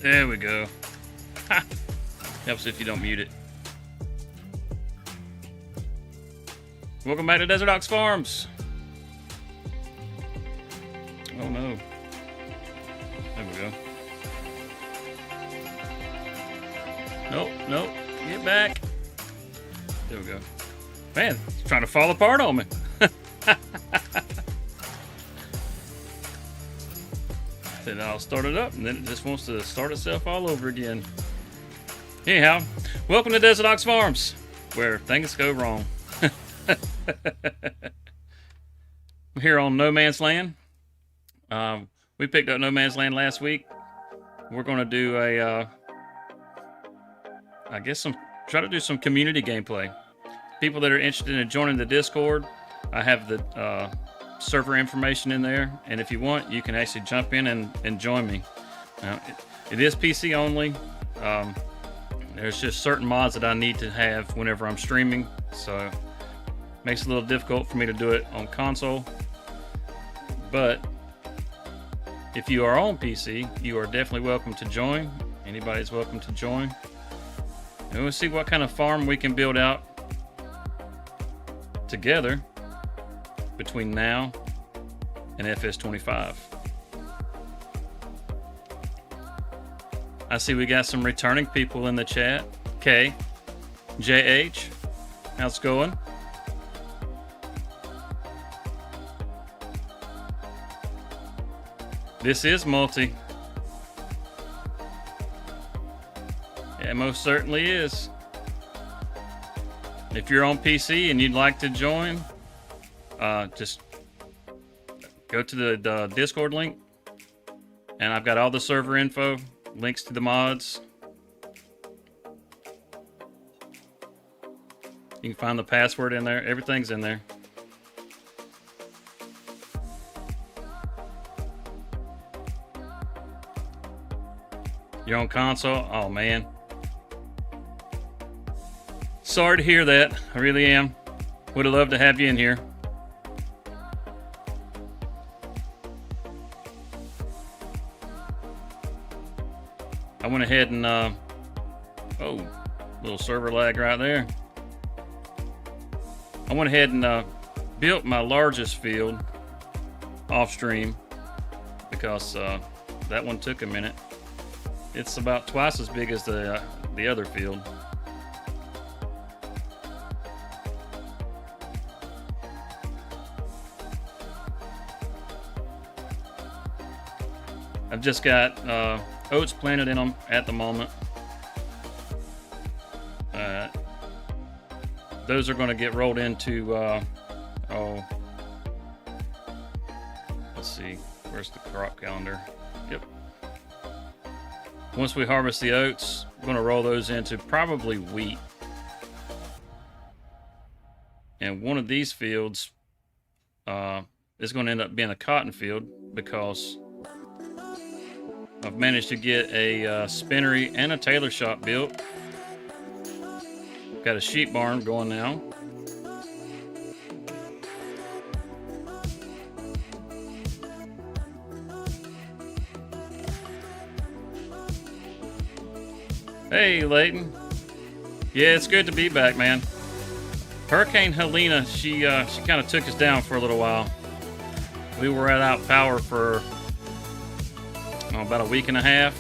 There we go. Ha! Helps if you don't mute it. Welcome back to Desert Ox Farms. Oh no. There we go. Nope, nope. Get back. There we go. Man, it's trying to fall apart on me. Then I'll start it up, and then it just wants to start itself all over again. Anyhow, welcome to Desert Ox Farms, where things go wrong. I'm here on No Man's Land. We picked up No Man's Land last week. We're going to do a, try to do some community gameplay. People that are interested in joining the Discord, I have the server information in there, and if you want, you can actually jump in and join me. Now, it is PC only. There's just certain mods that I need to have whenever I'm streaming, so it makes it a little difficult for me to do it on console. But if you are on PC, you are definitely welcome to join. Anybody's welcome to join. And we'll see what kind of farm we can build out together between now and FS25. I see we got some returning people in the chat. K, JH, how's it going? This is multi. Yeah, most certainly is. If you're on PC and you'd like to join, just go to the Discord link, and I've got all the server info, links to the mods. You can find the password in there. Everything's in there. You're on console? Oh man. Sorry to hear that. I really am. Would have loved to have you in here. I went ahead and, oh, little server lag right there. I went ahead and built my largest field off stream because that one took a minute. It's about twice as big as the other field. I've just got oats planted in them at the moment. Those are going to get rolled into, let's see, where's the crop calendar? Yep. Once we harvest the oats, we're going to roll those into probably wheat. And one of these fields is going to end up being a cotton field because I've managed to get a spinnery and a tailor shop built. Got a sheep barn going now. Hey, Layton. Yeah, it's good to be back, man. Hurricane Helena, she kind of took us down for a little while. We were without power for about a week and a half.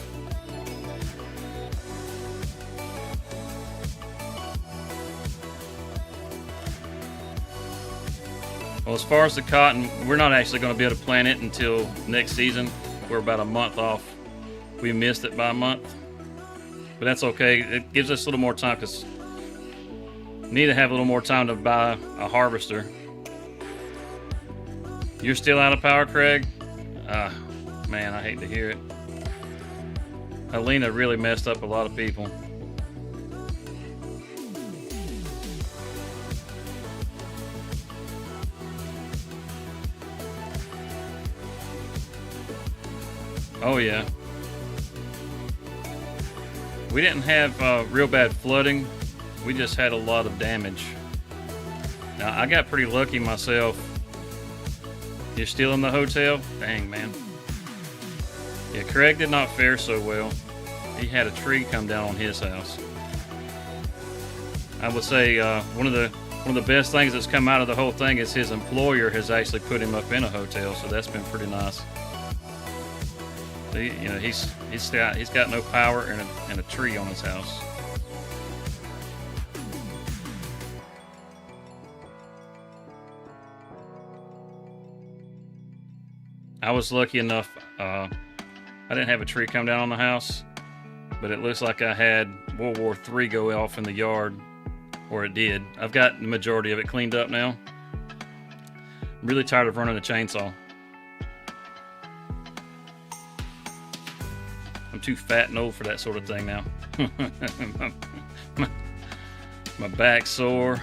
Well, as far as the cotton, we're not actually going to be able to plant it until next season. We're about a month off. We missed it by a month. But that's okay. It gives us a little more time because we need to have a little more time to buy a harvester. You're still out of power, Craig? Man, I hate to hear it. Helena really messed up a lot of people. Oh yeah. We didn't have real bad flooding. We just had a lot of damage. Now, I got pretty lucky myself. You're still in the hotel? Dang, man. Yeah, Craig did not fare so well. he had a tree come down on his house. I would say one of the best things that's come out of the whole thing is his employer has actually put him up in a hotel, so that's been pretty nice. He's got no power and a tree on his house. I was lucky enough. I didn't have a tree come down on the house, but it looks like I had World War III go off in the yard, or it did. I've got the majority of it cleaned up now. I'm really tired of running a chainsaw. I'm too fat and old for that sort of thing now. my back's sore.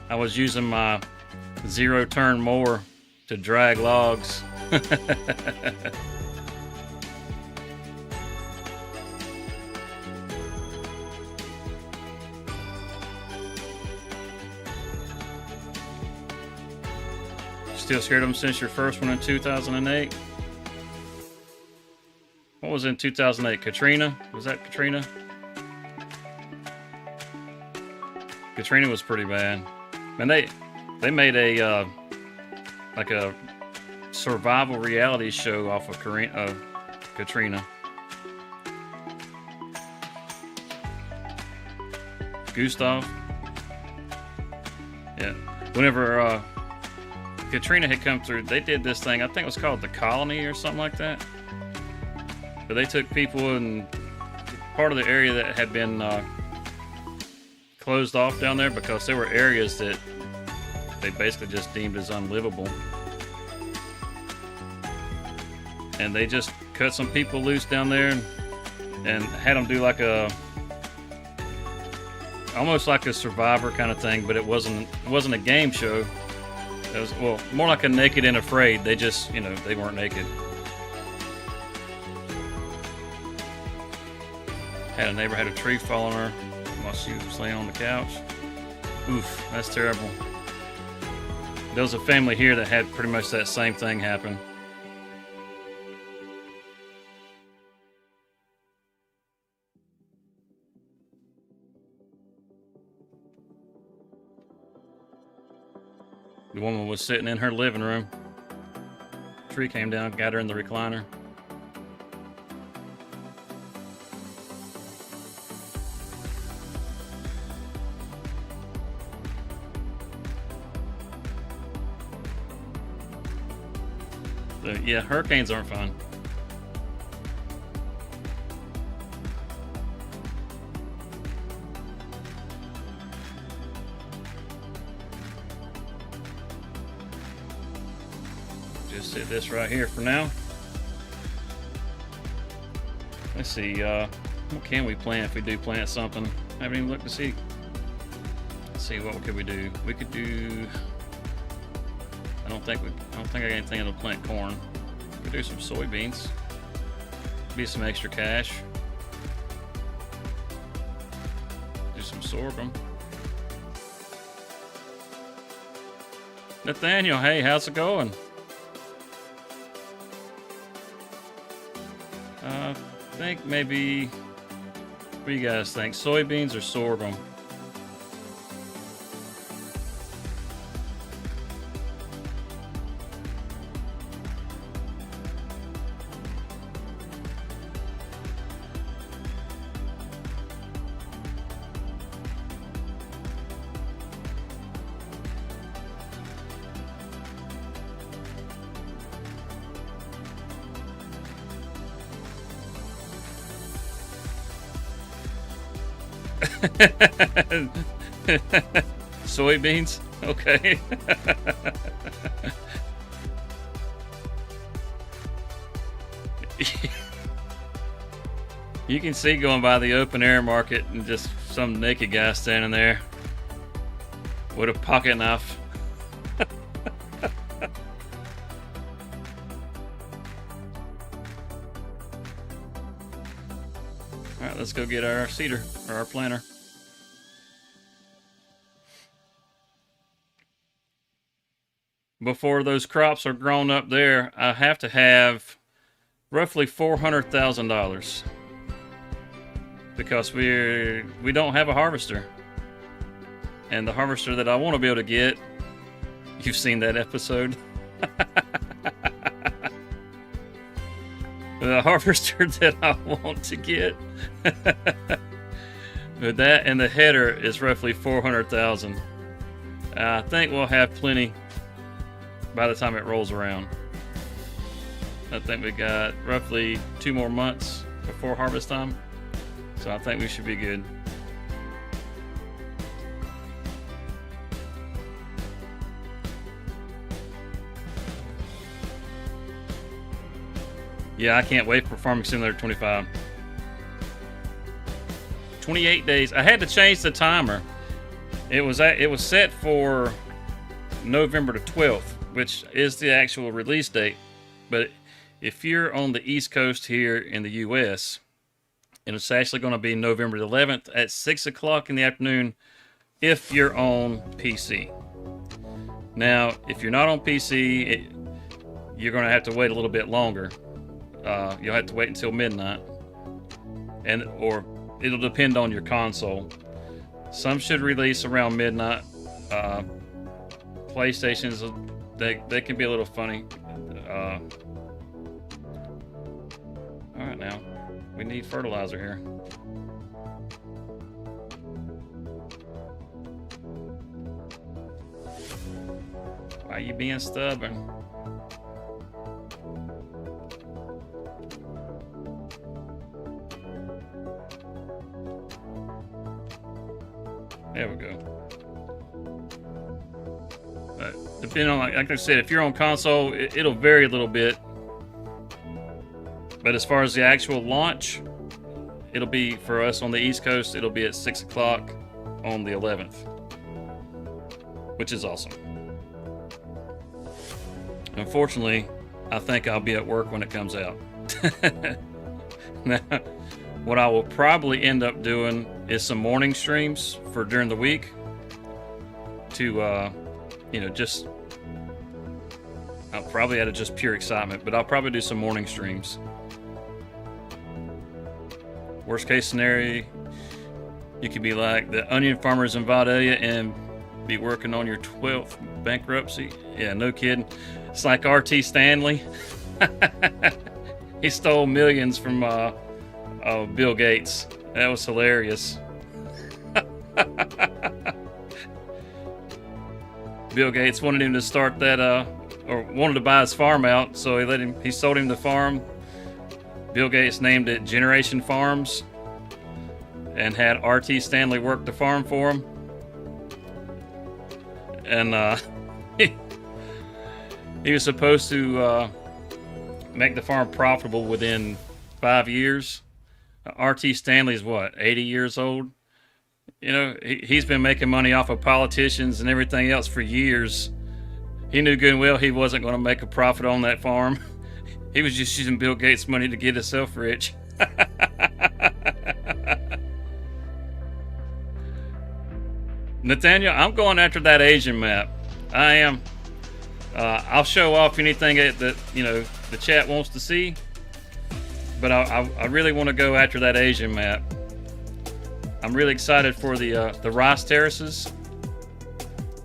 I was using my zero-turn mower to drag logs. Still scared of them since your first one in 2008? What was in 2008? Katrina? Was that Katrina? Katrina was pretty bad. And they made a like a survival reality show off of Katrina. Gustav. Yeah. Whenever Katrina had come through, they did this thing. I think it was called The Colony or something like that. But they took people in part of the area that had been closed off down there because there were areas that they basically just deemed as unlivable. And they just cut some people loose down there and had them do like almost like a Survivor kind of thing, but it wasn't a game show. It was, well, more like a Naked and Afraid. They just, they weren't naked. Had a neighbor had a tree fall on her while she was laying on the couch. Oof, that's terrible. There was a family here that had pretty much that same thing happen. The woman was sitting in her living room. Tree came down, got her in the recliner. So, yeah, hurricanes aren't fun. Just set this right here for now. Let's see, what can we plant if we do plant something? I haven't even looked to see. Let's see, what could we do? We could do. I don't think I got anything that'll plant corn. We could do some soybeans. Be some extra cash. Do some sorghum. Nathaniel, hey, how's it going? I think maybe, what do you guys think? Soybeans or sorghum? Soybeans? Okay. You can see going by the open air market and just some naked guy standing there with a pocket knife. Alright, let's go get our seeder or our planter. before those crops are grown up there, I have to have roughly $400,000 because we don't have a harvester. And the harvester that I want to be able to get, you've seen that episode. The harvester that I want to get, with that and the header is roughly $400,000. I think we'll have plenty by the time it rolls around. I think we got roughly 2 more months before harvest time, so I think we should be good. Yeah, I can't wait for Farming Simulator 25. 28 days. I had to change the timer. It was set for November the 12th, which is the actual release date. But if you're on the East Coast here in the US, and it's actually going to be November the 11th at 6 o'clock in the afternoon if you're on PC. Now, if you're not on PC, you're going to have to wait a little bit longer. You'll have to wait until midnight, or it'll depend on your console. Some should release around midnight. PlayStations, they can be a little funny. All right, now we need fertilizer here. Why are you being stubborn? There we go. But depending on, like I said, if you're on console, it'll vary a little bit. But as far as the actual launch, it'll be, for us on the East Coast, it'll be at 6 o'clock on the 11th, which is awesome. Unfortunately, I think I'll be at work when it comes out. Now, what I will probably end up doing is some morning streams for during the week to, just, I'll probably out of just pure excitement, but I'll probably do some morning streams. Worst case scenario, you could be like the onion farmers in Vidalia and be working on your 12th bankruptcy. Yeah, no kidding. It's like R.T. Stanley. He stole millions from Bill Gates. That was hilarious. Bill Gates wanted him to start that, or wanted to buy his farm out, so he sold him the farm. Bill Gates named it Generation Farms and had R.T. Stanley work the farm for him. And he was supposed to make the farm profitable within 5 years. R.T. Stanley's what, 80 years old? You know, he's been making money off of politicians and everything else for years. He knew good and well he wasn't going to make a profit on that farm. He was just using Bill Gates' money to get himself rich. Nathaniel, I'm going after that Asian map. I am. I'll show off anything that the chat wants to see, but I really want to go after that Asian map. I'm really excited for the rice terraces,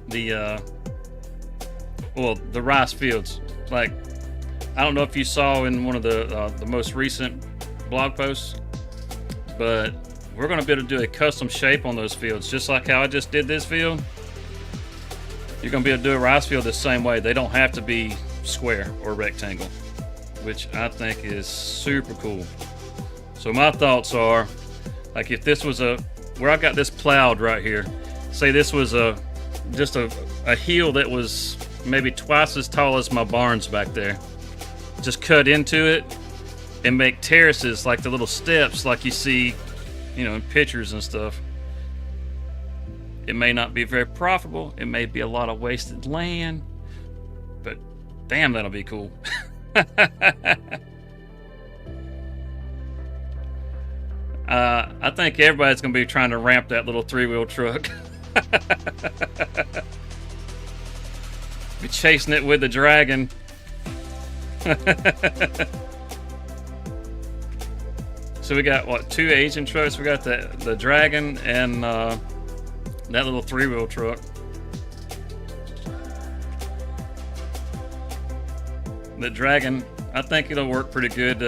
the rice fields. Like, I don't know if you saw in one of the most recent blog posts, but we're going to be able to do a custom shape on those fields, just like how I just did this field. You're going to be able to do a rice field the same way. They don't have to be square or rectangle, which I think is super cool. So my thoughts are, like, if this was where I've got this plowed right here, say this was just a hill that was maybe twice as tall as my barns back there. Just cut into it and make terraces, like the little steps like you see, in pictures and stuff. It may not be very profitable. It may be a lot of wasted land, but damn, that'll be cool. I think everybody's going to be trying to ramp that little 3-wheel truck. Be chasing it with the dragon. So we got what, 2 Asian trucks? We got the dragon and that little 3-wheel truck. The dragon, I think it'll work pretty good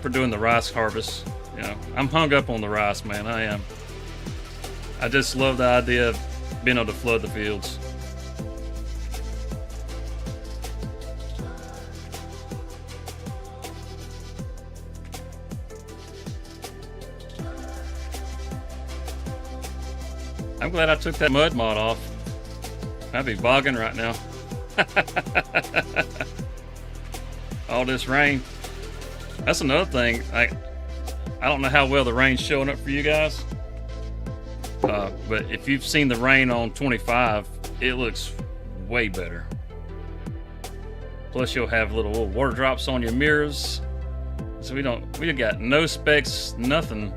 for doing the rice harvest. You know, I'm hung up on the rice, man. I am. I just love the idea of being able to flood the fields. I'm glad I took that mud mod off. I'd be bogging right now. All this rain. That's another thing. I don't know how well the rain's showing up for you guys. But if you've seen the rain on 25, it looks way better. Plus you'll have little water drops on your mirrors. So we got no specks, nothing.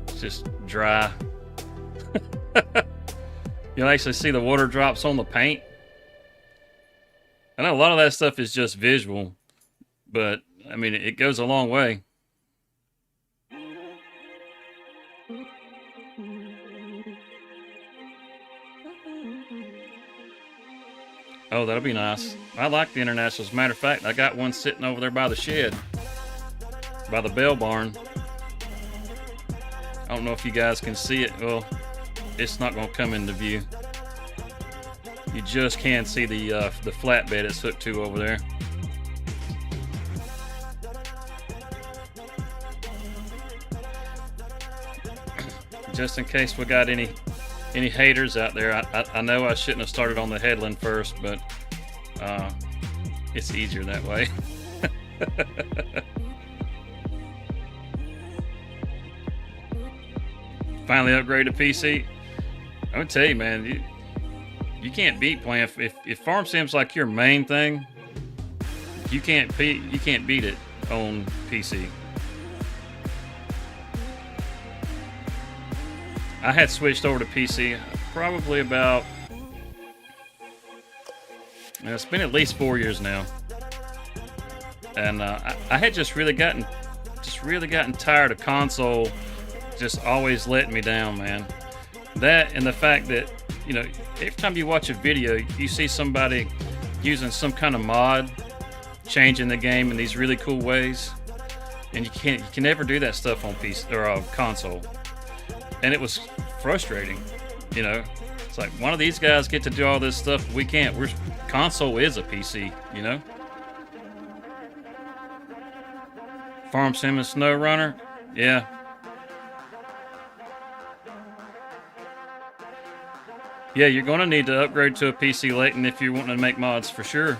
It's just dry. You'll actually see the water drops on the paint. I know a lot of that stuff is just visual, but I mean, it goes a long way. Oh, that'll be nice. I like the International. As a matter of fact, I got one sitting over there by the shed, by the bell barn. I don't know if you guys can see it. Well, it's not going to come into view. You just can't see the flatbed it's hooked to over there. Just in case we got any haters out there, I know I shouldn't have started on the headland first, but it's easier that way. Finally upgraded PC. I'm gonna tell you, man, you can't beat playing. If Farm Sim's like your main thing, you can't beat it on PC. I had switched over to PC probably about, it's been at least 4 years now, and I had just really gotten tired of console just always letting me down, man. That and the fact that, you know, every time you watch a video, you see somebody using some kind of mod, changing the game in these really cool ways, and you can never do that stuff on PC or console. And it was frustrating, you know. It's like, one of these guys get to do all this stuff, we can't. Console is a PC, you know. Farm Sim and SnowRunner, yeah. Yeah, you're going to need to upgrade to a PC, Layton, if you're wanting to make mods, for sure.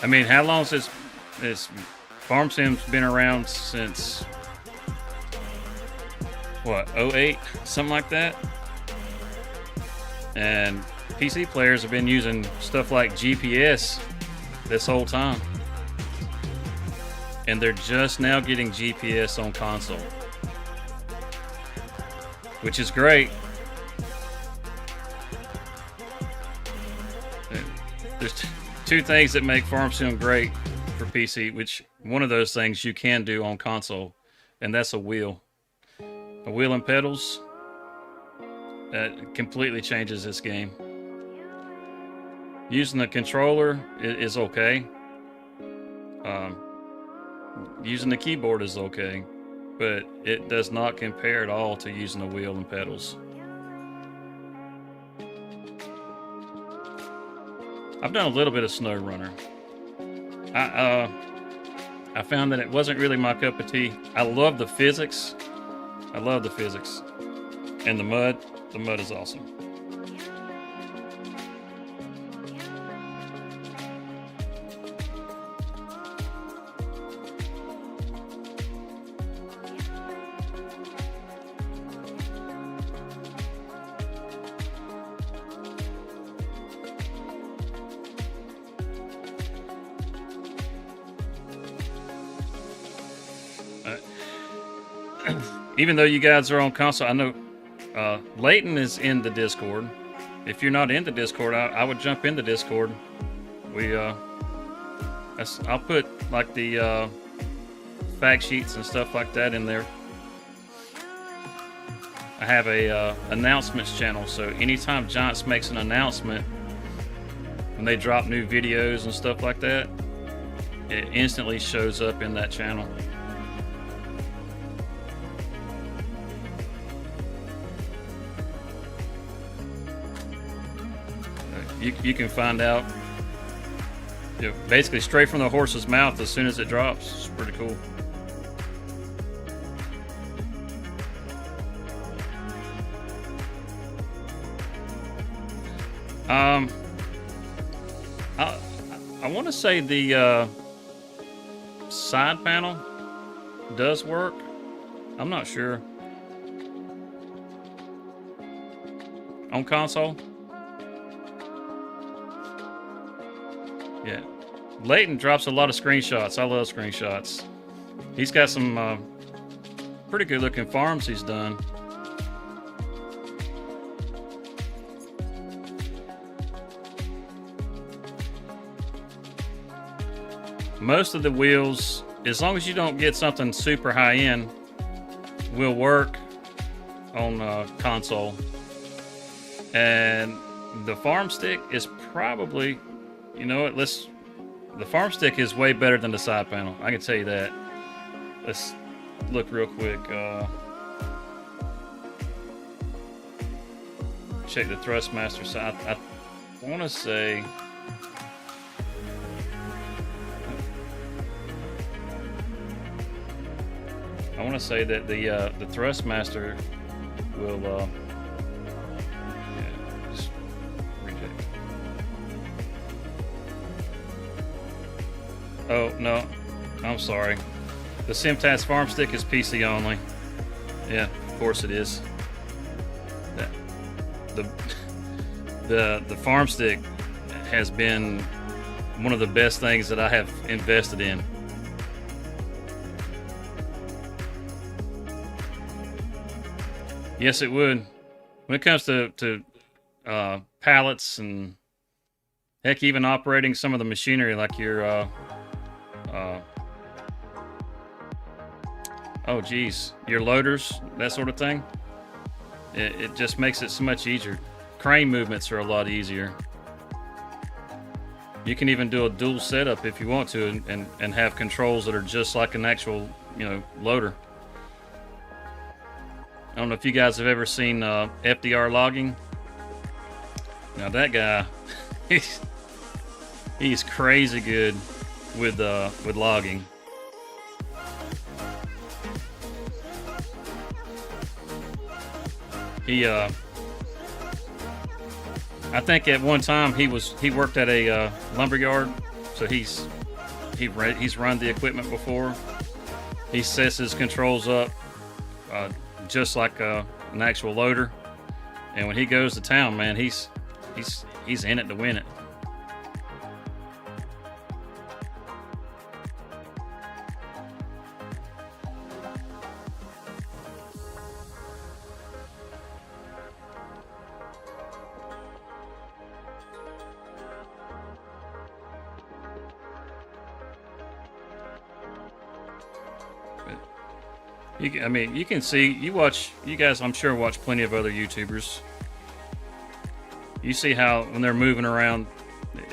I mean, how long has this Farm Sim's been around? Since what, 08? Something like that? And PC players have been using stuff like GPS this whole time. And they're just now getting GPS on console, which is great. There's two things that make Farm Sim great for PC, which one of those things you can do on console, and that's a wheel and pedals. That completely changes this game. Using the controller is okay. Using the keyboard is okay, but it does not compare at all to using the wheel and pedals. I've done a little bit of SnowRunner. I found that it wasn't really my cup of tea. I love the physics. I love the physics. And the mud is awesome. even though you guys are on console, I know Leighton is in the Discord. If you're not in the Discord, I would jump in the Discord. I'll put like the fact sheets and stuff like that in there. I have a announcements channel, so anytime Giants makes an announcement, when they drop new videos and stuff like that, it instantly shows up in that channel. You can find out, you know, basically straight from the horse's mouth as soon as it drops. It's pretty cool. I want to say the side panel does work. I'm not sure. On console? Yeah. Leighton drops a lot of screenshots. I love screenshots. He's got some pretty good looking farms he's done. Most of the wheels, as long as you don't get something super high end, will work on console. And the farm stick is probably, you know what, the farm stick is way better than the side panel. I can tell you that. Let's look real quick. Check the Thrustmaster side. I want to say, that the Thrustmaster will yeah, just reject. Oh no, I'm sorry. The Simtas farm stick is PC only. Yeah, of course it is. The farm stick has been one of the best things that I have invested in. Yes, it would. When it comes to pallets and heck, even operating some of the machinery like your oh geez, your loaders, that sort of thing, it just makes it so much easier. Crane movements are a lot easier. You can even do a dual setup if you want to, and have controls that are just like an actual, you know, loader. I don't know if you guys have ever seen FDR logging. Now that guy, he's crazy good with logging. He I think at one time he worked at a lumber yard, so he's run the equipment before. He sets his controls up just like an actual loader, and when he goes to town, man, he's in it to win it. I mean, you can see, you guys, I'm sure, watch plenty of other YouTubers. You see how when they're moving around,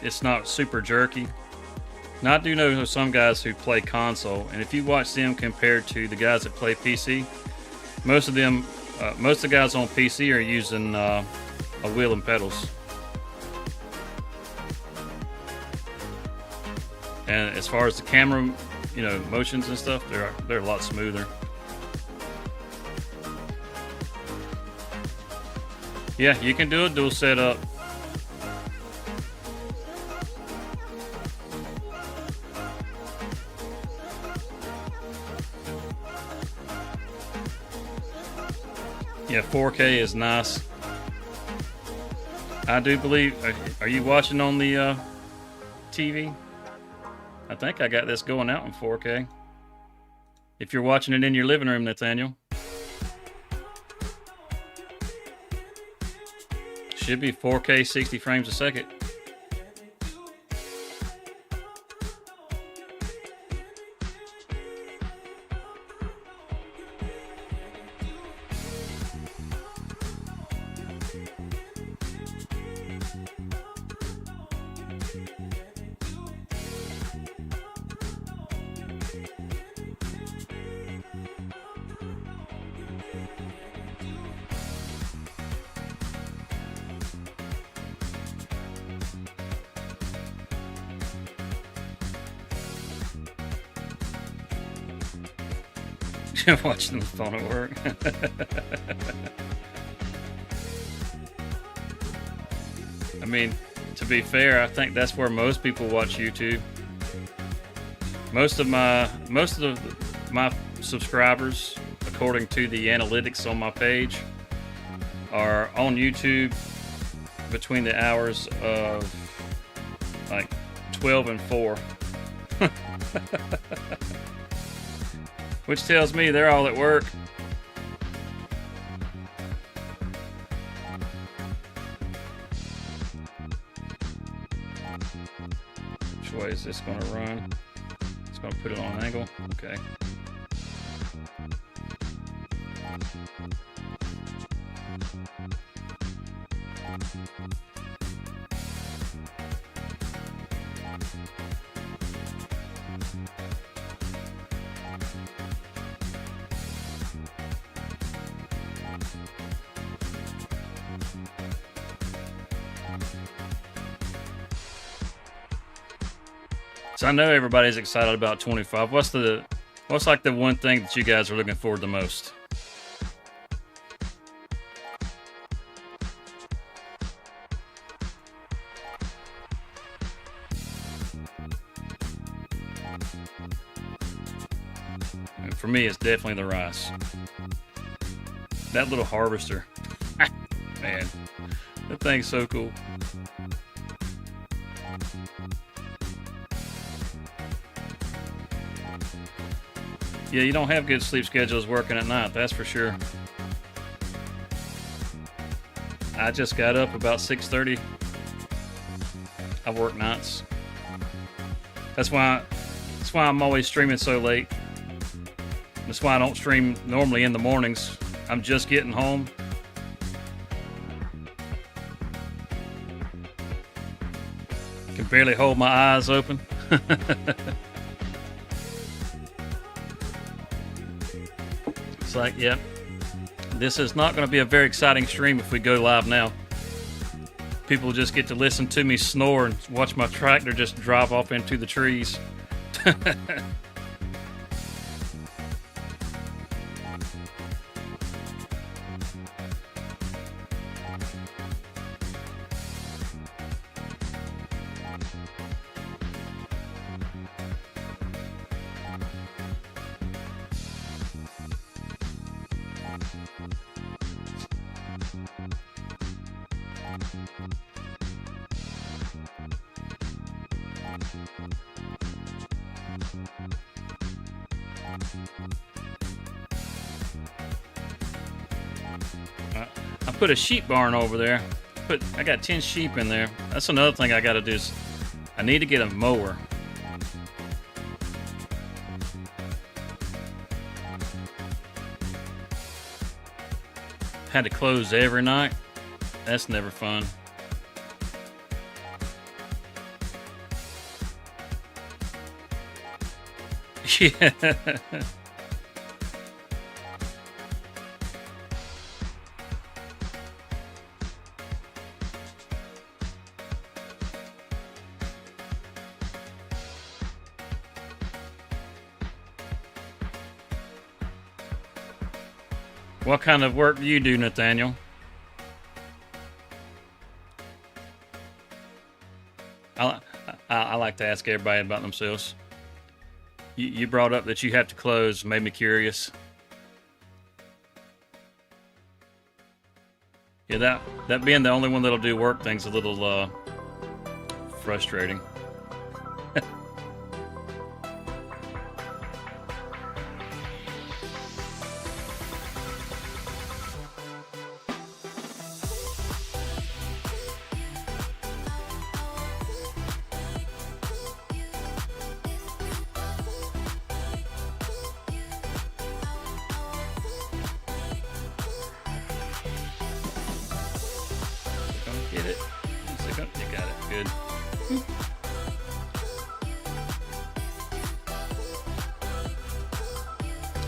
it's not super jerky. Now, I do know some guys who play console, and if you watch them compared to the guys that play PC, most of the guys on PC are using a wheel and pedals. And as far as the camera, you know, motions and stuff, they're a lot smoother. Yeah, you can do a dual setup. Yeah, 4K is nice. I do believe. Are you watching on the TV? I think I got this going out in 4K. If you're watching it in your living room, Nathaniel. Should be 4K 60 frames a second. Watching the phone at work. I mean, to be fair, I think that's where most people watch YouTube. Most of my subscribers, according to the analytics on my page, are on YouTube between the hours of like 12 and 4. Which tells me they're all at work. Which way is this going to run? It's going to put it on an angle. Okay. So I know everybody's excited about 25. What's like the one thing that you guys are looking forward the most? And for me, it's definitely the rice. That little harvester. Man, that thing's so cool. Yeah, you don't have good sleep schedules working at night, that's for sure. I just got up about 6:30. I work nights. That's why I'm always streaming so late. That's why I don't stream normally in the mornings. I'm just getting home. Can barely hold my eyes open. It's like, yep, this is not going to be a very exciting stream if we go live now. People just get to listen to me snore and watch my tractor just drive off into the trees. I put a sheep barn over there. I got 10 sheep in there. That's another thing I got to do is I need to get a mower. Had to close every night. That's never fun. Yeah. What kind of work do you do, Nathaniel? I like to ask everybody about themselves. You brought up that you have to close, made me curious. Yeah, that being the only one that'll do work thing's a little frustrating. Get it? You got it. Good.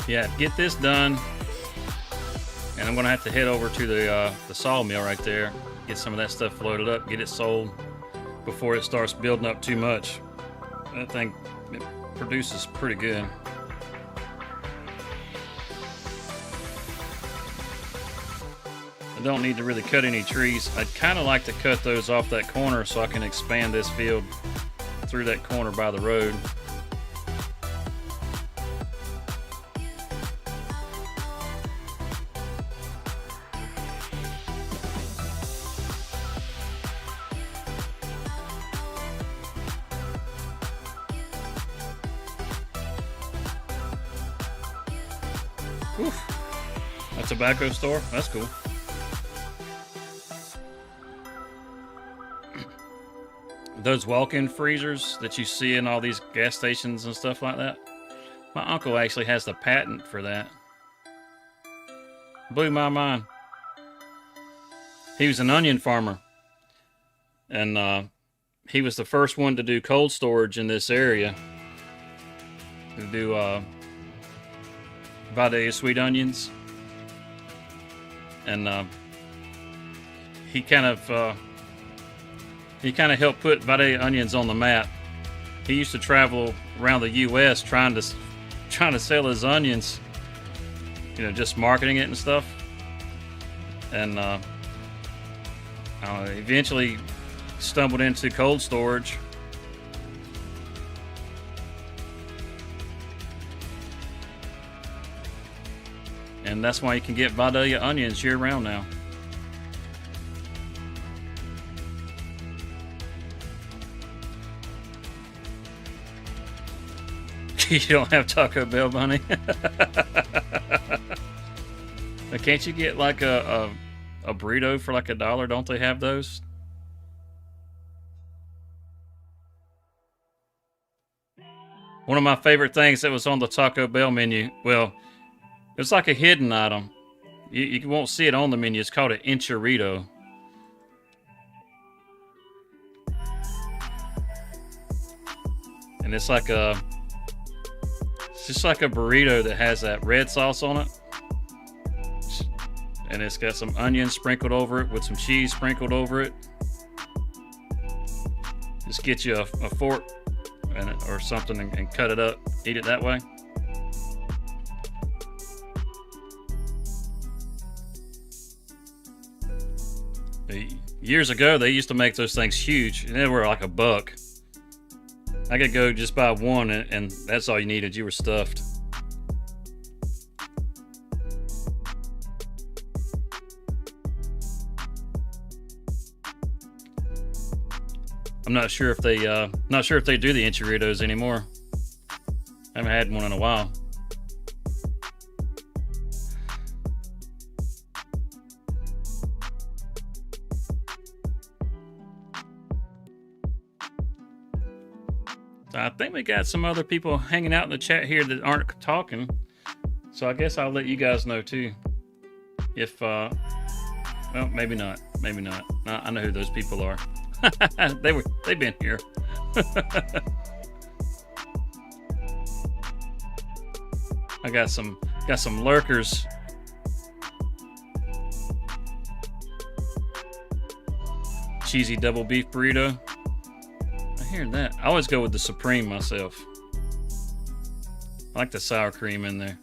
Yeah, get this done, and I'm gonna have to head over to the sawmill right there, get some of that stuff loaded up, get it sold before it starts building up too much. That thing, it produces pretty good. I don't need to really cut any trees. I'd kind of like to cut those off that corner so I can expand this field through that corner by the road. Oof. A tobacco store? That's cool. Those walk-in freezers that you see in all these gas stations and stuff like that. My uncle actually has the patent for that. Blew my mind. He was an onion farmer. And he was the first one to do cold storage in this area. To do Vidalia sweet onions. And he kind of helped put Vidalia onions on the map. He used to travel around the U.S. trying to sell his onions, you know, just marketing it and stuff. And eventually stumbled into cold storage. And that's why you can get Vidalia onions year-round now. You don't have Taco Bell money? Can't you get like a burrito for like $1? Don't they have those? One of my favorite things that was on the Taco Bell menu, well, it's like a hidden item. You won't see it on the menu. It's called an enchilito. And it's just like a burrito that has that red sauce on it. And it's got some onions sprinkled over it with some cheese sprinkled over it. Just get you a fork or something and cut it up. Eat it that way. Years ago, they used to make those things huge, and they were like $1. I could go just buy one, and that's all you needed. You were stuffed. I'm not sure if they do the enchiladitos anymore. I haven't had one in a while. I think we got some other people hanging out in the chat here that aren't talking. So I guess I'll let you guys know too. If, well, maybe not. Maybe not. I know who those people are. They've been here. I got some lurkers. Cheesy double beef burrito. Hearing that, I always go with the Supreme myself. I like the sour cream in there.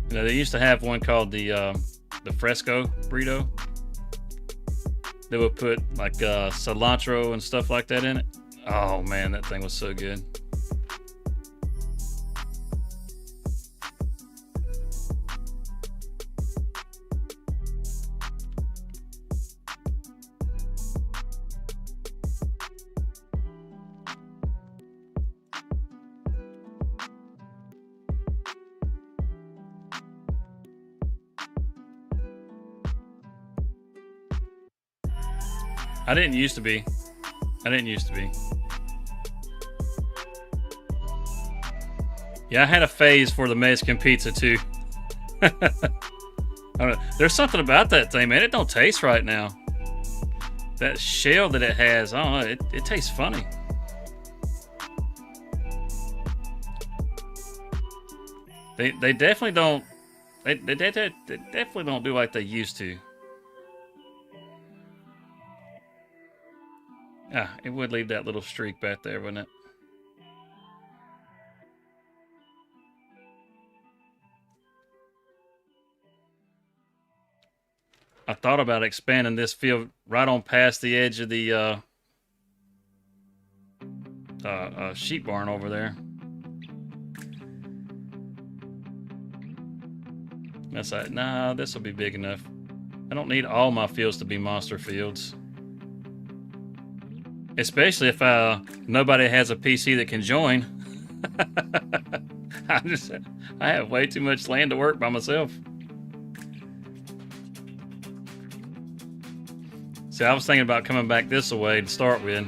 You know, they used to have one called the Fresco burrito. They would put like cilantro and stuff like that in it. Oh man, that thing was so good. I didn't used to be. Yeah, I had a phase for the Mexican pizza too. I don't know. There's something about that thing, man. It don't taste right now. That shell that it has, I don't know. It tastes funny. They definitely don't. They definitely don't do like they used to. Ah, it would leave that little streak back there, wouldn't it? I thought about expanding this field right on past the edge of the sheep barn over there. That's like, nah, this will be big enough. I don't need all my fields to be monster fields. Especially if nobody has a PC that can join. I have way too much land to work by myself. See, I was thinking about coming back this way to start with.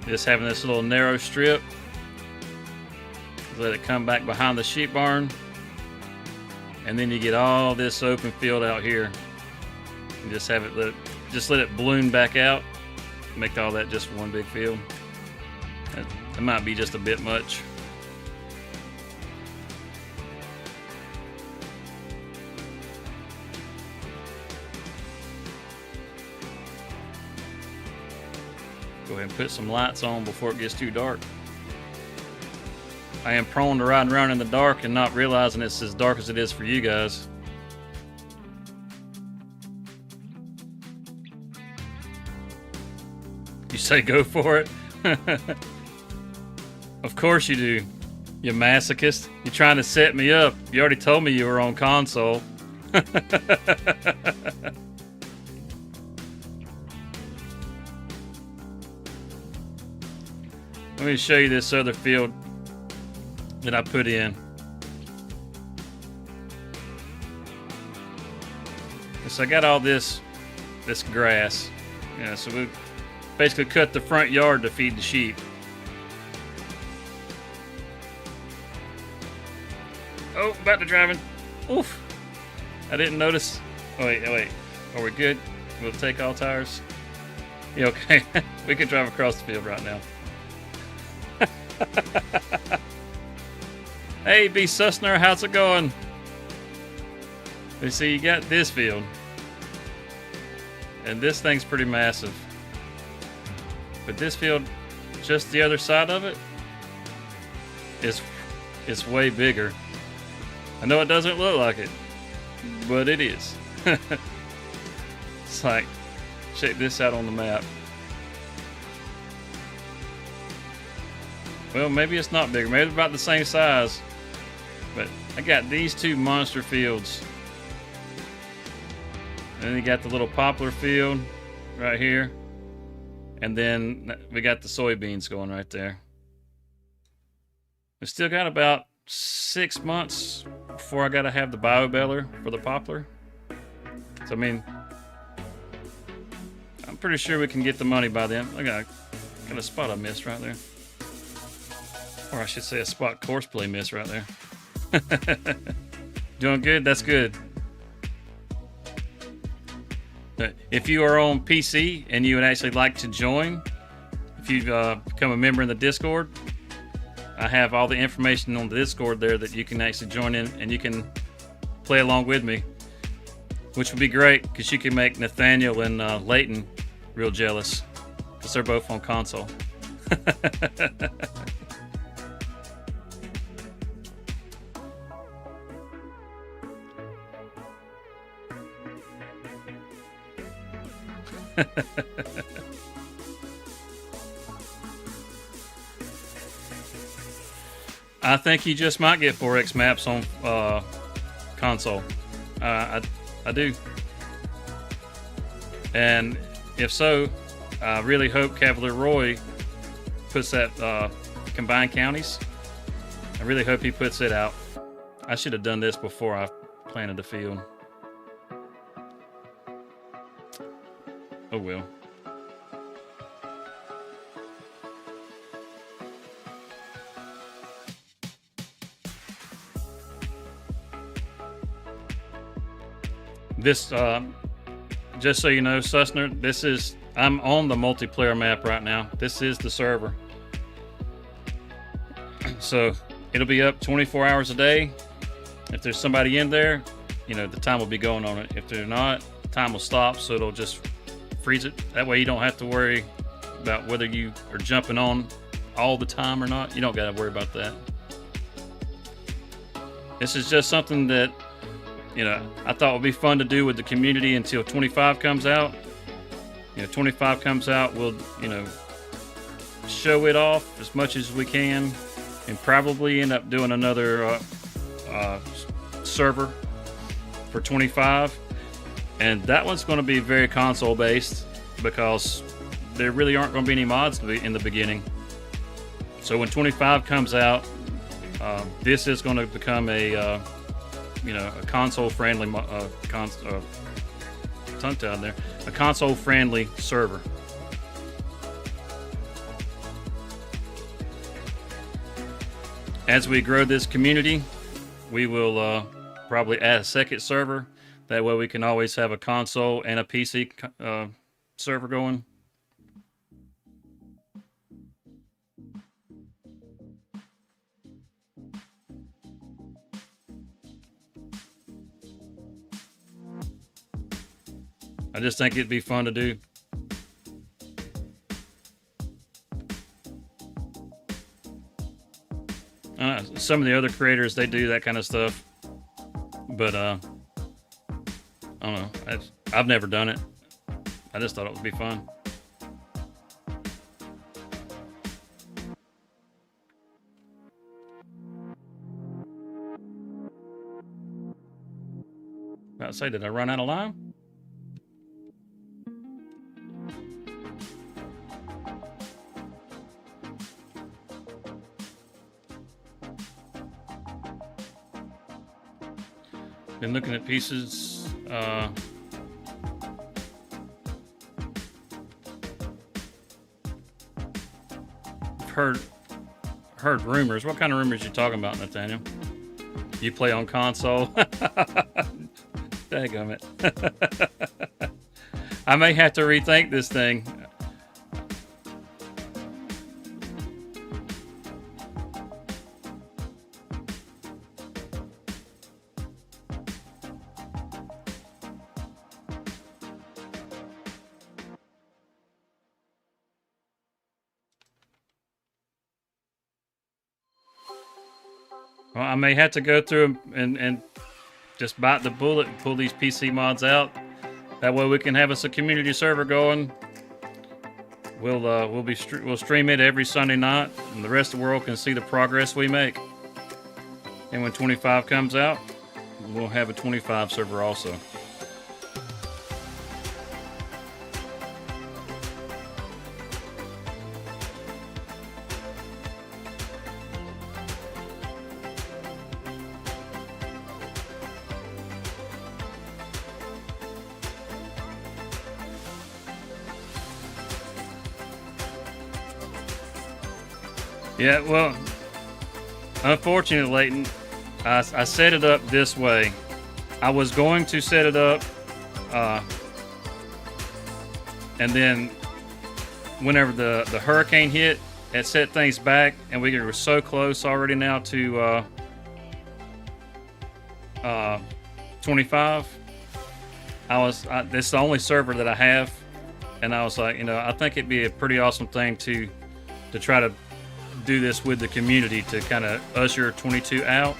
Just having this little narrow strip. Let it come back behind the sheep barn. And then you get all this open field out here. And just have it let it balloon back out. Make all that just one big field. That might be just a bit much. Go ahead and put some lights on before it gets too dark. I am prone to riding around in the dark and not realizing it's as dark as it is for you guys. You say go for it? Of course you do, you masochist. You're trying to set me up. You already told me you were on console. Let me show you this other field that I put in. So I got all this grass. Yeah, so we basically cut the front yard to feed the sheep. Oh, about to driving. Oof. I didn't notice. Oh, wait. Are we good? We'll take all tires. Yeah, okay. We can drive across the field right now. Hey, B. Sussner, how's it going? You see, you got this field. And this thing's pretty massive. But this field, just the other side of it, is way bigger. I know it doesn't look like it, but it is. It's like, check this out on the map. Well, maybe it's not bigger. Maybe it's about the same size. But I got these two monster fields. And then you got the little poplar field right here. And then we got the soybeans going right there. We still got about 6 months before I got to have the bio baler for the poplar. So, I mean, I'm pretty sure we can get the money by then. I got a spot I missed right there. Or I should say a spot Courseplay missed right there. Doing good? That's good. If you are on PC and you would actually like to join, if you become a member in the Discord, I have all the information on the Discord there that you can actually join in and you can play along with me, which would be great because you can make Nathaniel and Leighton real jealous because they're both on console. I think you just might get 4X maps on console. I do. And if so, I really hope Cavalier Roy puts that combined counties. I really hope he puts it out. I should have done this before I planted the field. Oh well. This, just so you know, Sussner, I'm on the multiplayer map right now. This is the server. So it'll be up 24 hours a day. If there's somebody in there, the time will be going on it. If they're not, time will stop, so it'll just freeze it. That way you don't have to worry about whether you are jumping on all the time or not. You don't got to worry about that. This is just something that, I thought would be fun to do with the community until 25 comes out. 25 comes out, we'll, show it off as much as we can, and probably end up doing another server for 25. And that one's going to be very console based because there really aren't going to be any mods in the beginning. So when 25 comes out, this is going to become a console friendly tongue tied there, a console friendly server. As we grow this community, we will probably add a second server. That way we can always have a console and a PC server going. I just think it'd be fun to do. Some of the other creators, they do that kind of stuff, but I don't know. I've never done it. I just thought it would be fun. I'd say, did I run out of lime? Been looking at pieces. I've heard rumors. What kind of rumors you talking about, Nathaniel? You play on console? Dagummit. I may have to rethink this thing. Well, I may have to go through and just bite the bullet and pull these PC mods out. That way we can have us a community server going. We'll stream it every Sunday night, and the rest of the world can see the progress we make. And when 25 comes out, we'll have a 25 server also. Yeah, well, unfortunately, Leighton, I set it up this way. I was going to set it up, and then whenever the hurricane hit, it set things back, and we were so close already now to 25. This is the only server that I have, and I was like, I think it'd be a pretty awesome thing to try to do this with the community to kind of usher 22 out.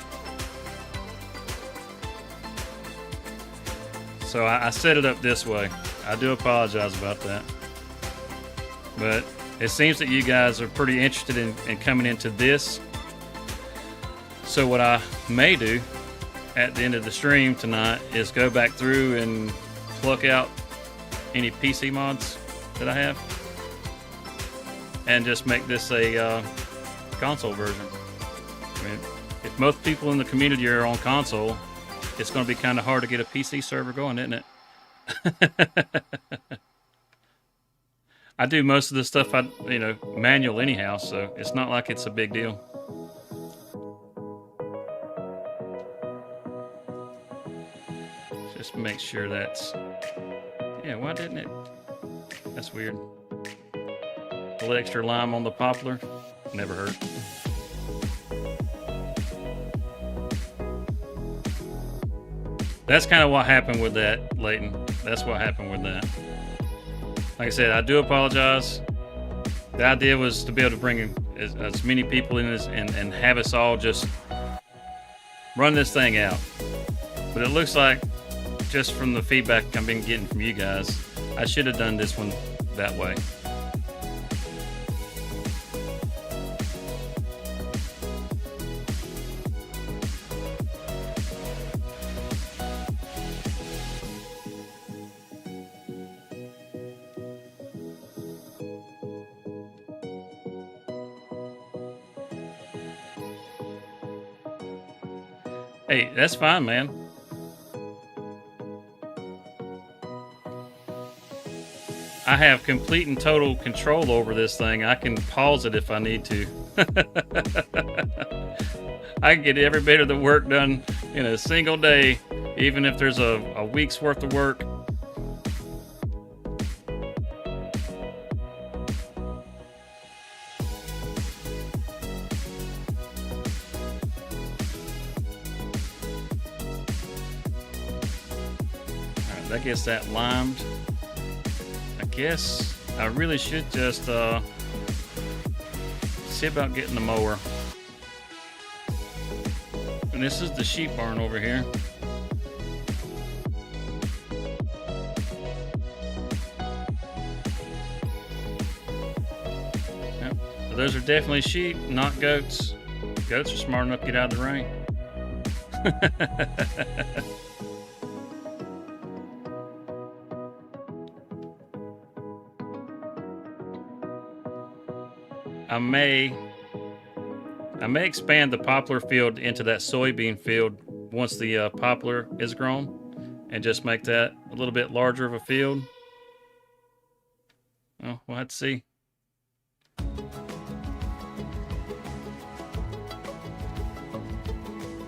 So I set it up this way. I do apologize about that. But it seems that you guys are pretty interested in coming into this. So what I may do at the end of the stream tonight is go back through and pluck out any PC mods that I have and just make this a console version. I mean, if most people in the community are on console, it's going to be kind of hard to get a PC server going, isn't it? I do most of the stuff manual anyhow, so it's not like it's a big deal. Just make sure that's... Yeah, why didn't it? That's weird. A little extra lime on the poplar. Never hurt. That's kind of what happened with that, Leighton. That's what happened with that. Like I said, I do apologize. The idea was to be able to bring as many people in as, and have us all just run this thing out. But it looks like, just from the feedback I've been getting from you guys, I should have done this one that way. Hey, that's fine, man. I have complete and total control over this thing. I can pause it if I need to. I can get every bit of the work done in a single day, even if there's a week's worth of work. That gets that limed. I guess I really should just see about getting the mower. And this is the sheep barn over here. Yep. So those are definitely sheep, not goats. Goats are smart enough to get out of the rain. I may expand the poplar field into that soybean field once the poplar is grown, and just make that a little bit larger of a field. Well, we'll have to see.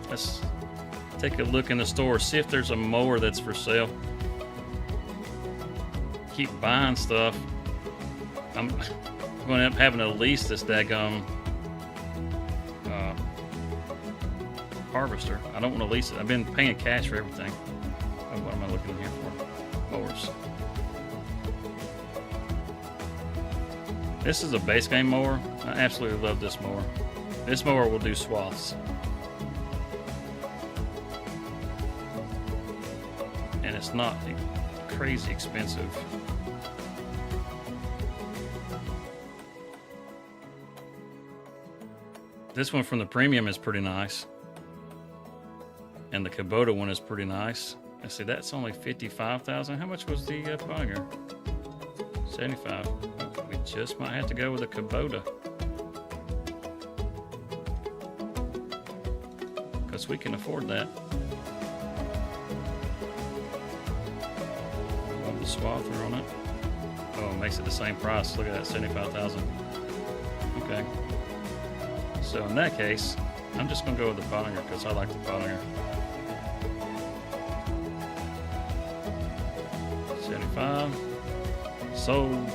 Let's take a look in the store, see if there's a mower that's for sale. Keep buying stuff. I'm going to end up having to lease this daggum harvester. I don't want to lease it. I've been paying cash for everything. Oh, what am I looking here for? Mowers. This is a base game mower. I absolutely love this mower. This mower will do swaths. And it's not crazy expensive. This one from the premium is pretty nice. And the Kubota one is pretty nice. I see that's only $55,000. How much was the Pioneer? $75,000. Oh, we just might have to go with a Kubota. Because we can afford that. Want the swather on it? Oh, it makes it the same price. Look at that, $75,000. Okay. So in that case, I'm just going to go with the Pottinger because I like the Pottinger. 75. Sold.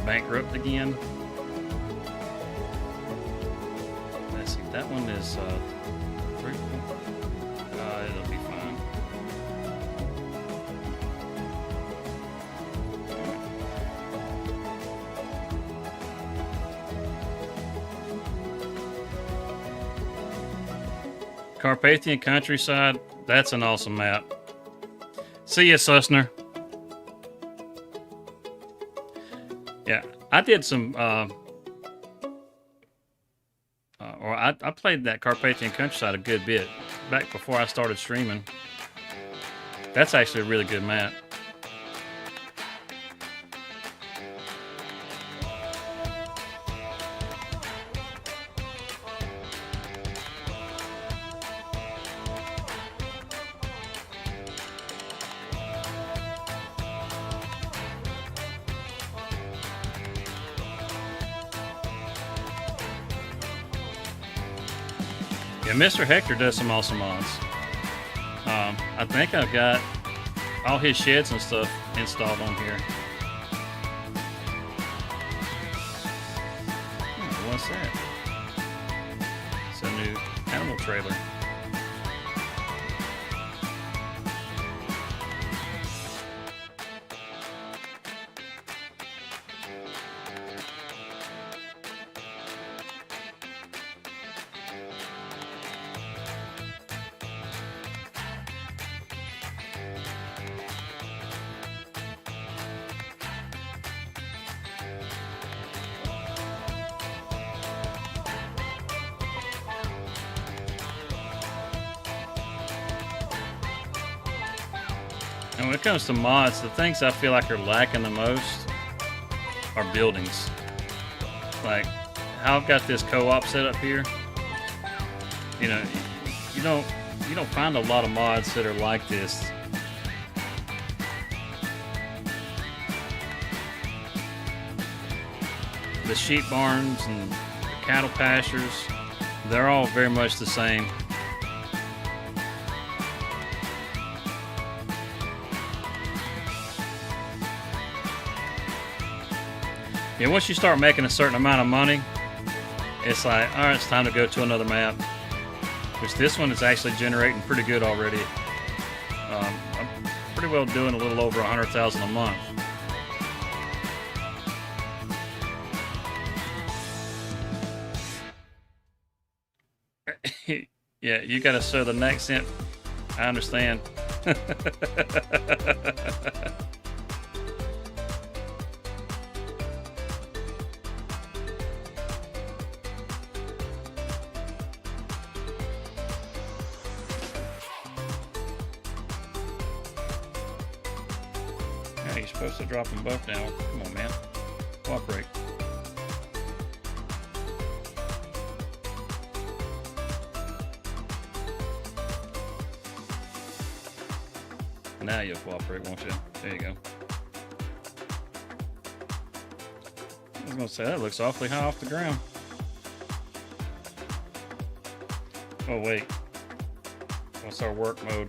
Bankrupt again. Let's see, that one is 3. It'll be fine. Carpathian Countryside, that's an awesome map. See ya, Sussner. Yeah, I did some, I played that Carpathian Countryside a good bit back before I started streaming. That's actually a really good map. Yeah, Mr. Hector does some awesome mods. I think I've got all his sheds and stuff installed on here. What's that? It's a new animal trailer. And when it comes to mods, the things I feel like are lacking the most are buildings. Like how I've got this co-op set up here. You know, you don't find a lot of mods that are like this. The sheep barns and the cattle pastures, they're all very much the same. Yeah, once you start making a certain amount of money, it's like, all right, it's time to go to another map. Which this one is actually generating pretty good already. I'm pretty well doing a little over 100,000 a month. Yeah, you got to sew the next in. I understand. Yeah, you're supposed to drop them both down. Come on, man. Cooperate. Now you'll cooperate, won't you? There you go. I was gonna say, that looks awfully high off the ground. Oh wait. What's our work mode?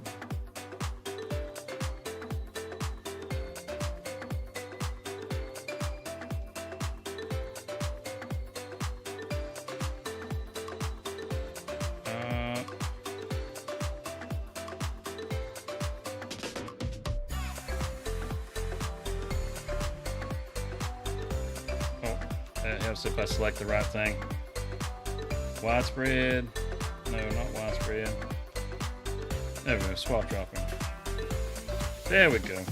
That helps if I select the right thing. Widespread. No, not widespread. There we go. Swap dropping. There we go.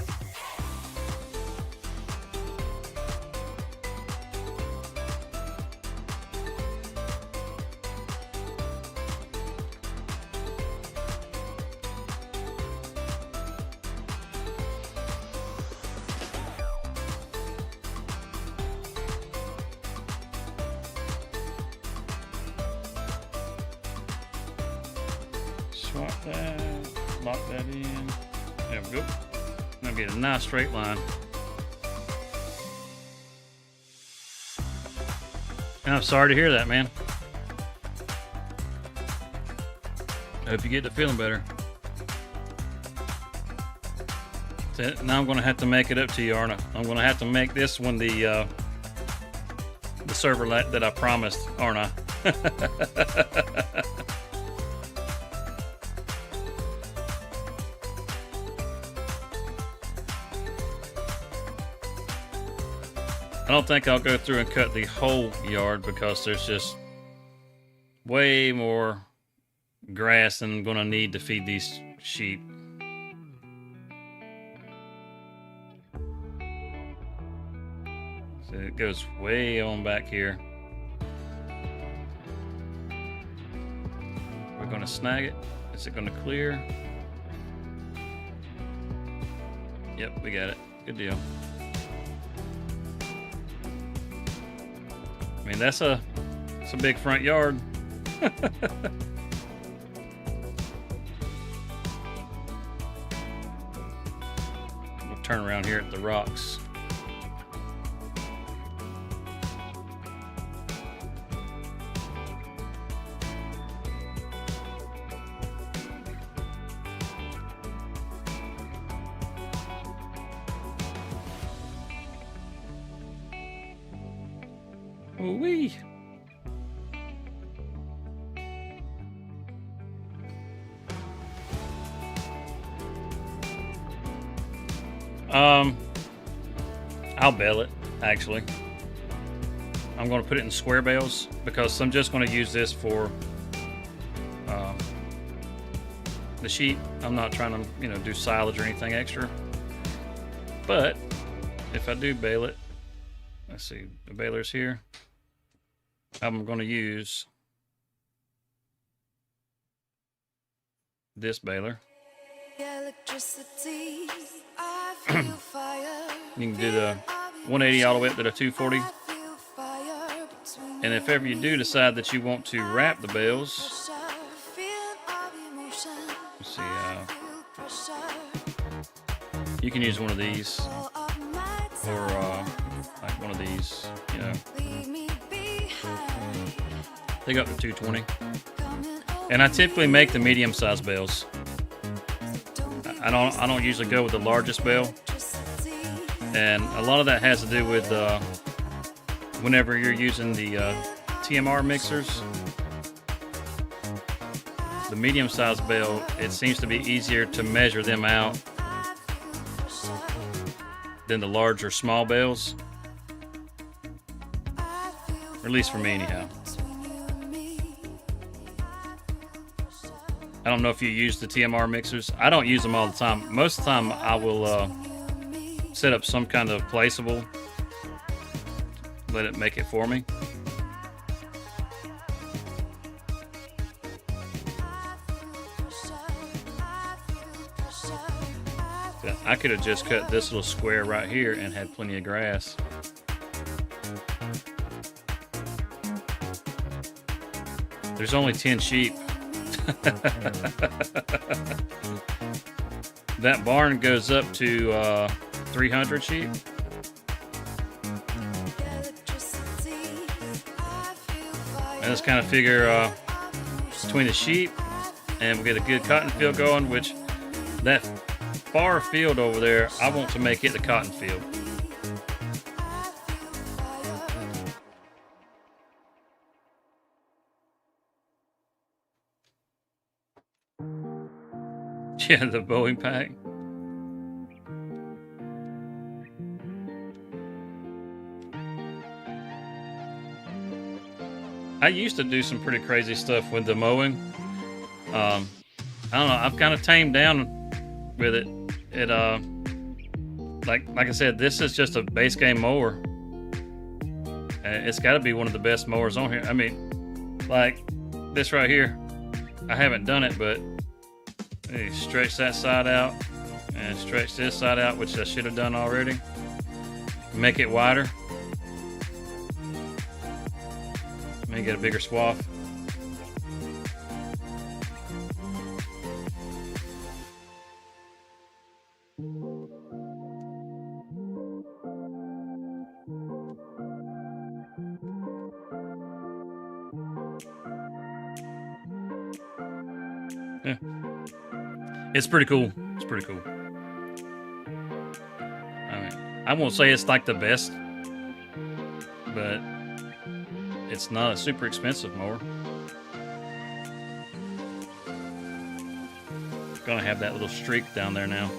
Swap that, lock that in. There we go. Now get a nice straight line. And I'm sorry to hear that, man. I hope you get to feeling better. So now I'm going to have to make it up to you, Arna. I'm going to have to make this one the server that I promised, Arna. I don't think I'll go through and cut the whole yard because there's just way more grass than I'm going to need to feed these sheep. So it goes way on back here. We're going to snag it. Is it going to clear? Yep, we got it. Good deal. I mean, it's a big front yard. We'll turn around here at the rocks. Ooh-wee. I'll bale it, actually. I'm going to put it in square bales because I'm just going to use this for the sheep. I'm not trying to, do silage or anything extra. But if I do bale it, let's see, the baler's here. I'm going to use this baler. You can do the 180 all the way up to the 240. And if ever you do decide that you want to wrap the bales, let's see, you can use one of these or like one of these, they go up to 220. And I typically make the medium-sized bales. I don't usually go with the largest bale, and a lot of that has to do with whenever you're using the TMR mixers. The medium-sized bale, it seems to be easier to measure them out than the large or small bales, or at least for me anyhow. I don't know if you use the TMR mixers. I don't use them all the time. Most of the time I will set up some kind of placeable, let it make it for me. But I could have just cut this little square right here and had plenty of grass. There's only 10 sheep. That barn goes up to 300 sheep. And let's kind of figure between the sheep and we'll get a good cotton field going, which that far field over there, I want to make it the cotton field. Yeah, the Boeing pack. I used to do some pretty crazy stuff with the mowing. I don't know. I've kind of tamed down with it. It like I said, this is just a base game mower, and it's got to be one of the best mowers on here. I mean, like this right here. I haven't done it, but hey, stretch that side out and stretch this side out, which I should have done already. Make it wider. Maybe get a bigger swath. Yeah. It's pretty cool. It's pretty cool. I mean, I won't say it's like the best, but it's not a super expensive mower. Gonna have that little streak down there now.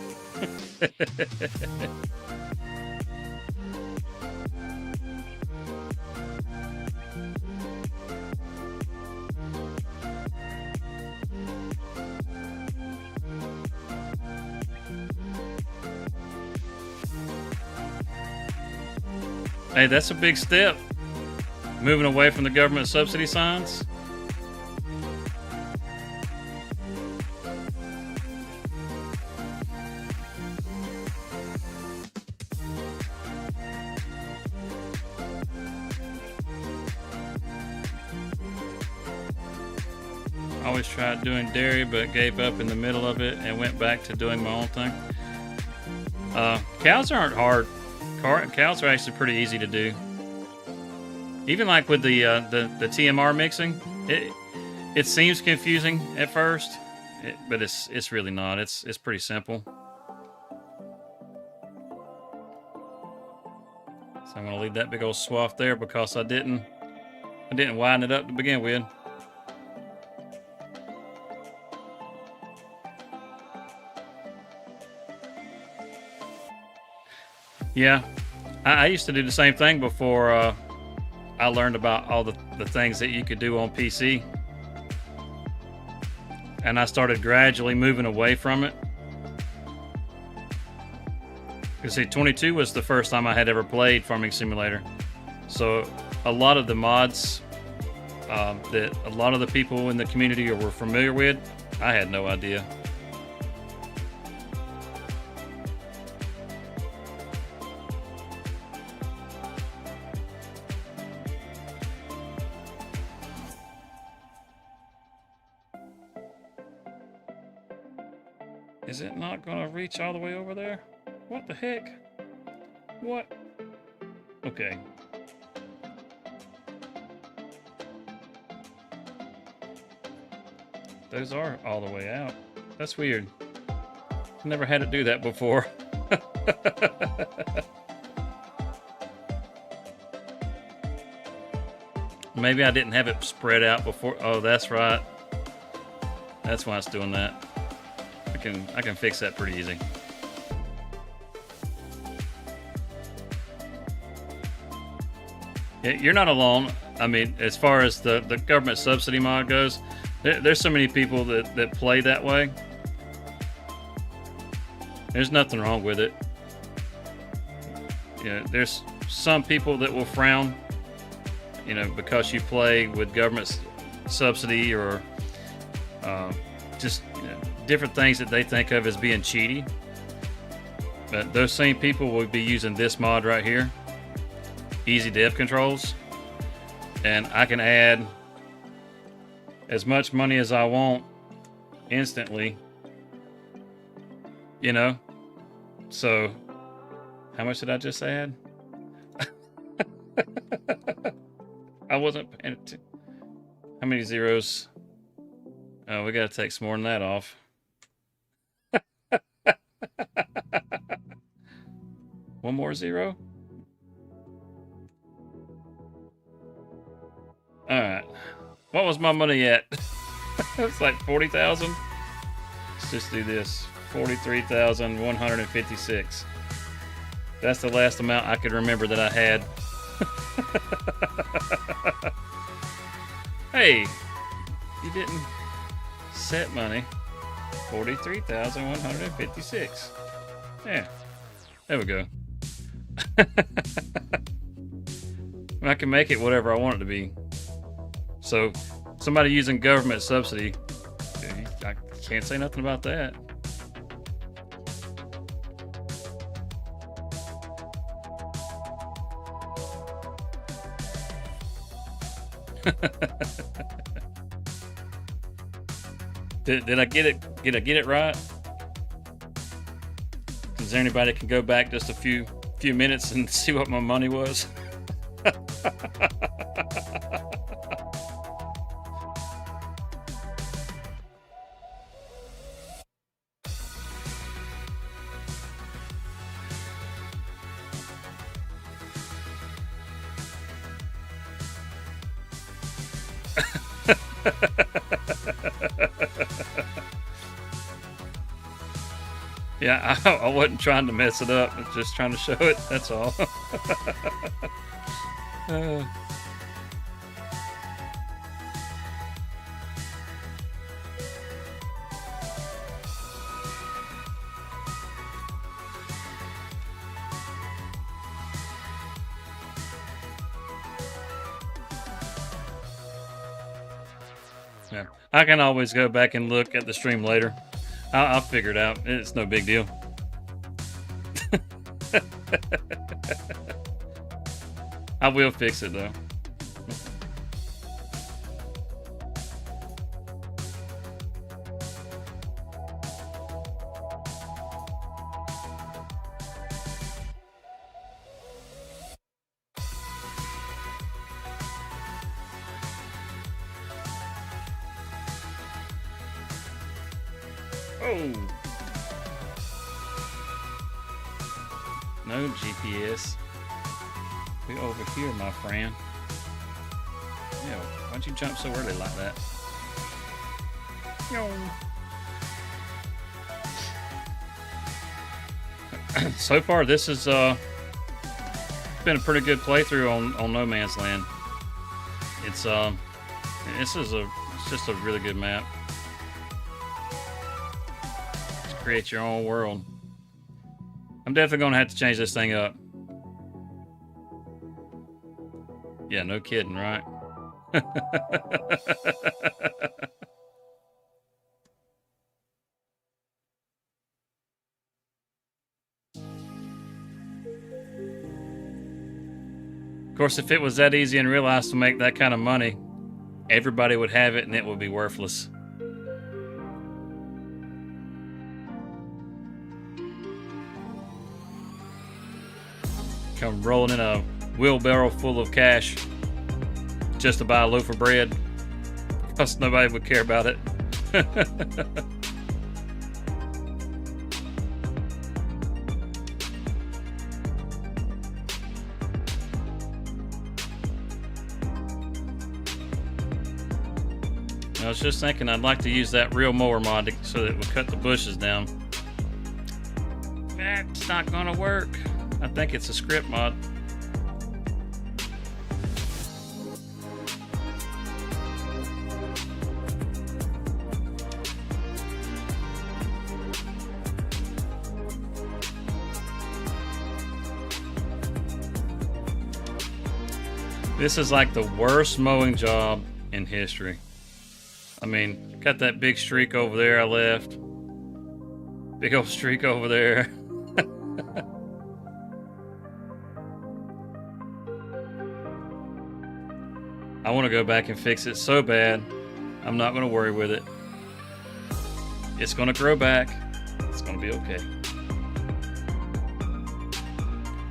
Hey, that's a big step. Moving away from the government subsidy signs. I always tried doing dairy, but gave up in the middle of it and went back to doing my own thing. Cows aren't hard. Cows are actually pretty easy to do. Even like with the TMR mixing, it seems confusing at first, but it's really not. It's pretty simple. So I'm gonna leave that big old swath there because I didn't widen it up to begin with. Yeah, I used to do the same thing before I learned about all the things that you could do on PC. And I started gradually moving away from it. You see, 22 was the first time I had ever played Farming Simulator. So a lot of the mods that a lot of the people in the community were familiar with, I had no idea. Is it not gonna reach all the way over there? What the heck? What? Okay. Those are all the way out. That's weird. Never had it do that before. Maybe I didn't have it spread out before. Oh, that's right. That's why it's doing that. I can fix that pretty easy. Yeah, you're not alone. I mean, as far as the government subsidy mod goes, there's so many people that play that way. There's nothing wrong with it. You know, there's some people that will frown, you know, because you play with government subsidy or just, you know, different things that they think of as being cheaty. But those same people will be using this mod right here, Easy Dev Controls, and I can add as much money as I want instantly, you know. So how much did I just add? I wasn't paying attention. How many zeros? Oh, we gotta take some more than that off. One more zero. All right. What was my money at? It's like 40,000. Let's just do this. 43,156. That's the last amount I could remember that I had. Hey, you didn't set money. 43,156. Yeah, there we go. I can make it whatever I want it to be. So, somebody using government subsidy, I can't say nothing about that. Did I get it? Did I get it right? Is there anybody can go back just a few minutes and see what my money was? Yeah, I wasn't trying to mess it up. I was just trying to show it. That's all. Yeah, I can always go back and look at the stream later. I'll figure it out. It's no big deal. I will fix it though. Oh! No GPS. We over here, my friend. Yeah, why'd you jump so early like that? So far, this has been a pretty good playthrough on No Man's Land. It's just a really good map. Just create your own world. I'm definitely gonna have to change this thing up. Yeah, no kidding, right? Of course, if it was that easy in real life to make that kind of money, everybody would have it and it would be worthless. Come rolling in a wheelbarrow full of cash just to buy a loaf of bread. Plus, nobody would care about it. I was just thinking I'd like to use that real mower mod so that it would cut the bushes down. That's not gonna work. I think it's a script mod. This is like the worst mowing job in history. I mean, got that big streak over there I left. Big old streak over there. I want to go back and fix it so bad. I'm not going to worry with it. It's going to grow back. It's going to be okay.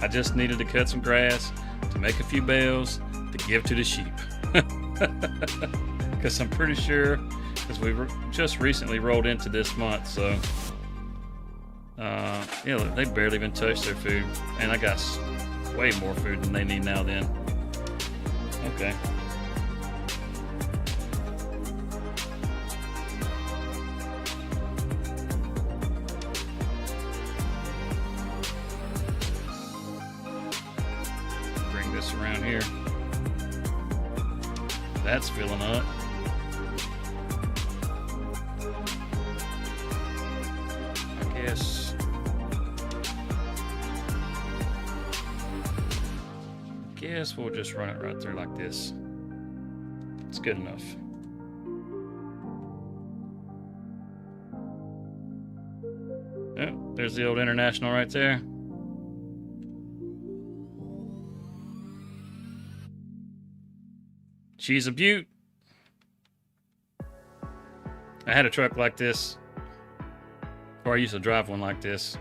I just needed to cut some grass, to make a few bales, to give to the sheep. Because I'm pretty sure, because we just recently rolled into this month, so yeah, they barely even touched their food, and I got way more food than they need now. Then, okay. Bring this around here. That's filling up. Guess we'll just run it right through like this. It's good enough. Oh, there's the old International right there. She's a beaut. I had a truck like this, or I used to drive one like this.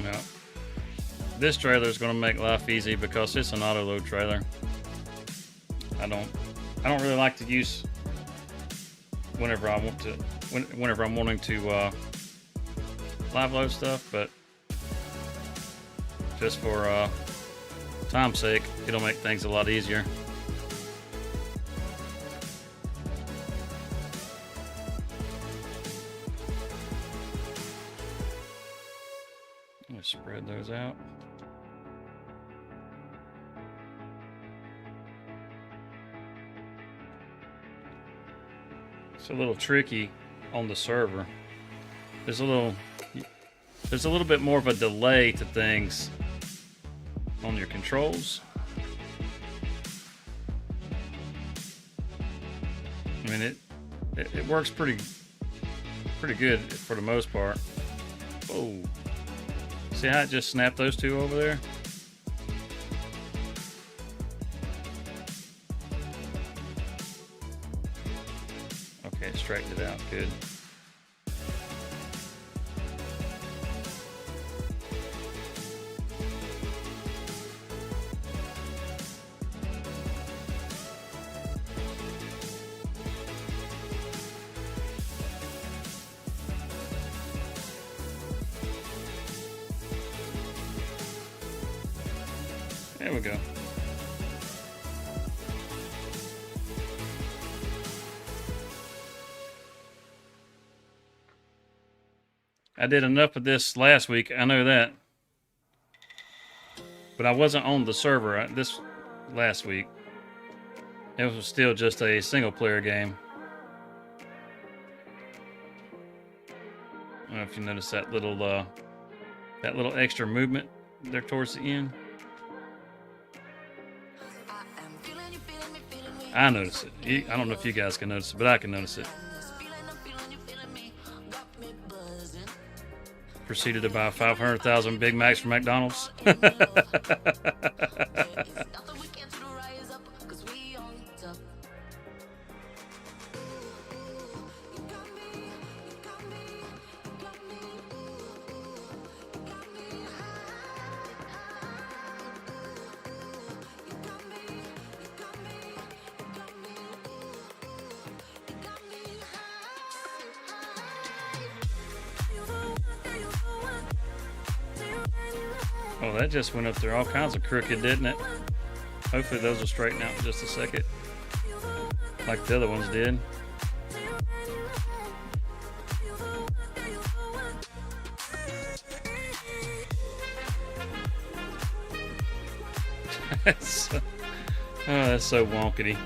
No. This trailer is going to make life easy because it's an auto load trailer. I don't really like to use whenever I want to, whenever I'm wanting to live load stuff, but just for time's sake, it'll make things a lot easier. Let's spread those out. It's a little tricky on the server. There's a little bit more of a delay to things on your controls. I mean, it works pretty good for the most part. Oh, see how it just snapped those two over there? Okay, it straightened it out. Good. There we go. I did enough of this last week, I know that. But I wasn't on the server this last week. It was still just a single player game. I don't know if you noticed that little extra movement there towards the end. I noticed it. I don't know if you guys can notice it, but I can notice it. Proceeded to buy 500,000 Big Macs from McDonald's. Oh, that just went up there all kinds of crooked, didn't it? Hopefully those will straighten out in just a second. Like the other ones did. That's so wonkety.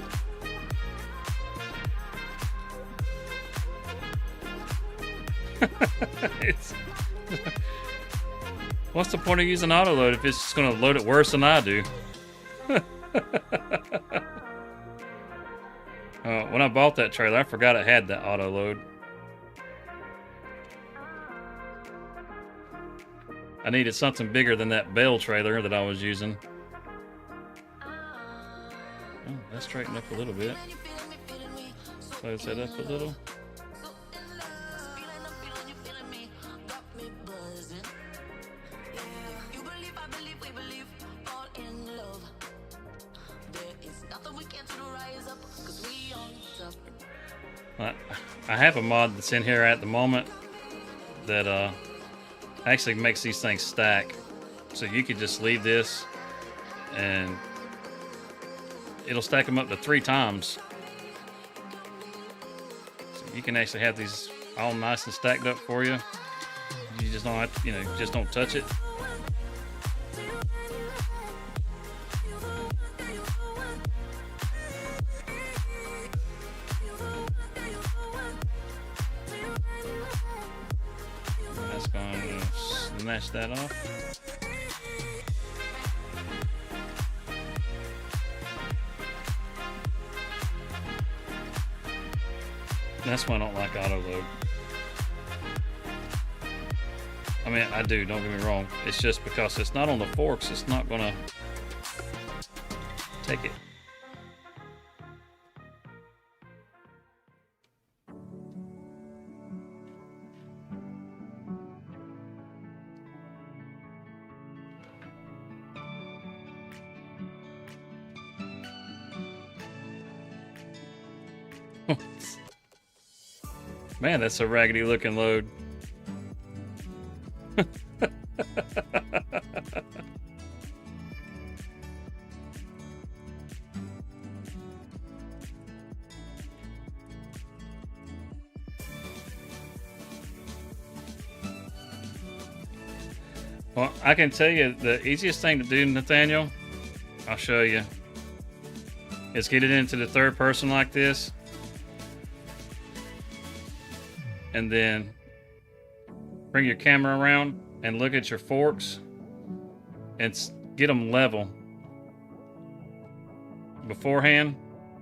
What's the point of using autoload if it's just going to load it worse than I do? When I bought that trailer, I forgot it had that autoload. I needed something bigger than that Bell trailer that I was using. Oh, let's straighten up a little bit. Close that up a little. I have a mod that's in here at the moment that actually makes these things stack. So you could just leave this and it'll stack them up to 3 times. So you can actually have these all nice and stacked up for you. You just don't have to, just don't touch it. Smash that off. That's why I don't like auto load. I mean, I do, don't get me wrong. It's just because it's not on the forks, it's not gonna take it. Man, that's a raggedy looking load. Well, I can tell you the easiest thing to do, Nathaniel, I'll show you, is get it into the third person like this. And then bring your camera around and look at your forks and get them level beforehand.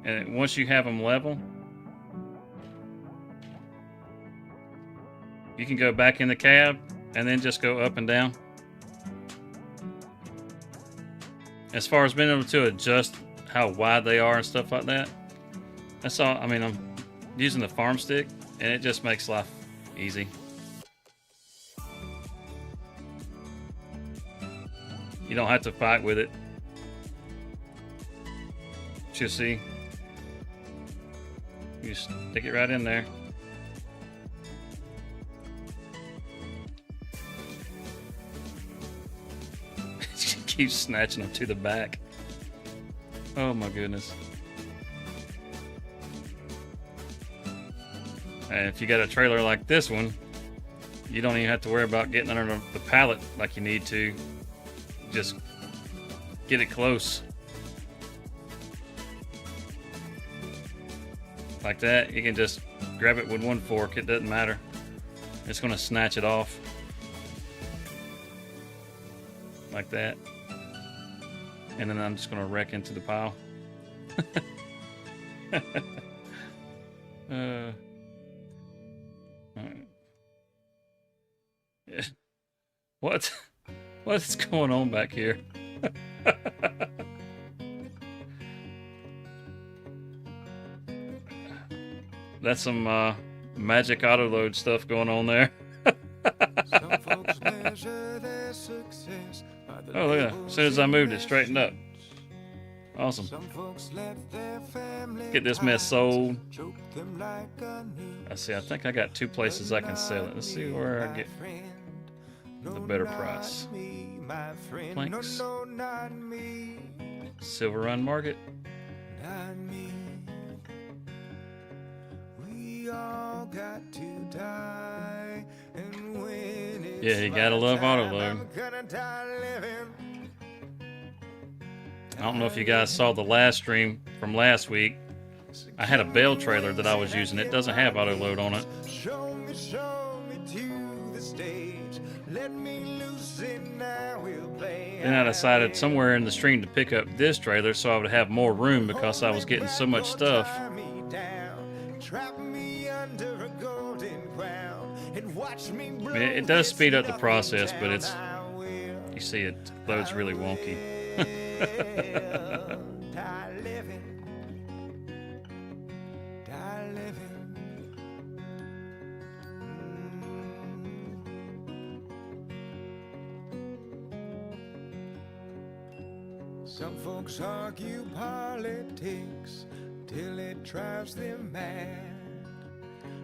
And once you have them level, you can go back in the cab and then just go up and down. As far as being able to adjust how wide they are and stuff like that, that's all. I mean, I'm using the farm stick and it just makes life easy. You don't have to fight with it. You'll see. You stick it right in there. keeps snatching them to the back. Oh my goodness. And if you got a trailer like this one, you don't even have to worry about getting under the pallet like you need to. Just get it close. Like that, you can just grab it with one fork, it doesn't matter. It's gonna snatch it off. Like that. And then I'm just gonna wreck into the pile. Yeah. What's going on back here? That's some magic auto load stuff going on there. Oh, look at that. As soon as I moved it, straightened up. Awesome. Get this mess sold. I see, I think I got 2 places I can sell it. Let's see where I get the better price. Planks. Silver Run Market. Yeah, you gotta love auto load. I don't know if you guys saw the last stream from last week. I had a bale trailer that I was using. It doesn't have auto load on it. Then I decided somewhere in the stream to pick up this trailer so I would have more room because I was getting so much stuff. It does speed up the process, but it's, you see, it loads really wonky. Some folks argue politics till it drives them mad.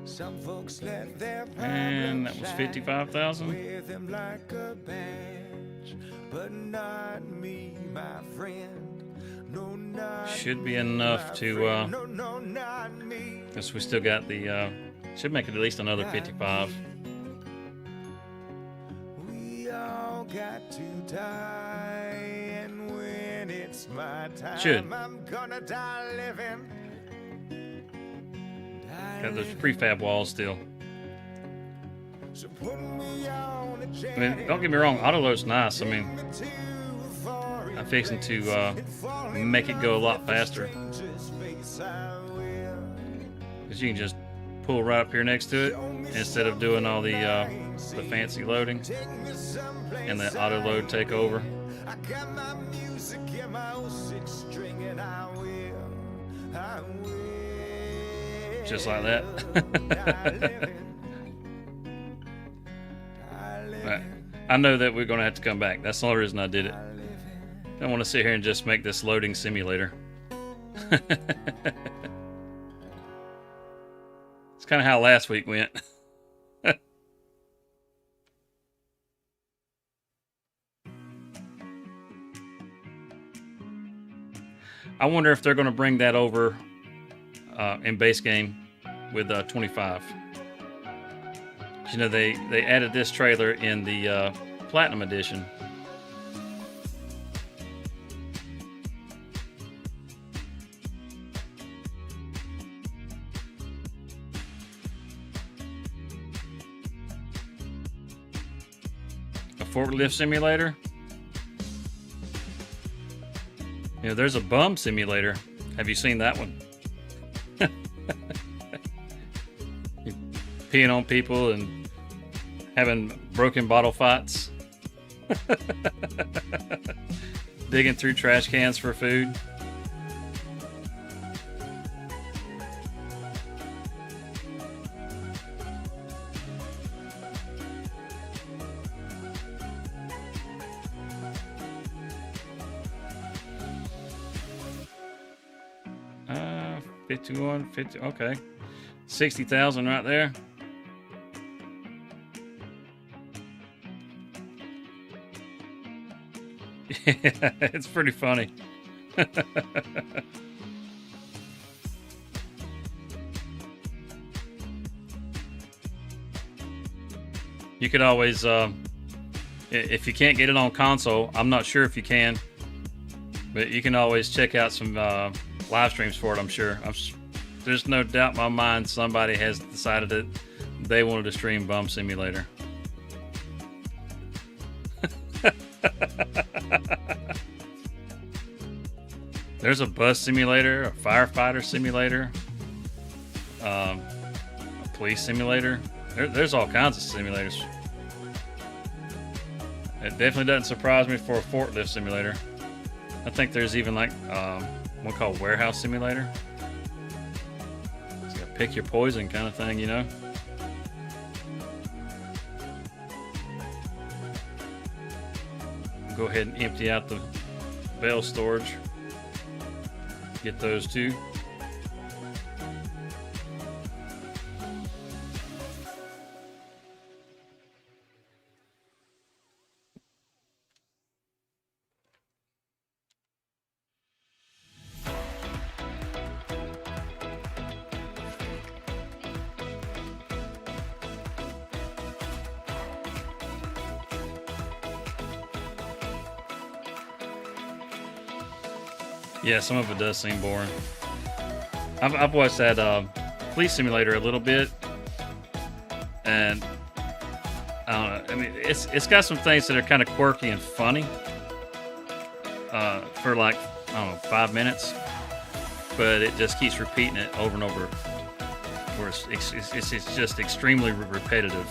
Some folks let their and that was 55,000. with them like a badge, but not me, my friend. No, not Should be enough to no, not me. guess we still got the should make it at least another 55. We all got to die, and when it's my time, Should. I'm gonna die living. Got those prefab walls still. So put me on a I mean, don't get me wrong, auto load's nice. I mean, I'm fixing to make it go a lot faster. Because you can just pull right up here next to it instead of doing all the fancy loading and the auto load take over. I got my music in my 06 string, and I will. Just like that. Right. I know that we're going to have to come back. That's the only reason I did it. I don't want to sit here and just make this loading simulator. It's kind of how last week went. I wonder if they're going to bring that over in base game with 25. You know, they added this trailer in the Platinum Edition. A forklift simulator. You know, there's a bum simulator. Have you seen that one? Peeing on people and having broken bottle fights. Digging through trash cans for food. Uh, 51, 50, okay. 60,000 right there. It's pretty funny. You could always, if you can't get it on console, I'm not sure if you can, but you can always check out some live streams for it. I'm sure. There's no doubt in my mind somebody has decided that they wanted to stream Bum Simulator. There's a bus simulator, a firefighter simulator, a police simulator. There's all kinds of simulators. It definitely doesn't surprise me for a forklift simulator. I think there's even like one called Warehouse Simulator. It's like a pick your poison kind of thing, you know? Go ahead and empty out the bale storage. Get those too. Yeah, some of it does seem boring. I've watched that Police Simulator a little bit, and I don't know. I mean, it's got some things that are kind of quirky and funny for like, I don't know, 5 minutes, but it just keeps repeating it over and over. Where it's just extremely repetitive,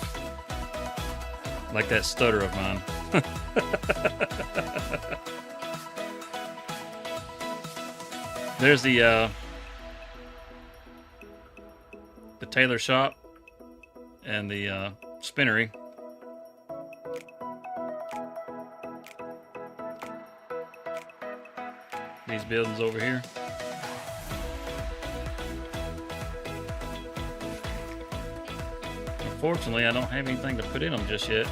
like that stutter of mine. There's the tailor shop and the spinnery. These buildings over here. Unfortunately, I don't have anything to put in them just yet.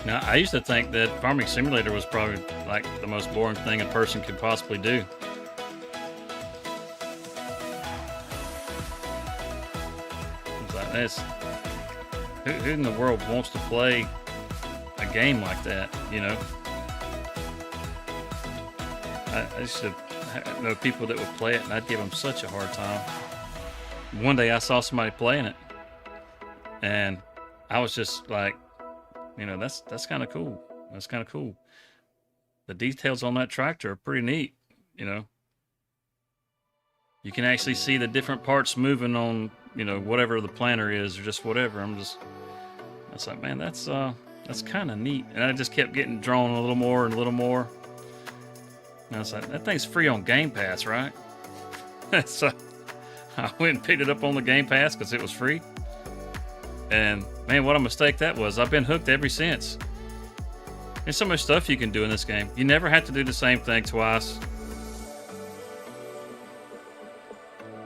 Now, I used to think that Farming Simulator was probably like the most boring thing a person could possibly do. It's like this. Who in the world wants to play a game like that, you know? I used to know people that would play it, and I'd give them such a hard time. One day I saw somebody playing it, and I was just like, you know, that's kind of cool. That's kind of cool. The details on that tractor are pretty neat, you know. You can actually see the different parts moving on, you know, whatever the planter is or just whatever. I was like, man, that's kind of neat. And I just kept getting drawn a little more and a little more. And I was like, that thing's free on Game Pass, right? So I went and picked it up on the Game Pass because it was free. And man, what a mistake that was. I've been hooked ever since. There's so much stuff you can do in this game. You never have to do the same thing twice.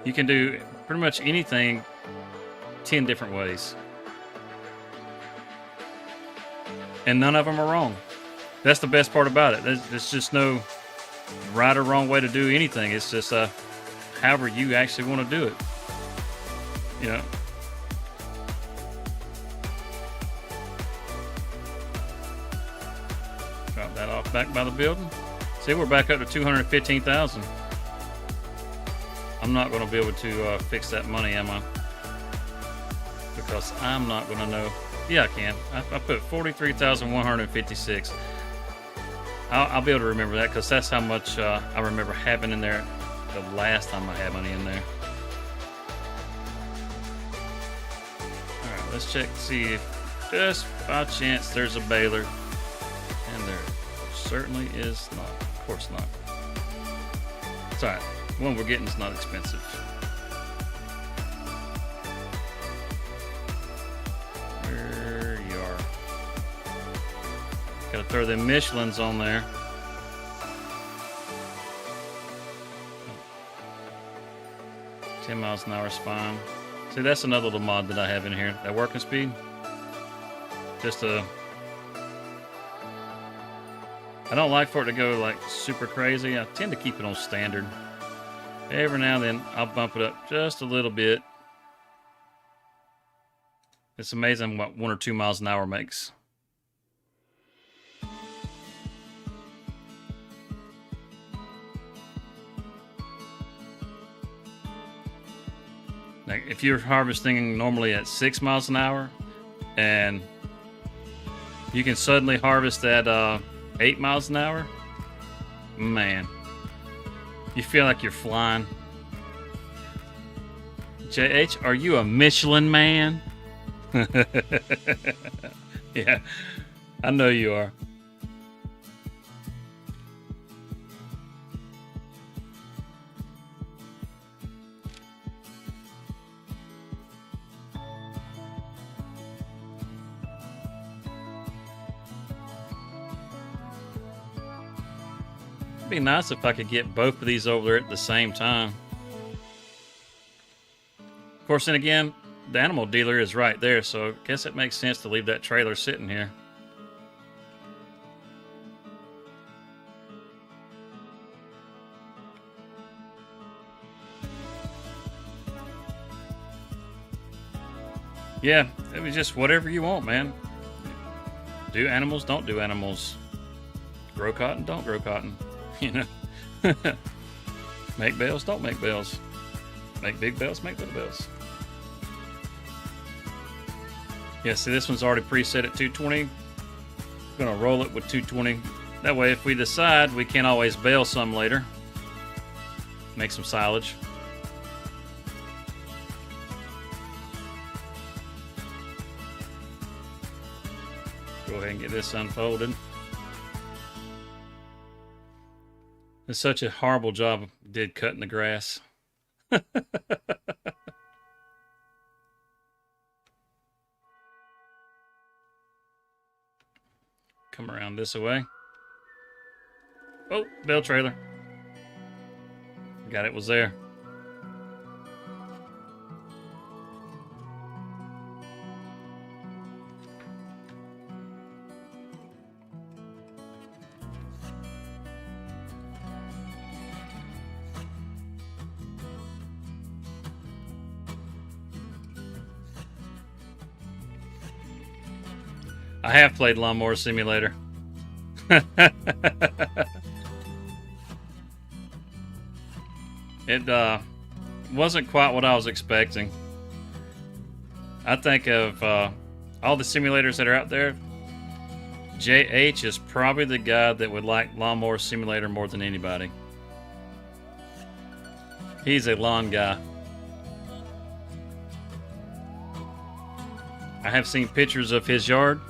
You can do pretty much anything 10 different ways. And none of them are wrong. That's the best part about it. There's just no right or wrong way to do anything. It's just however you actually want to do it. You know? Drop that off back by the building. See, we're back up to 215,000. I'm not going to be able to fix that money, am I? Because I'm not going to know. Yeah, I can. I put 43,156. I'll be able to remember that because that's how much I remember having in there the last time I had money in there. All right, let's check to see if just by chance there's a baler. And there certainly is not. Of course not. It's all right. The one we're getting is not expensive. There you are. Gotta throw them Michelins on there. 10 miles an hour is fine. See, that's another little mod that I have in here. That working speed. Just I don't like for it to go like super crazy. I tend to keep it on standard. Every now and then I'll bump it up just a little bit. It's amazing what 1 or 2 miles an hour makes. Like if you're harvesting normally at 6 miles an hour and you can suddenly harvest at 8 miles an hour, man, you feel like you're flying. JH, are you a Michelin man? Yeah, I know you are. It'd be nice if I could get both of these over there at the same time. Of course, then again, the animal dealer is right there, so I guess it makes sense to leave that trailer sitting here. Yeah, it was just whatever you want, man. Do animals, don't do animals. Grow cotton, don't grow cotton. You know? Make bales, don't make bales. Make big bales, make little bales. Yeah, see, this one's already preset at 220. I'm gonna roll it with 220. That way, if we decide, we can always bale some later. Make some silage. Go ahead and get this unfolded. It's such a horrible job I did cutting the grass. Come around this way. Oh, bale trailer. Got it, was there. I have played Lawnmower Simulator. It wasn't quite what I was expecting. I think of all the simulators that are out there, JH is probably the guy that would like Lawnmower Simulator more than anybody. He's a lawn guy. I have seen pictures of his yard.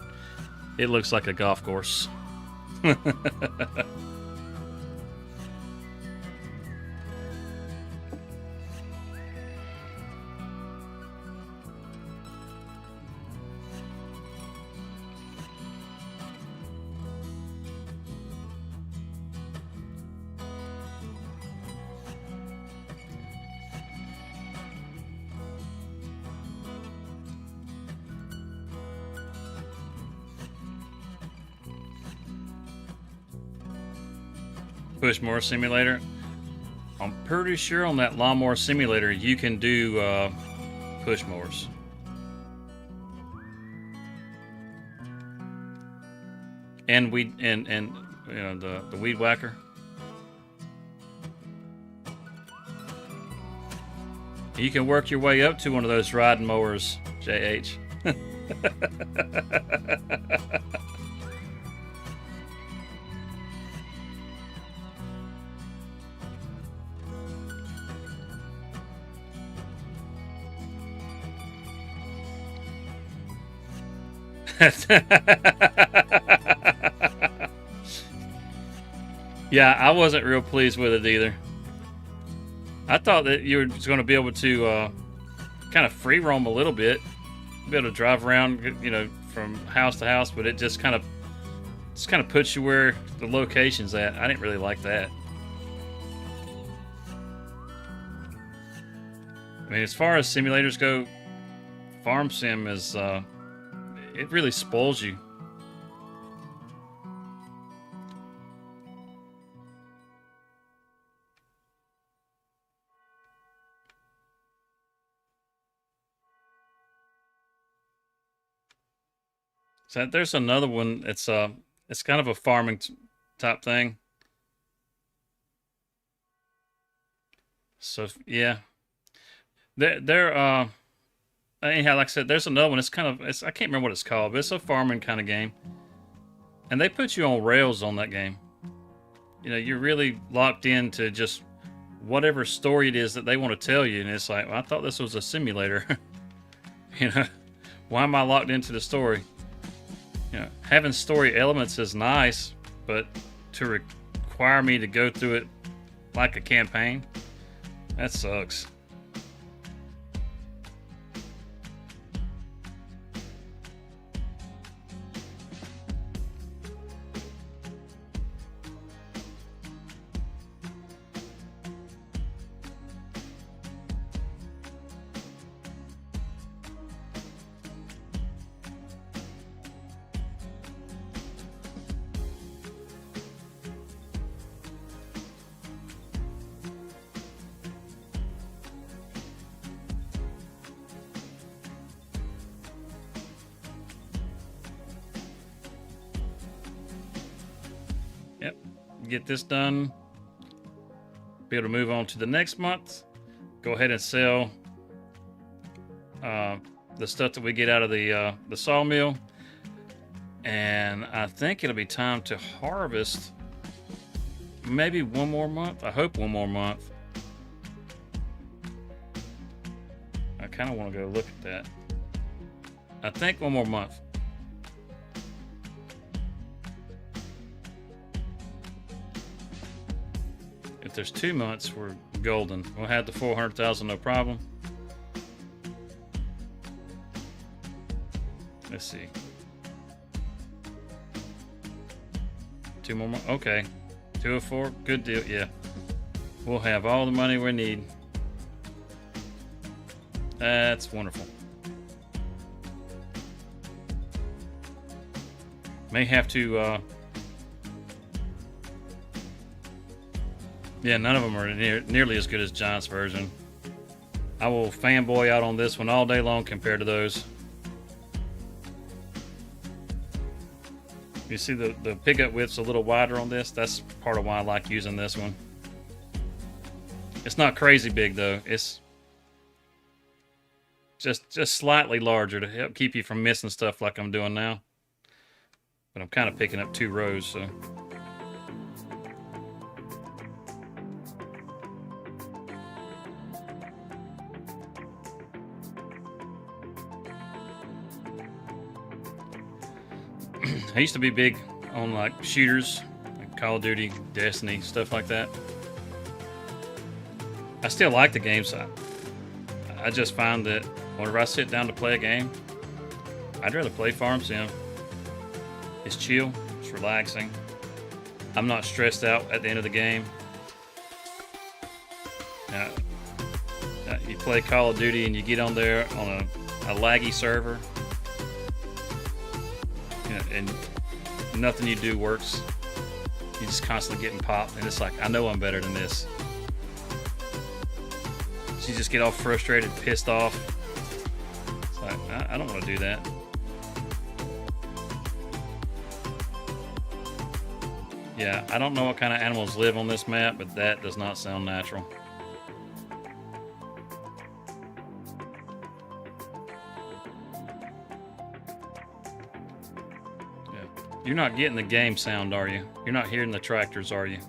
It looks like a golf course. Pushmower Simulator. I'm pretty sure on that Lawnmower Simulator you can do push mowers. And weed and you know the weed whacker. You can work your way up to one of those riding mowers, JH. Yeah, I wasn't real pleased with it either. I thought that you were just going to be able to kind of free roam a little bit, be able to drive around, you know, from house to house, but it just kind of puts you where the location's at. I didn't really like that. I mean, as far as simulators go, Farm Sim is, it really spoils you. So there's another one. It's kind of a farming type thing. So yeah, they're anyhow, like I said, there's another one. It's kind of I can't remember what it's called, but it's a farming kind of game. And they put you on rails on that game. You know, you're really locked into just whatever story it is that they want to tell you, and it's like, well, I thought this was a simulator. You know, why am I locked into the story? You know, having story elements is nice, but to require me to go through it like a campaign, that sucks. Yep, get this done. Be able to move on to the next month. Go ahead and sell the stuff that we get out of the sawmill, and I think it'll be time to harvest. Maybe one more month. I hope one more month. I kind of want to go look at that. I think one more month. If there's 2 months, we're golden. We'll have the 400,000, no problem. Let's see. 2 more months. Okay. 2 of 4. Good deal. Yeah. We'll have all the money we need. That's wonderful. May have to, yeah, none of them are nearly as good as Giant's version. I will fanboy out on this one all day long compared to those. You see the pickup width's a little wider on this. That's part of why I like using this one. It's not crazy big though. It's just slightly larger to help keep you from missing stuff like I'm doing now. But I'm kind of picking up 2 rows, so. I used to be big on like shooters, like Call of Duty, Destiny, stuff like that. I still like the games. I just find that whenever I sit down to play a game, I'd rather play Farm Sim. It's chill, it's relaxing. I'm not stressed out at the end of the game. You play Call of Duty and you get on there on a laggy server, and nothing you do works. You're just constantly getting popped, and it's like, I know I'm better than this. So you just get all frustrated, pissed off. It's like, I don't want to do that. Yeah, I don't know what kind of animals live on this map, but that does not sound natural. You're not getting the game sound, are you? You're not hearing the tractors, are you?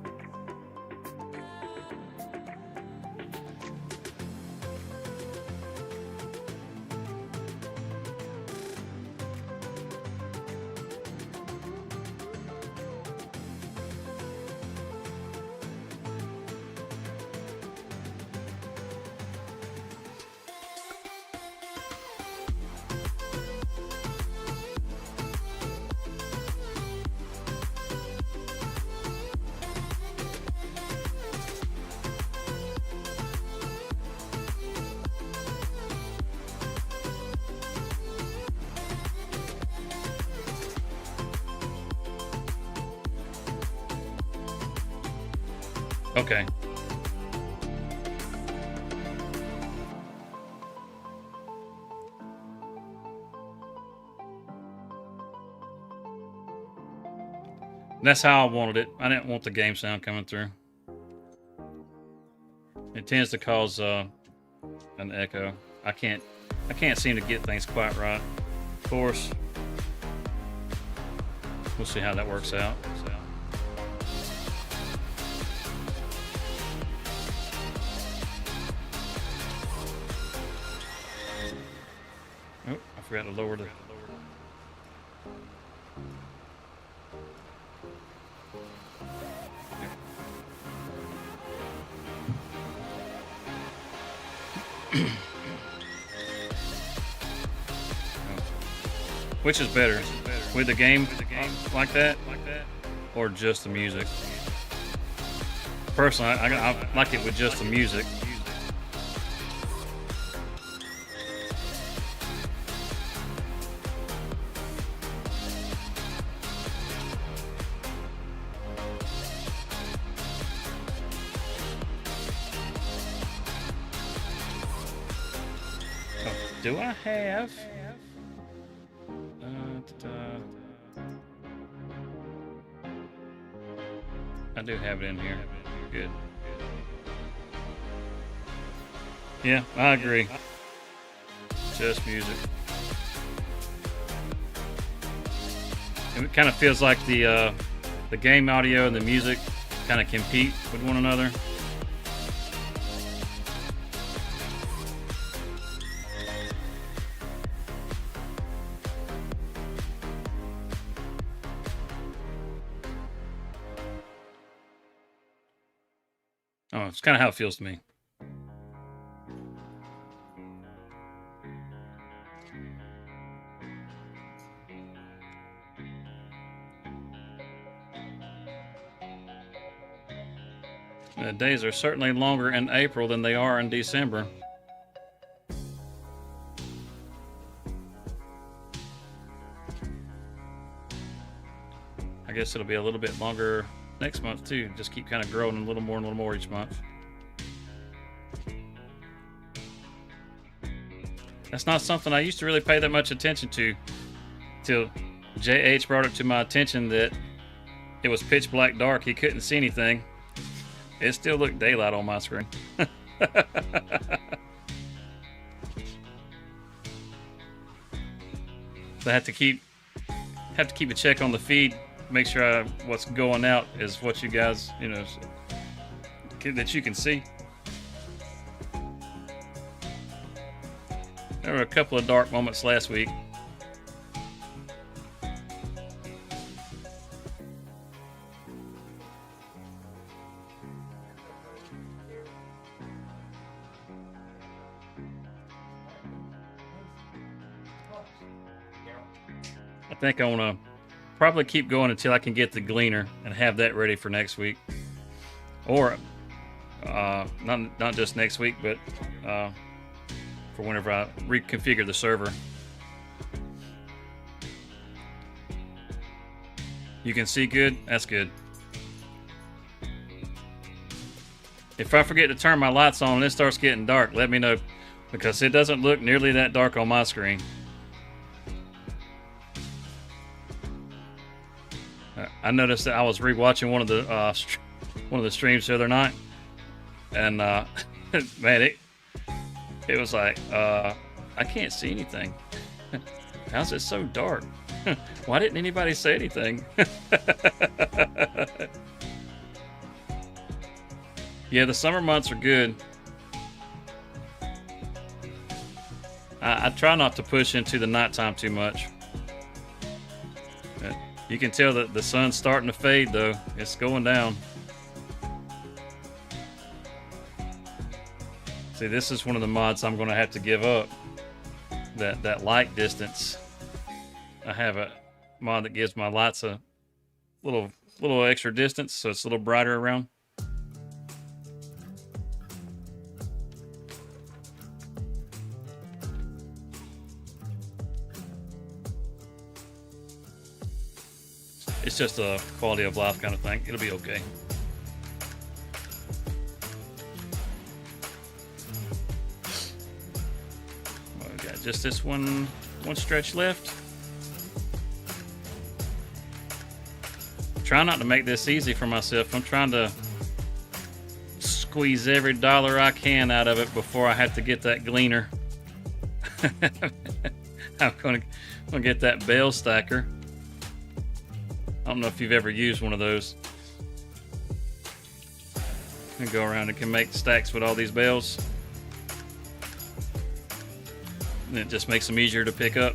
Okay. That's how I wanted it. I didn't want the game sound coming through. It tends to cause an echo. I can't seem to get things quite right. Of course, we'll see how that works out. Oh, I forgot to lower the. Which is better, with the game like that, or just the music? Personally, I like it with just the music. Oh, do I have? I do have it in here. Good. Yeah, I agree. Just music. It kind of feels like the game audio and the music kind of compete with one another. Oh, it's kind of how it feels to me. The days are certainly longer in April than they are in December. I guess it'll be a little bit longer next month too. Just keep kind of growing a little more each month. That's not something I used to really pay that much attention to till JH brought it to my attention that it was pitch black dark. He couldn't see anything. It still looked daylight on my screen. So I have to keep a check on the feed, make sure what's going out is what you guys, that you can see. There were a couple of dark moments last week. I think I want to probably keep going until I can get the Gleaner and have that ready for next week. Or not just next week, but for whenever I reconfigure the server. You can see good? That's good. If I forget to turn my lights on and it starts getting dark, let me know, because it doesn't look nearly that dark on my screen. I noticed that I was rewatching one of the streams the other night, and man, it was like I can't see anything. How's it so dark? Why didn't anybody say anything? Yeah, the summer months are good. I try not to push into the nighttime too much. You can tell that the sun's starting to fade, though. It's going down. See, this is one of the mods I'm going to have to give up. That light distance. I have a mod that gives my lights a little extra distance, so it's a little brighter around. It's just a quality of life kind of thing. It'll be okay. just this one stretch left. Try not to make this easy for myself. I'm trying to squeeze every dollar I can out of it before I have to get that gleaner. I'm gonna get that bale stacker. I don't know if you've ever used one of those. You go around and can make stacks with all these bales. And it just makes them easier to pick up.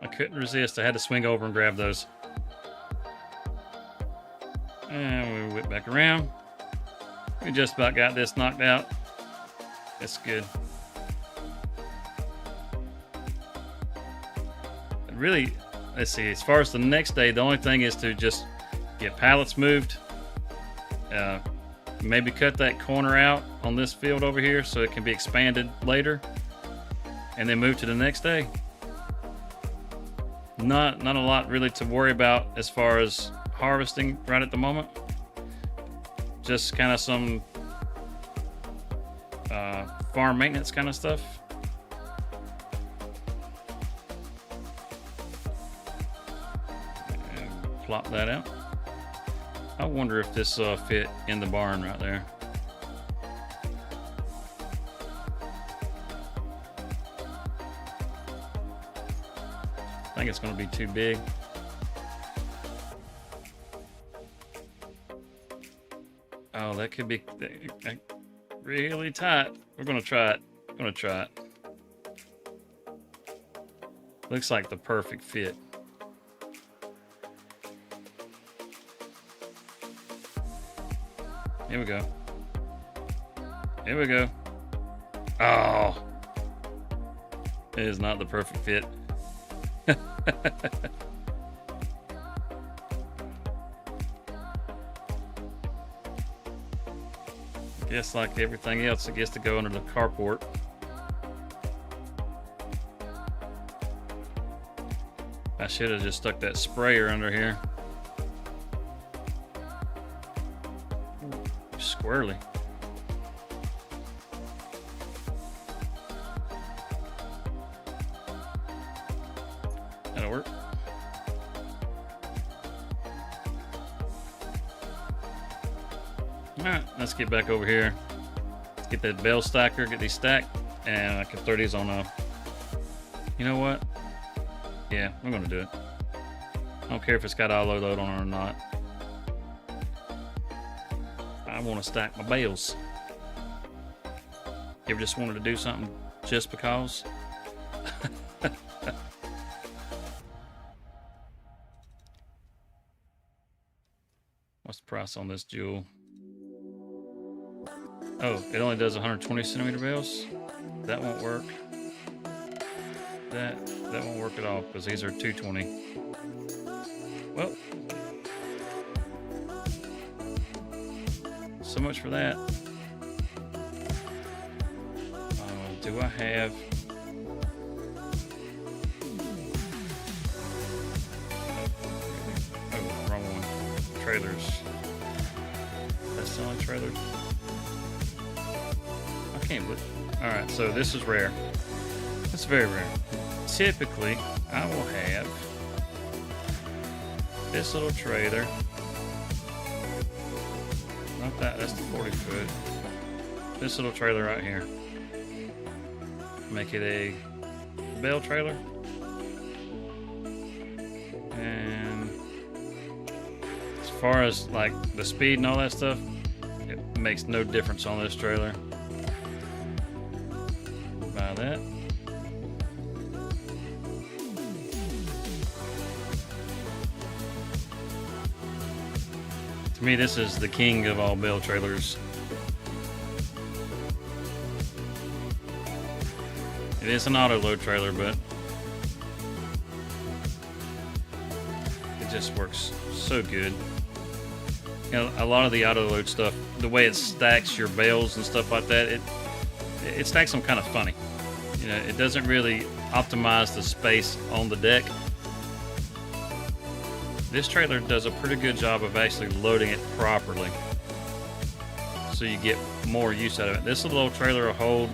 I couldn't resist. I had to swing over and grab those. And we whip back around. We just about got this knocked out. That's good. Really, let's see, as far as the next day, the only thing is to just get pallets moved. Maybe cut that corner out on this field over here so it can be expanded later. And then move to the next day. Not a lot really to worry about as far as harvesting right at the moment. Just kind of some farm maintenance kind of stuff. And plop that out. I wonder if this fit in the barn right there. I think it's going to be too big. Oh, that could be really tight. We're going to try it. Looks like the perfect fit. Here we go. Here we go. Oh, it is not the perfect fit. Guess like everything else, it gets to go under the carport. I should have just stuck that sprayer under here. Ooh, squirrely. That'll work. Alright, let's get back over here. Let's get that bale stacker, get these stacked, and I can throw these on a... You know what? Yeah, we're gonna do it. I don't care if it's got auto load on it or not. I want to stack my bales. You ever just wanted to do something just because? What's the price on this jewel? Oh, it only does 120 centimeter bales. That won't work. That won't work at all because these are 220. Well, so much for that. Do I have? Oh, wrong one. Trailers. That's the only trailer. I can't believe. All right, so this is rare. It's very rare. Typically, I will have this little trailer. Not that, that's the 40 foot. This little trailer right here. Make it a bale trailer. And as far as like the speed and all that stuff, it makes no difference on this trailer. Buy that. To me, this is the king of all bale trailers. It is an auto load trailer, but just works so good. You know, a lot of the auto load stuff, the way it stacks your bales and stuff like that, it stacks them kind of funny. You know, it doesn't really optimize the space on the deck. This trailer does a pretty good job of actually loading it properly, so you get more use out of it. This little old trailer will hold,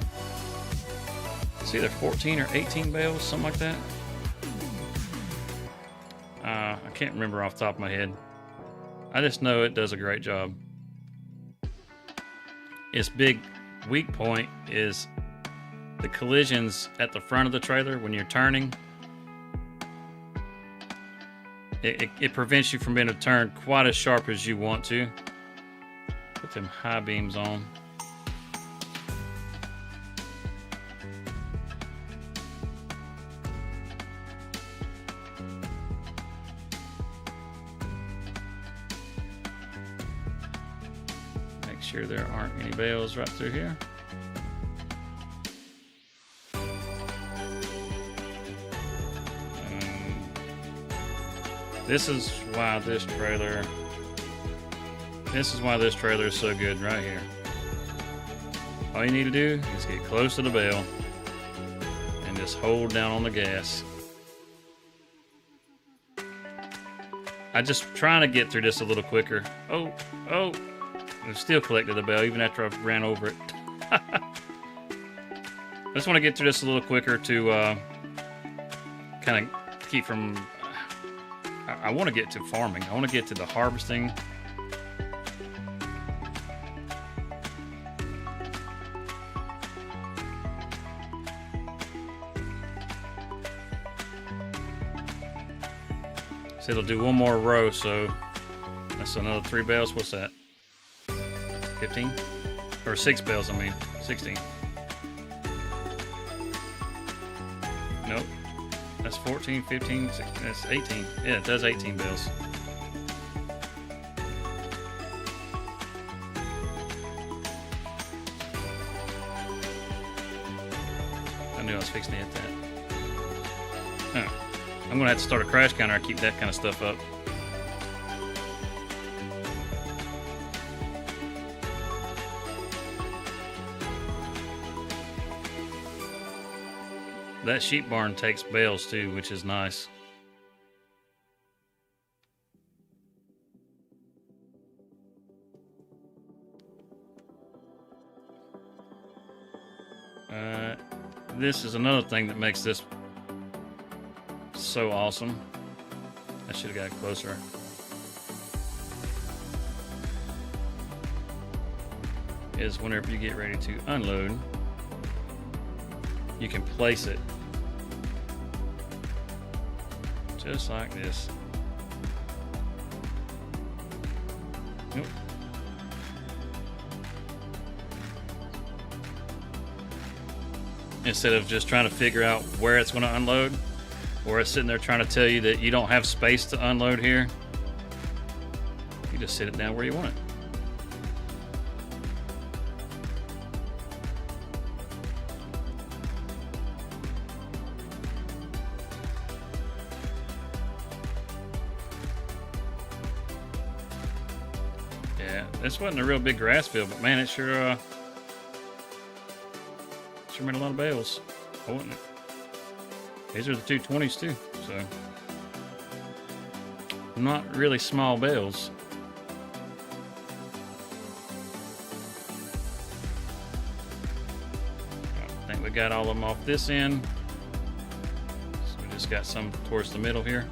it's either 14 or 18 bales, something like that. I can't remember off the top of my head. I just know it does a great job. Its big weak point is the collisions at the front of the trailer when you're turning. It prevents you from being able to turn quite as sharp as you want to. Put them high beams on. Make sure there aren't any bales right through here. This is why this trailer is so good right here. All you need to do is get close to the bale and just hold down on the gas. I'm just trying to get through this a little quicker. Oh, I've still collected the bale even after I've ran over it. I just want to get through this a little quicker to kind of keep from... I want to get to farming. I want to get to the harvesting. So it'll do one more row, so that's another 3 bales. What's that? 15? Or 6 bales, I mean. 16. Nope. That's 14, 15, 16, that's 18. Yeah, it does 18 bales. I knew I was fixing to hit that. Oh. I'm gonna have to start a crash counter to keep that kind of stuff up. That sheep barn takes bales too, which is nice. This is another thing that makes this so awesome. I should have got closer. Is whenever you get ready to unload, you can place it just like this. Nope. Instead of just trying to figure out where it's going to unload, or it's sitting there trying to tell you that you don't have space to unload here, you just sit it down where you want it. Yeah, this wasn't a real big grass field, but man, it sure made a lot of bales. I wouldn't. These are the 220s too, so not really small bales. I think we got all of them off this end, so we just got some towards the middle here.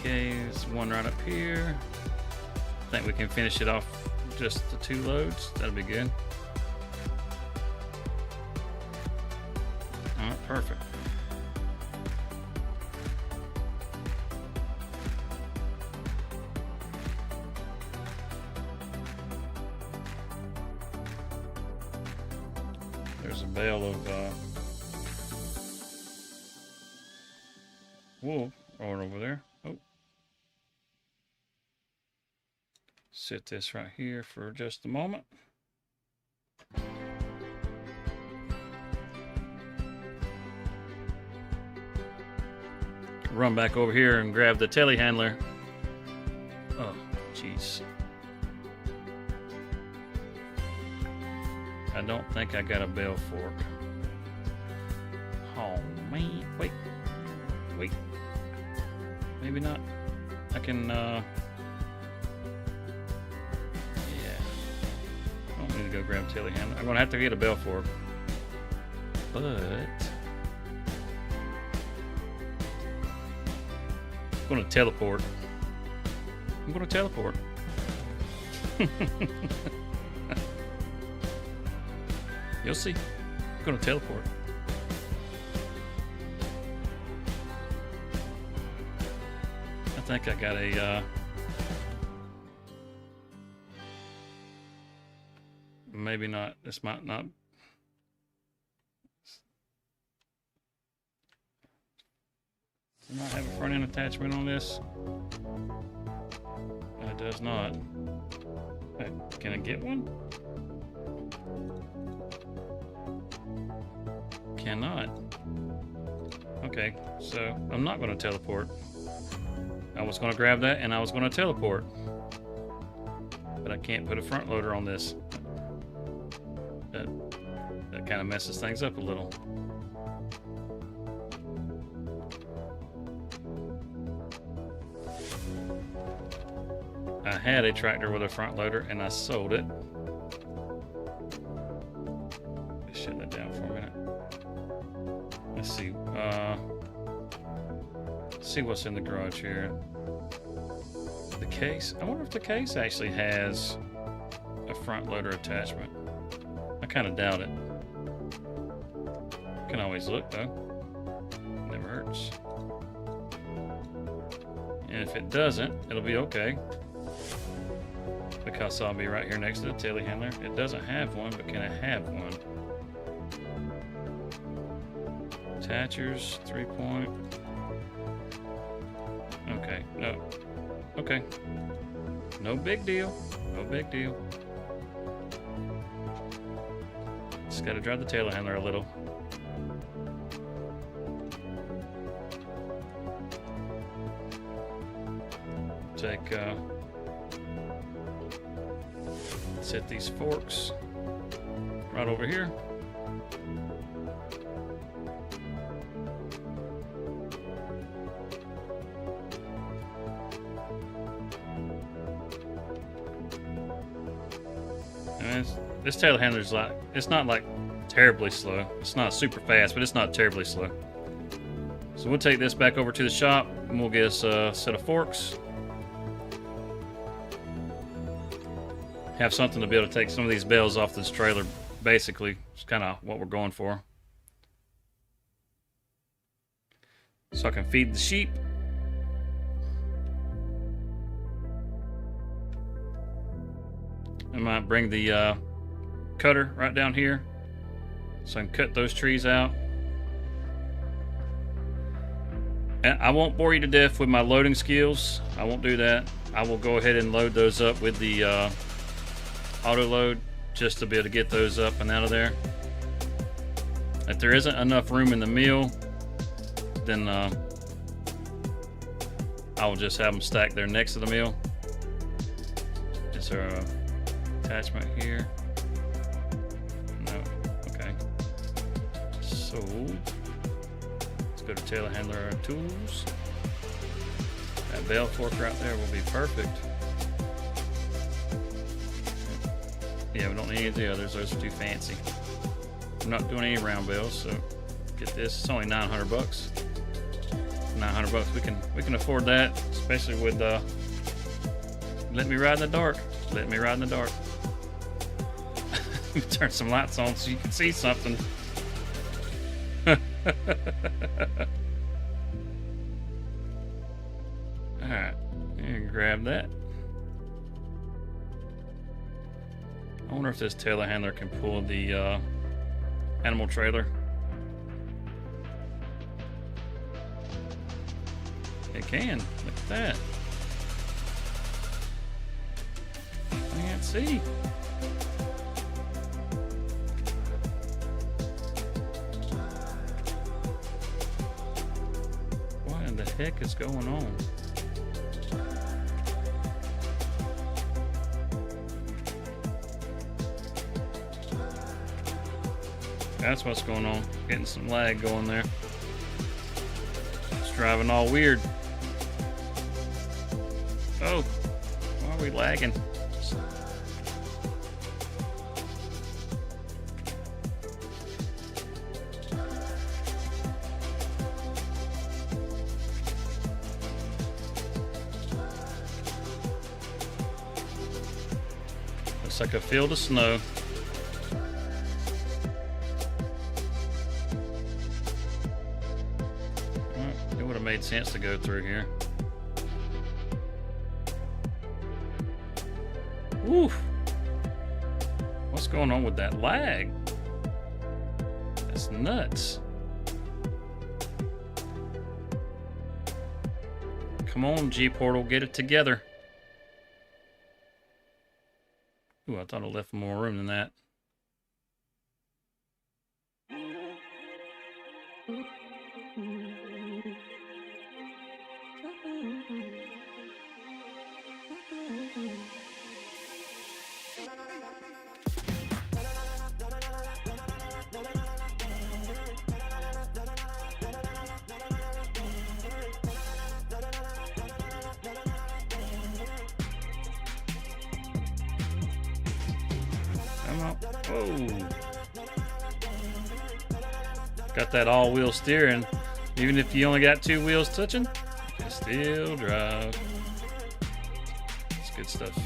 Okay, there's one right up here. I think we can finish it off just the 2 loads. That'll be good. All right, perfect. There's a bale of wool right over there. Oh. Set this right here for just a moment. Run back over here and grab the telehandler. Oh, jeez. I don't think I got a bell fork. Oh, man. Wait. Maybe not. I can, yeah. I don't need to go grab telehandler. I'm going to have to get a bell fork. But I'm going to teleport. You'll see. I'm going to teleport. I think I got a maybe not. This might not. Does it not have a front end attachment on this? It does not. Hey, can I get one? Cannot. Okay, so I'm not going to teleport. I was going to grab that and I was going to teleport. But I can't put a front loader on this. That kind of messes things up a little. I had a tractor with a front loader and I sold it. Just shut that down for a minute. Let's see. See what's in the garage here. The case. I wonder if the case actually has a front loader attachment. I kind of doubt it. Can always look though. Never hurts. And if it doesn't, it'll be okay. Because I'll be right here next to the telehandler. It doesn't have one, but can it have one? Attachers, 3-point. Okay, no. Okay. No big deal. No big deal. Just gotta drive the telehandler a little. Take, set these forks right over here. And this telehandler's like, it's not like terribly slow. It's not super fast, but it's not terribly slow. So we'll take this back over to the shop and we'll get us a set of forks. Have something to be able to take some of these bales off this trailer. Basically, it's kind of what we're going for. So I can feed the sheep. I might bring the cutter right down here so I can cut those trees out. And I won't bore you to death with my loading skills. I won't do that. I will go ahead and load those up with the auto load just to be able to get those up and out of there. If there isn't enough room in the mill, then I will just have them stacked there next to the mill. Is there a attachment here? No. Okay. So let's go to telehandler tools. That bale fork right there will be perfect. Yeah, we don't need any of the others. Those are too fancy. I'm not doing any round bales, so get this. It's only 900 bucks. 900 bucks. We can afford that, especially with let me ride in the dark. Let me ride in the dark. Turn some lights on so you can see something. All right, and grab that. I wonder if this telehandler can pull the animal trailer. It can. Look at that. I can't see. What in the heck is going on? That's what's going on. Getting some lag going there. It's driving all weird. Oh, why are we lagging? Looks like a field of snow. It would have made sense to go through here. Woof. What's going on with that lag? That's nuts. Come on, G-Portal, get it together. Ooh, I thought I left more room than that. Come on. Whoa. Got that all-wheel steering. Even if you only got two wheels touching, you can still drive. It's good stuff.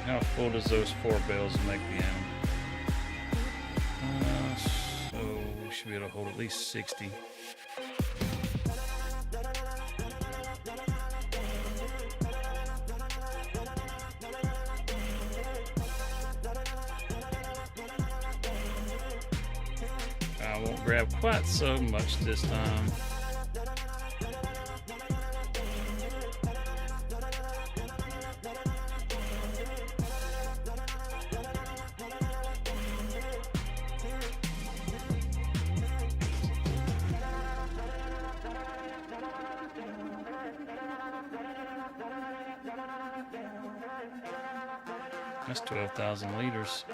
How full does those 4 bales make the animal? So we should be able to hold at least 60. I won't grab quite so much this time. That's 12,000 liters.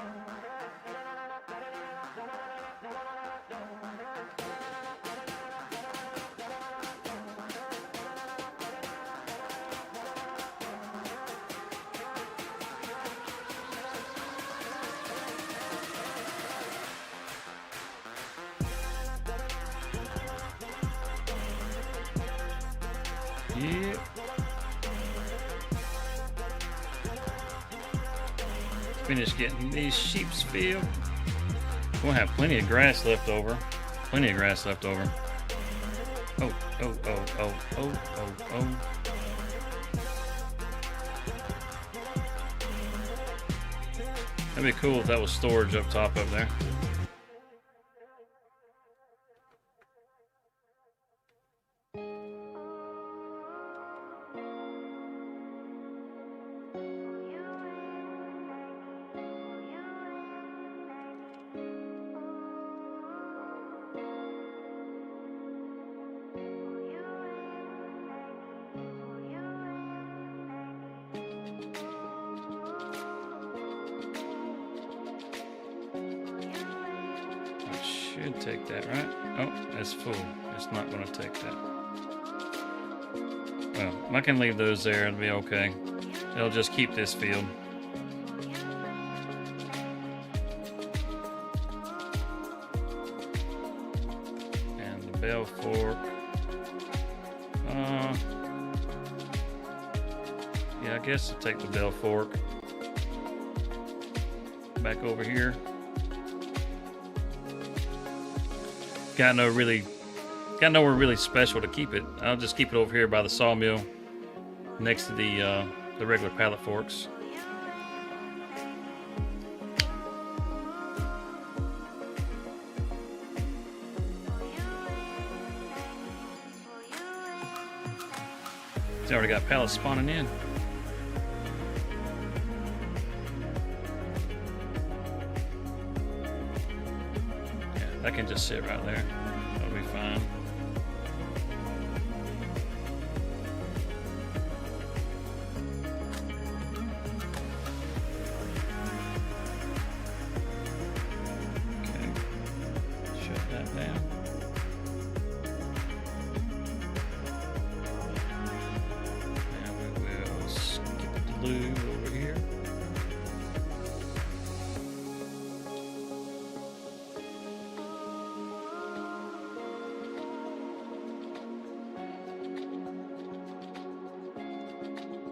Yeah. Finish getting these sheep's field. We'll have plenty of grass left over. Plenty of grass left over. Oh, oh, oh, oh, oh, oh, oh. That'd be cool if that was storage up top up there. Should take that, right? Oh, that's full. It's not going to take that. Well, I can leave those there. It'll be okay. It'll just keep this field. And the bell fork. Yeah, Yeah, I guess I'll take the bell fork back over here. Got nowhere really special to keep it. I'll just keep it over here by the sawmill next to the regular pallet forks. It's already got pallets spawning in. Yeah, that can just sit right there. That'll be fine. Okay. Shut that down. Glue over here.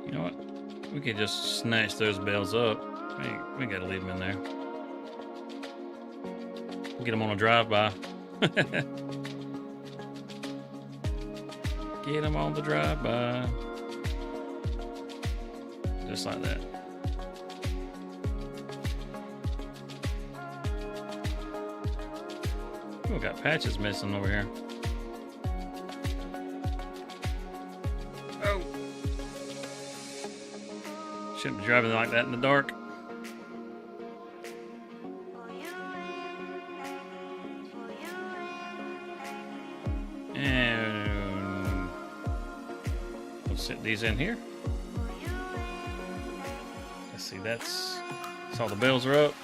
You know what? We could just snatch those bales up. We gotta leave them in there. Get them on a drive-by. Get them on the drive-by. Just like that. Oh, we got patches missing over here. Oh! Shouldn't be driving like that in the dark. And we'll set these in here. See, that's all the bales are up.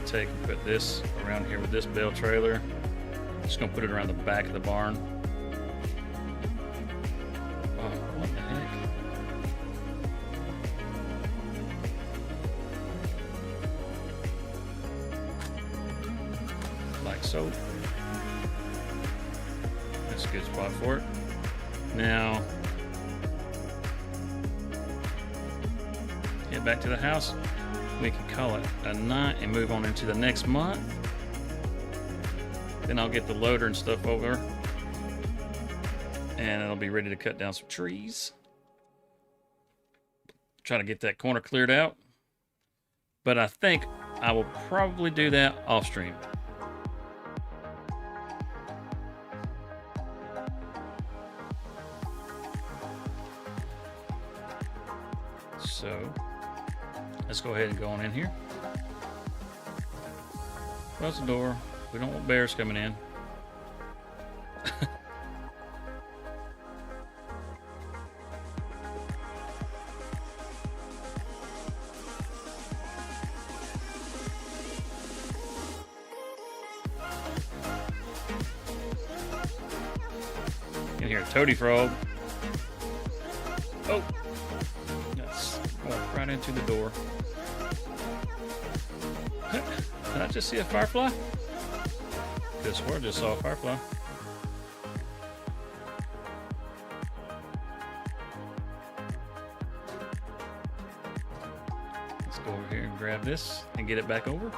I can put this around here with this bale trailer. Just gonna put it around the back of the barn. Oh, what the heck? Like so. That's a good spot for it. Now, get back to the house. We can call it a night and move on into the next month. Then I'll get the loader and stuff over, and it'll be ready to cut down some trees. Try to get that corner cleared out. But I think I will probably do that off stream. So let's go ahead and go on in here. Close the door. We don't want bears coming in. You can hear a toady frog. Oh! Yes. Walk right into the door. Did I just see a firefly? Could have swore I just saw a firefly. Let's go over here and grab this and get it back over.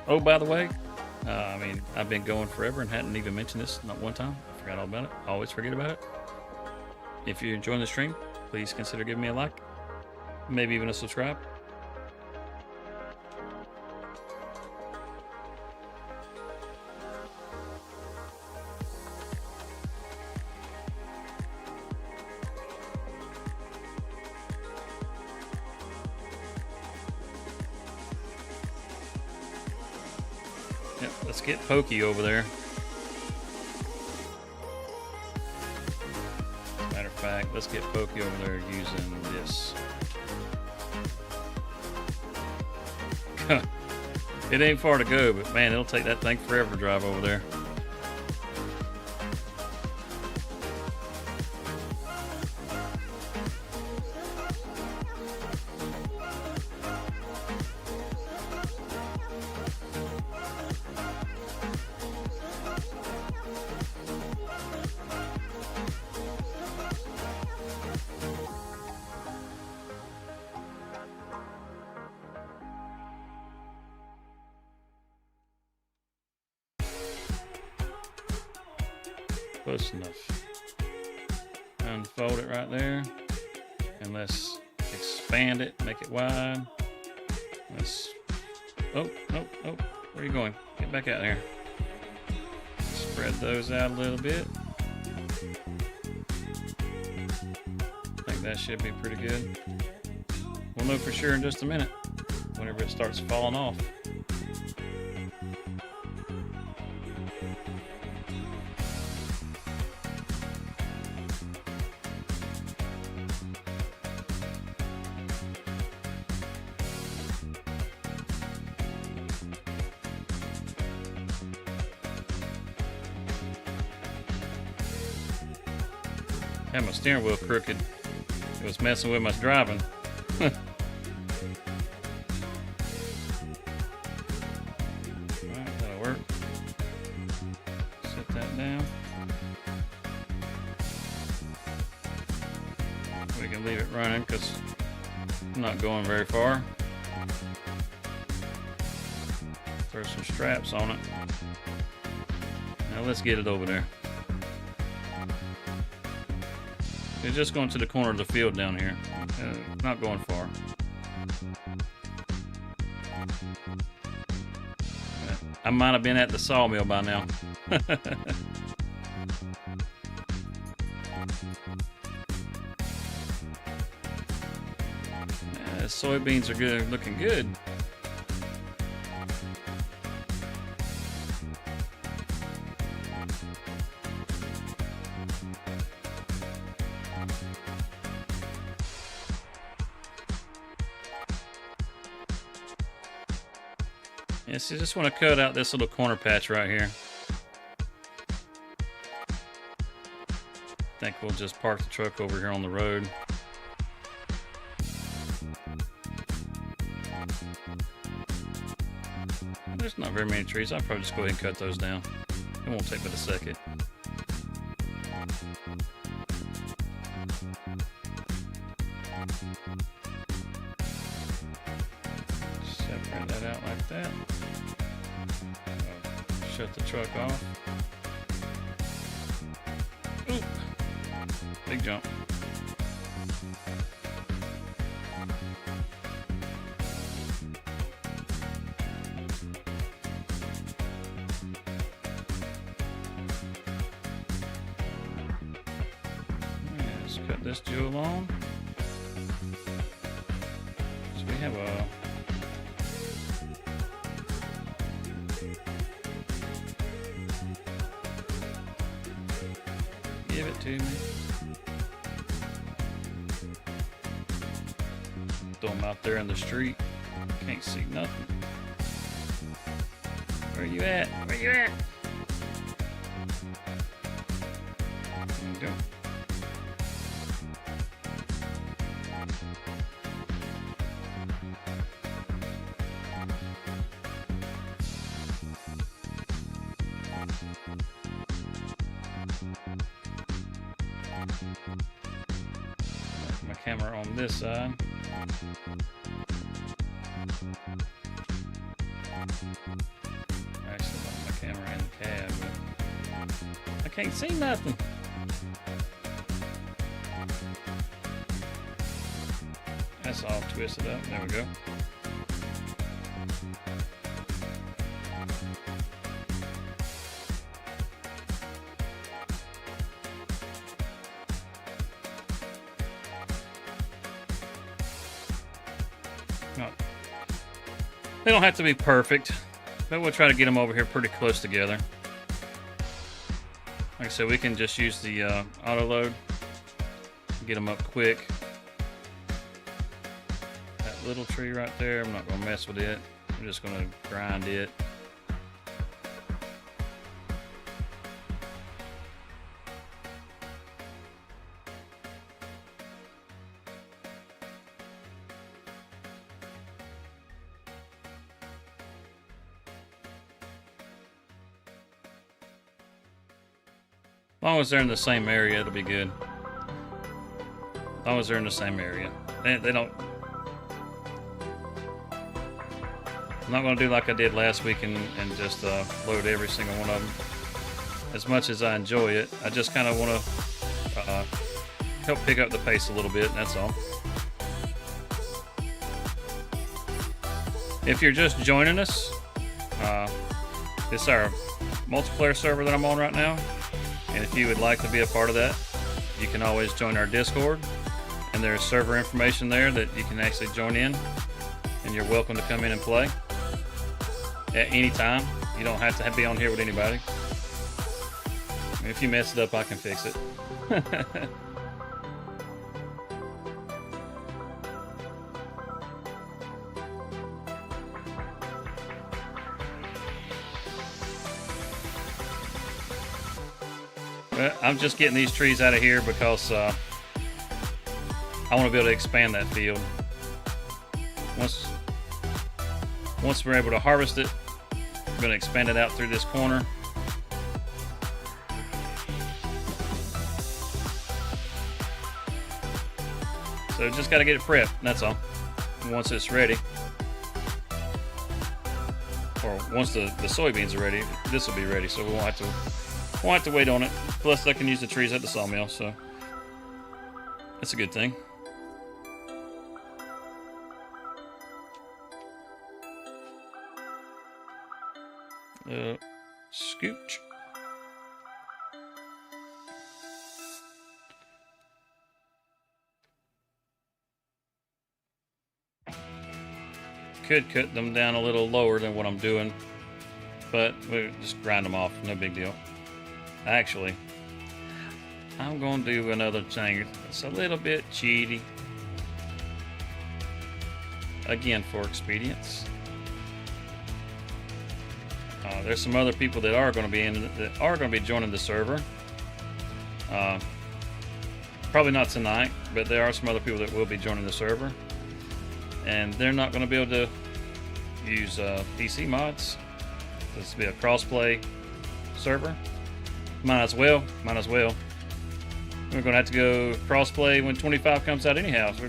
Oh, by the way, I've been going forever and hadn't even mentioned this not one time. I forgot all about it. I always forget about it. If you're enjoying the stream, please consider giving me a like, maybe even a subscribe. Yep, let's get Pokey over there. Matter of fact, let's get Pokey over there using this. It ain't far to go, but man, it'll take that thing forever to drive over there. Close enough. Unfold it right there. And let's expand it, make it wide. Let's, oh, where are you going? Get back out there. Spread those out a little bit. I think that should be pretty good. We'll know for sure in just a minute, whenever it starts falling off. Had my steering wheel crooked. It was messing with my driving. Alright, that'll work. Set that down. We can leave it running because I'm not going very far. Throw some straps on it. Now let's get it over there. It's just going to the corner of the field down here. Not going far. I might have been at the sawmill by now. Soybeans are good, looking good. Yes, you just want to cut out this little corner patch right here. I think we'll just park the truck over here on the road. There's not very many trees. I'll probably just go ahead and cut those down. It won't take but a second. Separate that out like that. Shut the truck off. Ooh. Big jump. Let's cut this jewel on. So we have a give it to me. Throw them out there in the street. Can't see nothing. Where you at? Where you at? There you go. My camera on this side. Actually, my camera in the cab, but I can't see nothing. That's all twisted up. There we go. No. They don't have to be perfect, but we'll try to get them over here pretty close together. Like I said, we can just use the auto load, get them up quick. That little tree right there, I'm not going to mess with it. I'm just going to grind it. As long as they're in the same area, it'll be good. As long as they're in the same area. They don't... I'm not going to do like I did last week and just load every single one of them. as much as I enjoy it. I just kind of want to help pick up the pace a little bit, that's all. If you're just joining us, this is our multiplayer server that I'm on right now, and if you would like to be a part of that, you can always join our Discord, and there's server information there that you can actually join in, and you're welcome to come in and play at any time. You don't have to be on here with anybody. I mean, if you mess it up, I can fix it. Well, I'm just getting these trees out of here because I want to be able to expand that field. Once we're able to harvest it, I'm going to expand it out through this corner. So just got to get it prepped, that's all. And once it's ready, or once the soybeans are ready, this will be ready, so we won't have to wait on it. Plus I can use the trees at the sawmill, so that's a good thing. Scooch. Could cut them down a little lower than what I'm doing, but we'll just grind them off, no big deal. Actually, I'm going to do another thing. It's a little bit cheaty. Again, for expedience. There's some other people that are going to be joining the server. Probably not tonight, but there are some other people that will be joining the server, and they're not going to be able to use PC mods. This will be a crossplay server. Might as well. We're going to have to go crossplay when 25 comes out anyhow. So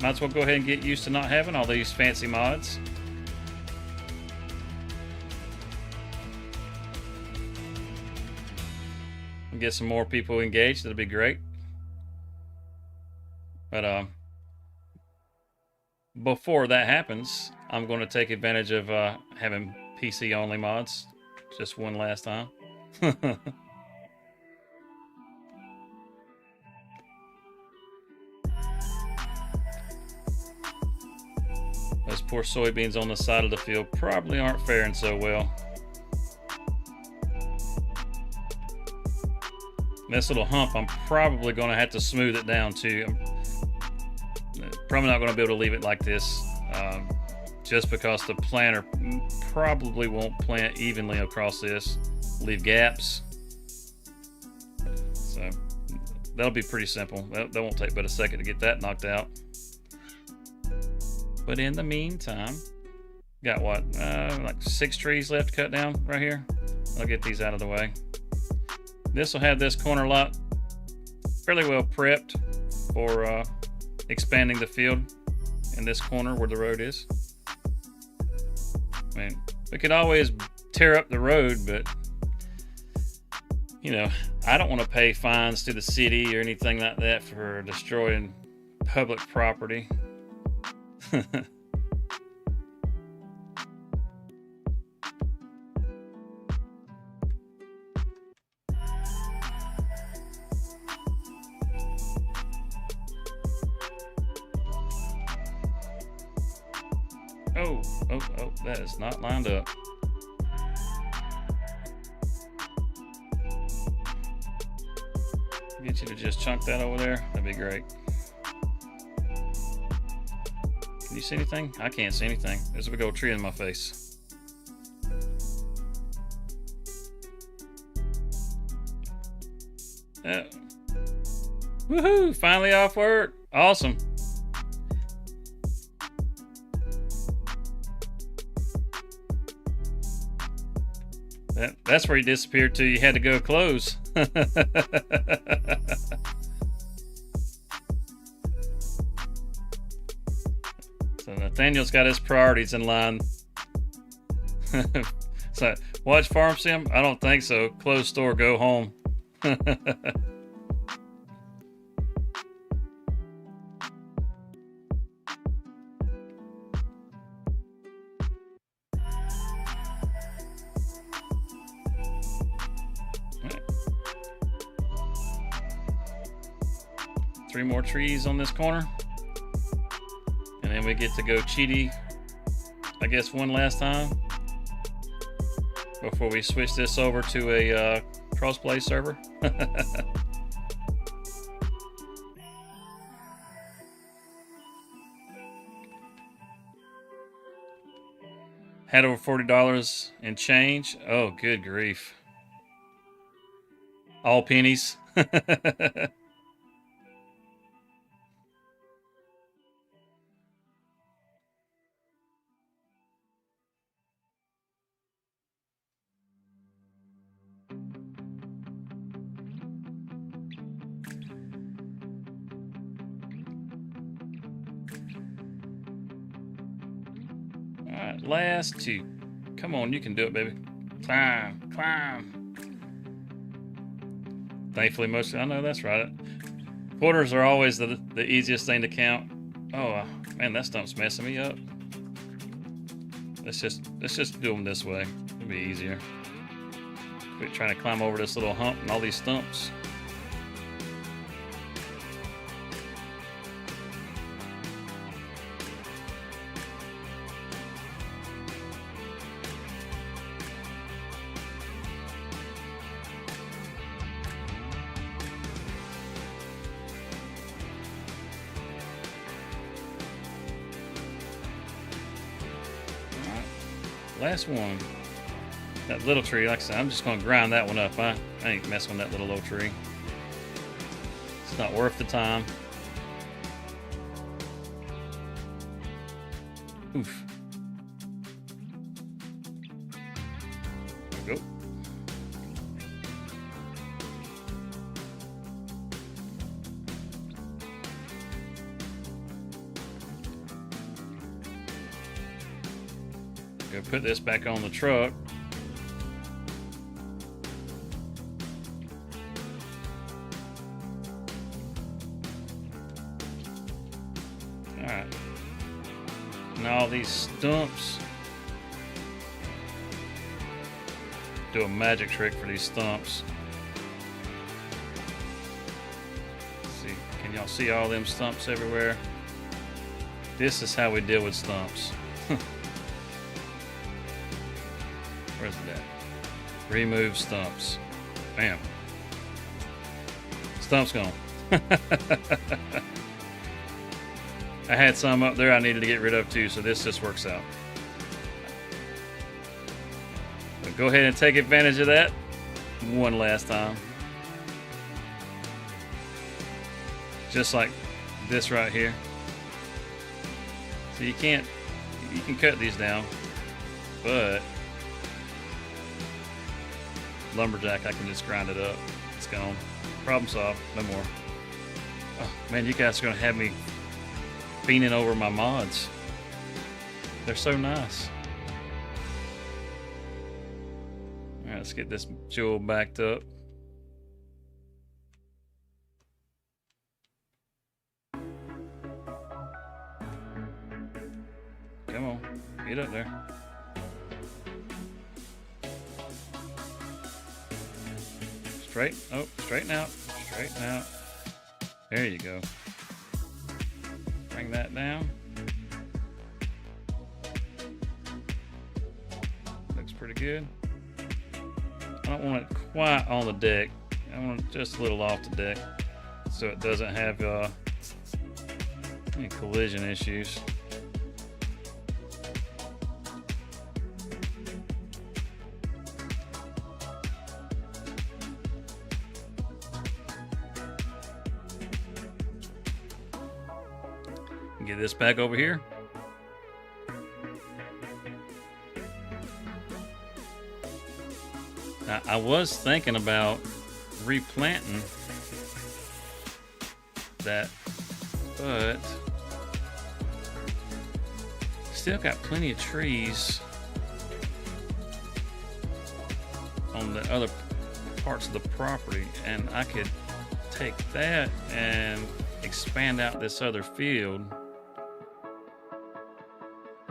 might as well go ahead and get used to not having all these fancy mods. Get some more people engaged, that'll be great. But before that happens, I'm going to take advantage of having PC only mods just one last time. Those poor soybeans on the side of the field probably aren't faring so well. This little hump, I'm probably going to have to smooth it down too. I'm probably not going to be able to leave it like this, just because the planter probably won't plant evenly across this. Leave gaps. So that'll be pretty simple. That won't take but a second to get that knocked out. But in the meantime, got what, like 6 trees left to cut down right here. I'll get these out of the way. This will have this corner lot fairly well prepped for expanding the field in this corner where the road is. I mean, we could always tear up the road, but you know, I don't want to pay fines to the city or anything like that for destroying public property. Oh, that is not lined up. Get you to just chunk that over there. That'd be great. Can you see anything? I can't see anything. There's a big old tree in my face. Woohoo! Finally off work. Awesome. That's where you disappeared to. You had to go close. So Nathaniel's got his priorities in line. So Watch Farm Sim? I don't think so. Close store, go home. Three more trees on this corner. And then we get to go cheaty, I guess, one last time before we switch this over to a crossplay server. Had over $40 in change. Oh, good grief. All pennies. Alright, last two. Come on, you can do it, baby. Climb, climb. Thankfully, I know that's right. Quarters are always the easiest thing to count. Oh, man, that stump's messing me up. Let's just do them this way. It'll be easier. Quit trying to climb over this little hump and all these stumps. Last one. That little tree, like I said, I'm just going to grind that one up. I ain't messing with that little old tree. It's not worth the time. Oof. There we go. Go put this back on the truck. Alright. Now all these stumps. Do a magic trick for these stumps. Let's see, can y'all see all them stumps everywhere? This is how we deal with stumps. Where's it at? Remove stumps. Bam. Stump's gone. I had some up there I needed to get rid of too, so this just works out. So go ahead and take advantage of that one last time. Just like this right here. So you can cut these down, but lumberjack, I can just grind it up. It's gone. Problem solved. No more. Oh, man, you guys are going to have me fiending over my mods. They're so nice. All right, let's get this jewel backed up. Come on, get up there. Straighten out. Straighten out. There you go. Bring that down. Looks pretty good. I don't want it quite on the deck. I want it just a little off the deck so it doesn't have any collision issues. Get this back over here. Now, I was thinking about replanting that, but still got plenty of trees on the other parts of the property, and I could take that and expand out this other field,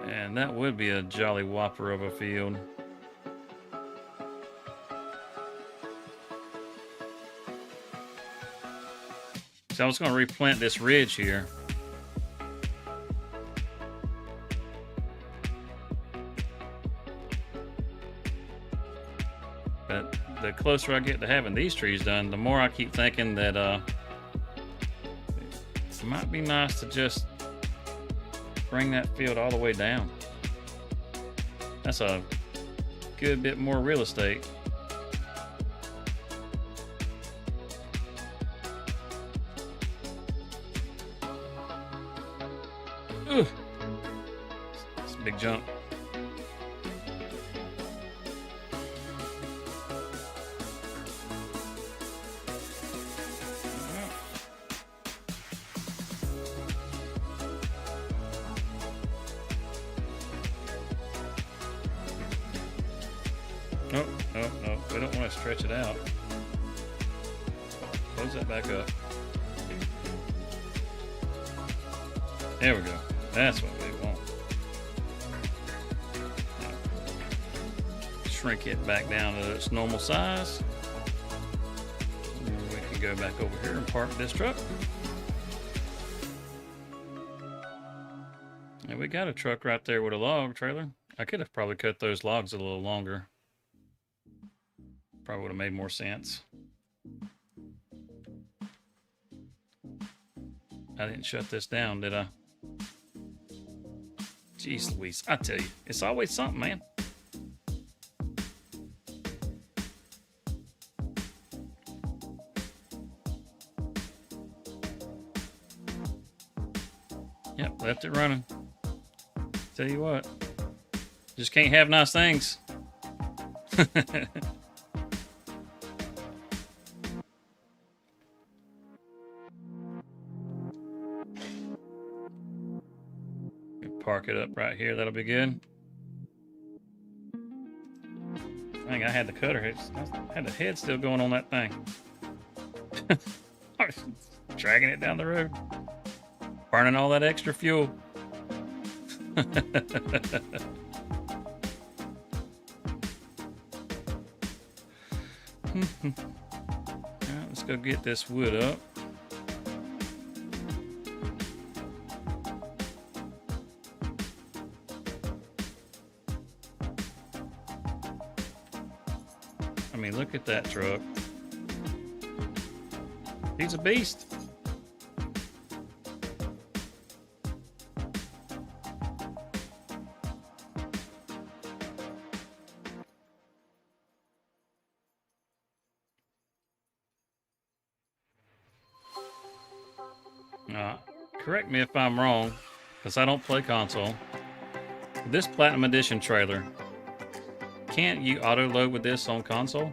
and that would be a jolly whopper of a field. So I was going to replant this ridge here. But the closer I get to having these trees done, the more I keep thinking that it might be nice to just bring that field all the way down. That's a good bit more real estate. Ooh, it's a big jump. Oh, we don't want to stretch it out. Close that back up. There we go. That's what we want. Now, shrink it back down to its normal size. And we can go back over here and park this truck. And we got a truck right there with a log trailer. I could have probably cut those logs a little longer. Probably would have made more sense. I didn't shut this down, did I? Jeez Louise, I tell you, it's always something, man. Yep, left it running. Tell you what, just can't have nice things. Park it up right here. That'll be good. Dang, I had the cutter. I had the head still going on that thing. I was dragging it down the road. Burning all that extra fuel. Alright, let's go get this wood up. I mean, look at that truck. He's a beast. Correct me if I'm wrong, because I don't play console. This Platinum Edition trailer, can't you auto load with this on console?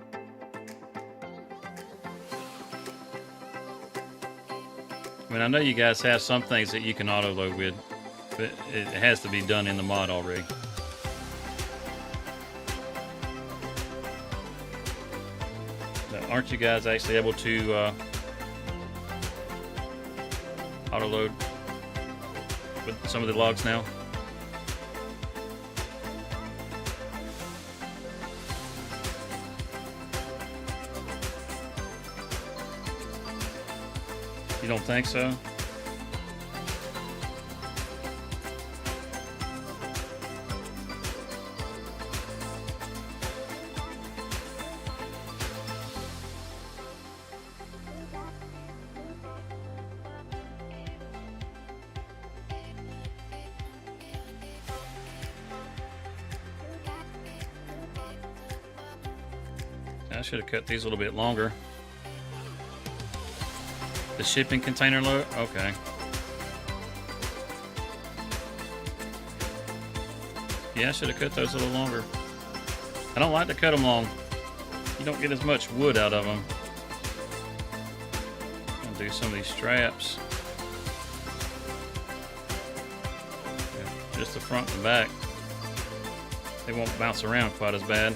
I mean, I know you guys have some things that you can auto load with, but it has to be done in the mod already. But aren't you guys actually able to auto load with some of the logs now? You don't think so? I should have cut these a little bit longer. The shipping container load? Okay. Yeah, I should have cut those a little longer. I don't like to cut them long. You don't get as much wood out of them. I'll do some of these straps. Yeah, just the front and back. They won't bounce around quite as bad.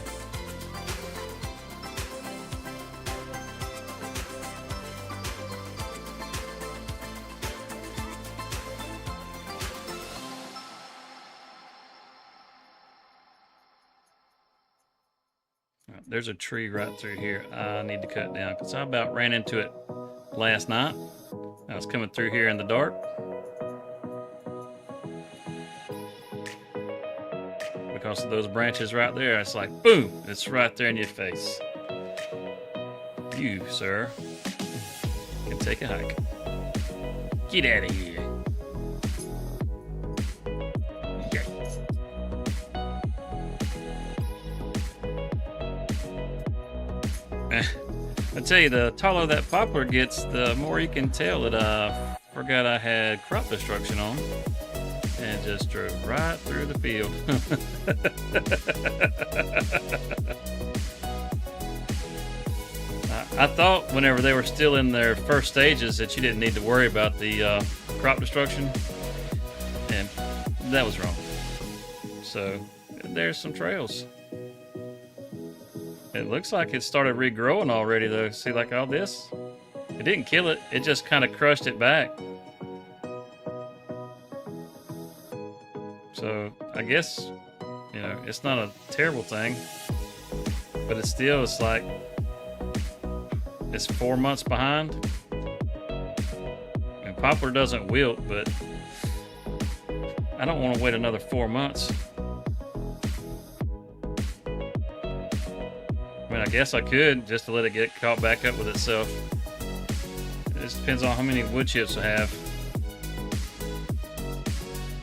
there's a tree right through here I need to cut down because I about ran into it last night. I was coming through here in the dark. Because of those branches right there, it's like, boom, it's right there in your face. You, sir, can take a hike. Get out of here. I tell you, the taller that poplar gets, the more you can tell that I forgot I had crop destruction on and just drove right through the field. I thought whenever they were still in their first stages that you didn't need to worry about the crop destruction, and that was wrong. So there's some trails. It looks like it started regrowing already though. See, like all this? It didn't kill it, it just kind of crushed it back. So I guess, you know, it's not a terrible thing, but it's like, it's 4 months behind. And poplar doesn't wilt, but I don't want to wait another 4 months. I mean, I guess I could just to let it get caught back up with itself. It just depends on how many wood chips I have.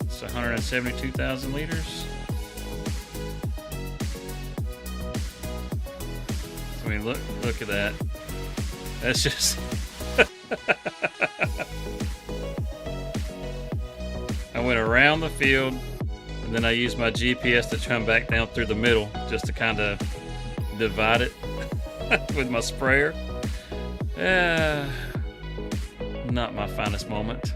It's 172,000 liters. I mean, look at that. That's just... I went around the field, and then I used my GPS to come back down through the middle just to kind of divide it with my sprayer. Not my finest moment.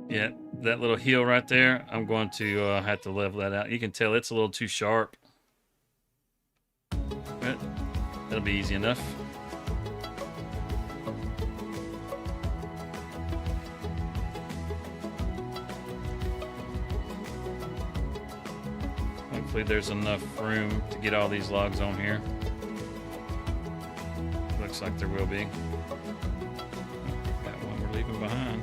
Yeah, that little hill right there, I'm going to have to level that out. You can tell it's a little too sharp. But that'll be easy enough. Hopefully there's enough room to get all these logs on here. Looks like there will be. Got one we're leaving behind.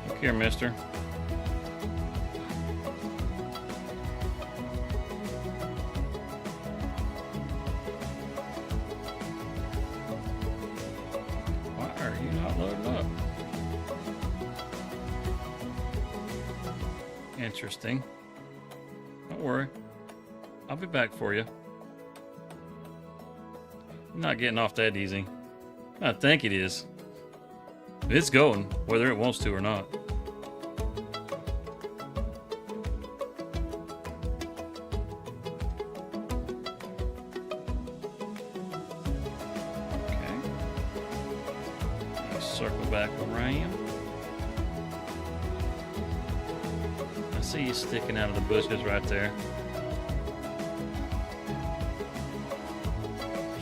Look here, mister. Why are you not loading up? Interesting. Don't worry. I'll be back for you. I'm not getting off that easy. I think it is. It's going, whether it wants to or not. Okay. Let's circle back around. I see you sticking out of the bushes right there.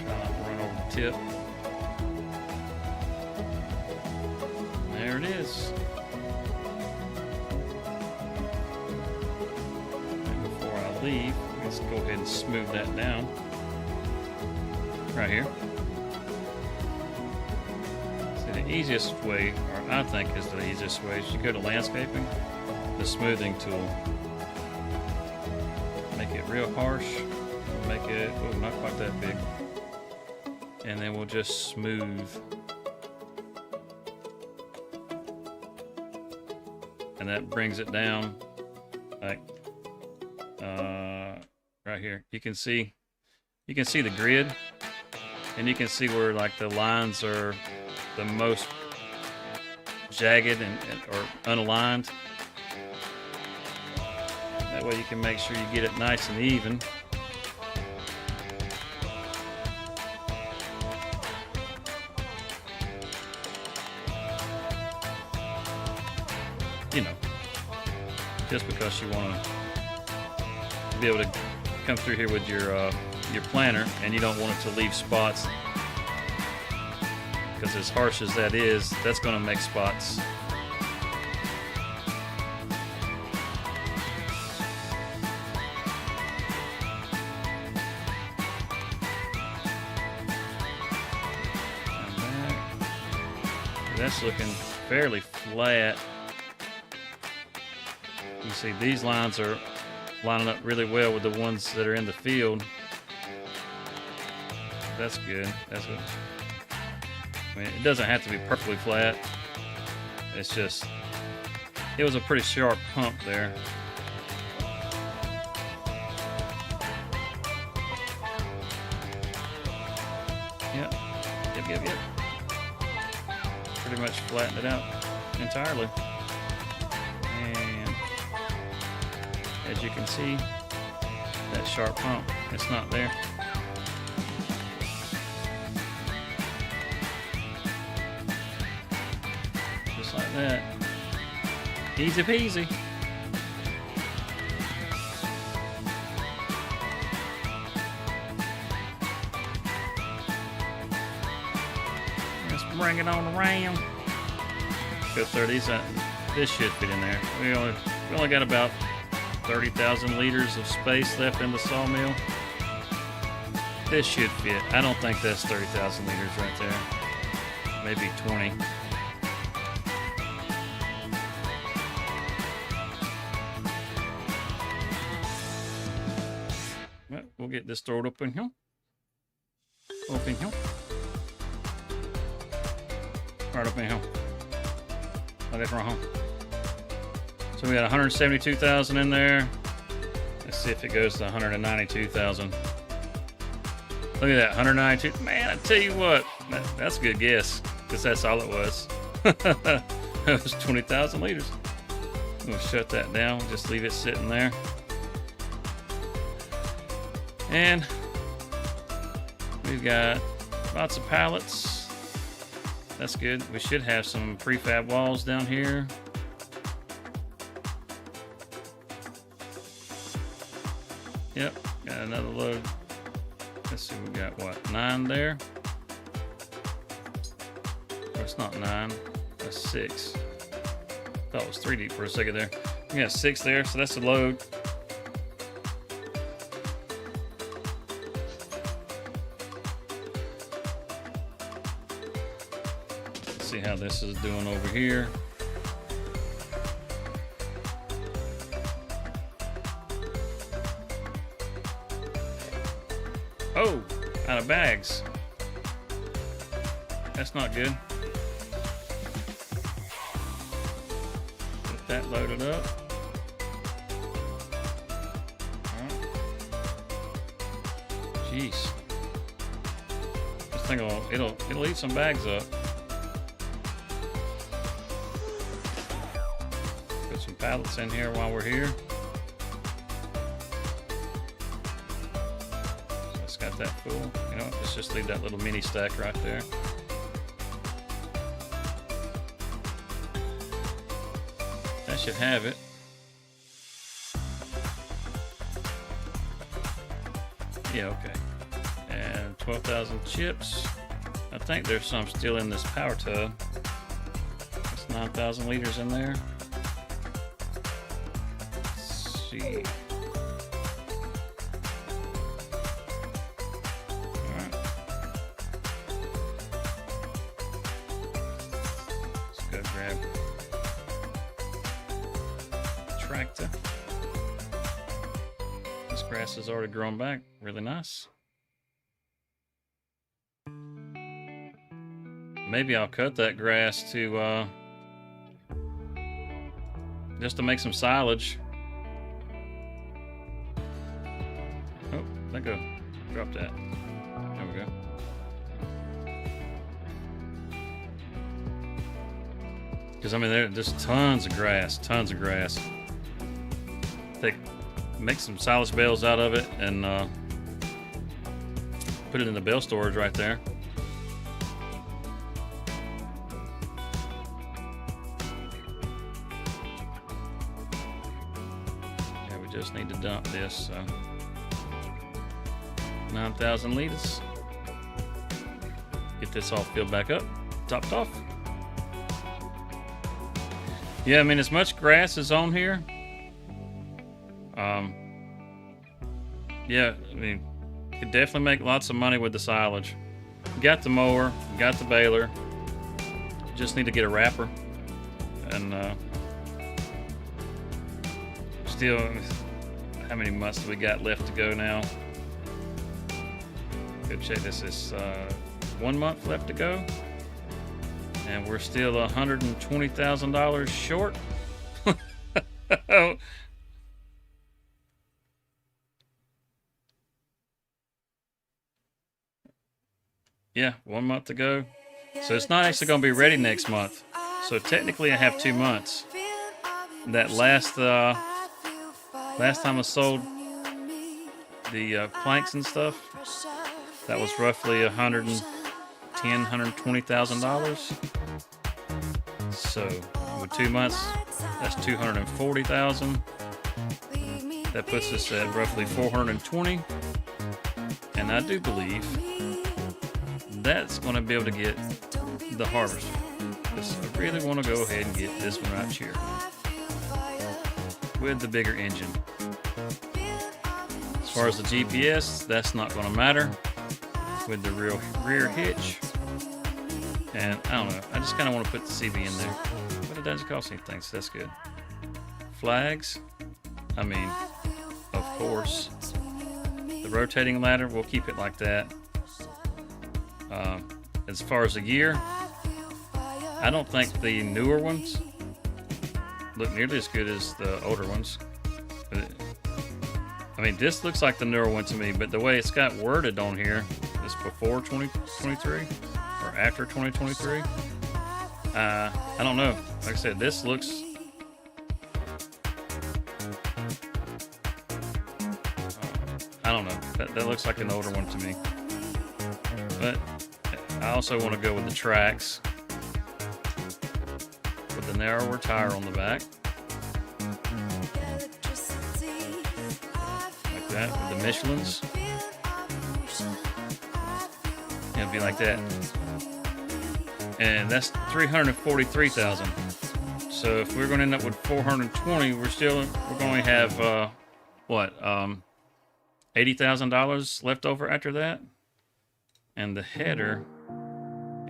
Try not to run over the tip. There it is. And before I leave, let's go ahead and smooth that down. Right here. See, the easiest way, or I think is the easiest way, is you go to landscaping, the smoothing tool. Make it real harsh. Make it, oh, not quite that big. And then we'll just smooth. And that brings it down like right here. You can see the grid, and you can see where like the lines are the most jagged or unaligned. That way you can make sure you get it nice and even. You know, just because you want to be able to come through here with your planter, and you don't want it to leave spots, because as harsh as that is, that's going to make spots. That's looking fairly flat. You see these lines are lining up really well with the ones that are in the field. That's good. That's what, I mean, it doesn't have to be perfectly flat. It's just, it was a pretty sharp hump there. Yep. Pretty much flattened it out entirely. And as you can see, that sharp hump, it's not there. Just like that. Easy peasy. Bring it on around. Go 30s. This should fit in there. We only got about 30,000 liters of space left in the sawmill. This should fit. I don't think that's 30,000 liters right there. Maybe 20. Well, we'll get this stored up in here. Open here. Right up in here. Oh, that's wrong. So we got 172,000 in there. Let's see if it goes to 192,000. Look at that, 192. Man, I tell you what, that's a good guess, because that's all it was. That was 20,000 liters. I'm gonna shut that down. Just leave it sitting there. And we've got lots of pallets. That's good. We should have some prefab walls down here. Yep, got another load. Let's see, we got what, 9 there? Oh, it's not 9, that's 6. Thought it was 3 deep for a second there. We got 6 there, so that's a load. See how this is doing over here. Oh, out of bags. That's not good. Get that loaded up. All right. Jeez. This thing it'll eat some bags up. Some pallets in here while we're here. So it's got that full. You know, let's just leave that little mini stack right there. That should have it. Yeah, okay. And 12,000 chips. I think there's some still in this power tub. That's 9,000 liters in there. Alright. Let's go grab the tractor. This grass has already grown back really nice. Maybe I'll cut that grass to just to make some silage. Let go. Drop that. There we go. Because I mean, there's tons of grass. Make some silage bales out of it and put it in the bale storage right there. just need to dump this. So 9,000 liters. Get this all filled back up, topped off. Yeah, I mean, as much grass is on here. Yeah, I mean, could definitely make lots of money with the silage. Got the mower, got the baler. Just need to get a wrapper. And still, how many months do we got left to go now? Go check this. Is 1 month left to go, and we're still $120,000 short. Yeah, 1 month to go. So it's not actually going to be ready next month. So technically, I have 2 months. That last time I sold the planks and stuff, that was roughly $120,000. So with 2 months, that's $240,000. That puts us at roughly 420. And I do believe that's going to be able to get the harvester. Because I really want to go ahead and get this one right here with the bigger engine. As far as the GPS, that's not going to matter with the rear hitch. And I don't know, I just kind of want to put the CB in there, but it doesn't cost anything, so that's good. Flags, I mean, of course. The rotating ladder, we'll keep it like that. As far as the gear, I don't think the newer ones look nearly as good as the older ones. I mean, this looks like the newer one to me, but the way it's got worded on here is before 2023 or after 2023. I don't know. Like I said, this looks... I don't know. That looks like an older one to me. But I also want to go with the tracks with the narrower tire on the back. Like that, with the Michelins. It'll be like that. And that's $343,000. So if we're going to end up with 420, we're going to have $80,000 left over after that. And the header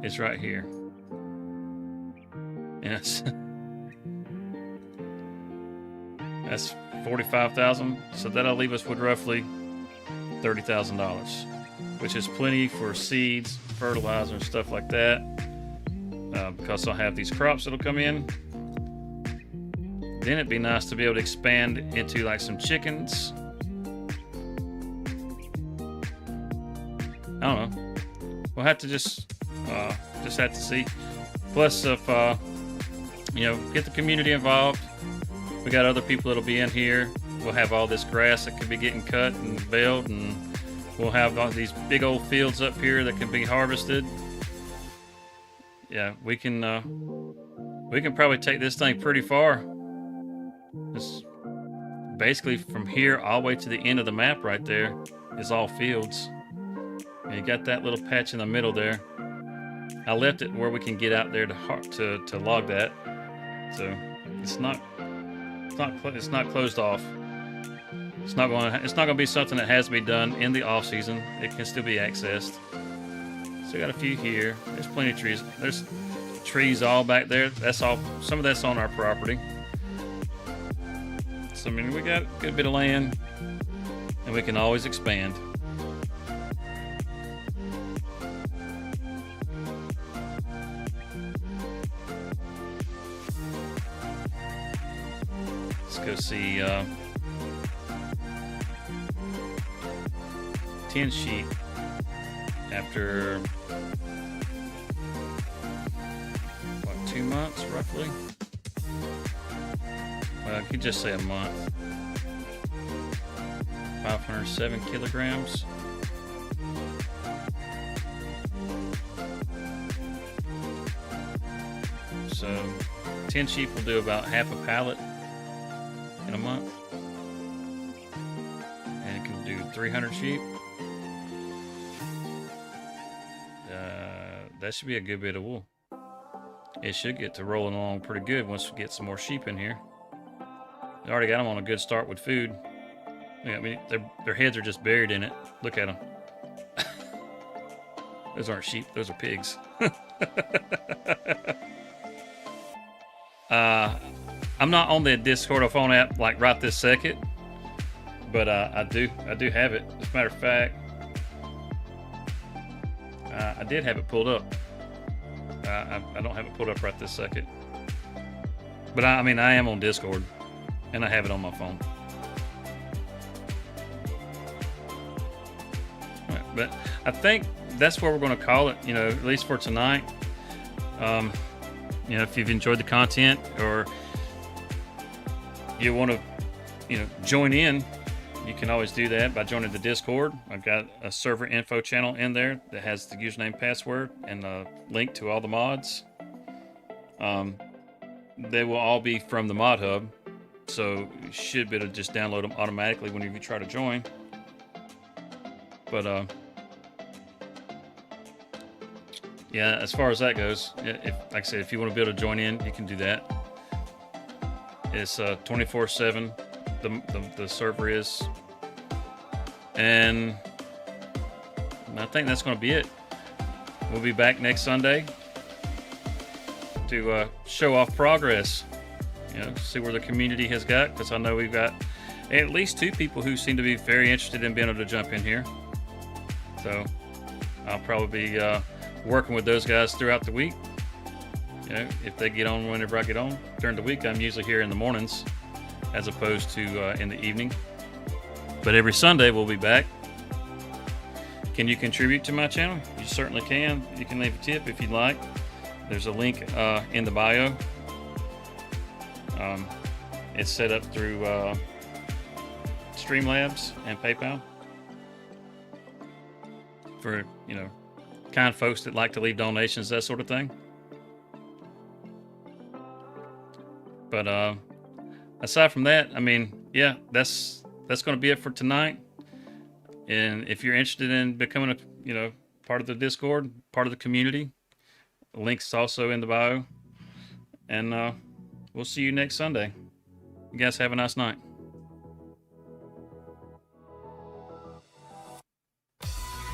is right here. Yes. That's $45,000. So that'll leave us with roughly $30,000, which is plenty for seeds, fertilizer, and stuff like that. Because I'll have these crops that'll come in. Then it'd be nice to be able to expand into like some chickens. I don't know. We'll have to just have to see. Plus, if get the community involved. We got other people that'll be in here. We'll have all this grass that could be getting cut and baled, and we'll have all these big old fields up here that can be harvested. Yeah, we can probably take this thing pretty far. It's basically from here all the way to the end of the map right there is all fields. And you got that little patch in the middle there. I left it where we can get out there to log that. So it's not closed off. It's not going to be something that has to be done in the off season. It can still be accessed. So got a few here. There's plenty of trees. There's trees all back there. That's all. Some of that's on our property. So I mean, we got a good bit of land, and we can always expand. Let's go see 10 sheep after 2 months roughly. Well, I could just say a month. 507 kilograms. So 10 sheep will do about half a pallet in a month. to 300 sheep. That should be a good bit of wool. It should get to rolling along pretty good once we get some more sheep in here. I already got them on a good start with food. I mean, their heads are just buried in it. Look at them. Those aren't sheep. Those are pigs. I'm not on the Discord or phone app like right this second, but I do have it. As a matter of fact, I did have it pulled up. I don't have it pulled up right this second, but I mean I am on Discord, and I have it on my phone. All right, but I think that's where we're going to call it. You know, at least for tonight. You know, if you've enjoyed the content or you want to, you know, join in, you can always do that by joining the Discord. I've got a server info channel in there that has the username, password, and a link to all the mods. They will all be from the Mod Hub, so you should be able to just download them automatically whenever you try to join. But yeah, as far as that goes, like I said, if you want to be able to join in, you can do that. It's 24/7. The server is, and I think that's going to be it. We'll be back next Sunday to show off progress. You know, see where the community has got, because I know we've got at least 2 people who seem to be very interested in being able to jump in here. So I'll probably be working with those guys throughout the week. You know, if they get on whenever I get on. During the week, I'm usually here in the mornings as opposed to in the evening. But every Sunday we'll be back. Can you contribute to my channel? You certainly can. You can leave a tip if you'd like. There's a link in the bio. It's set up through Streamlabs and PayPal for, you know, kind folks that like to leave donations, that sort of thing. But aside from that, I mean, yeah, that's going to be it for tonight. And if you're interested in becoming a, you know, part of the Discord, part of the community, the link's also in the bio. And we'll see you next Sunday. You guys have a nice night.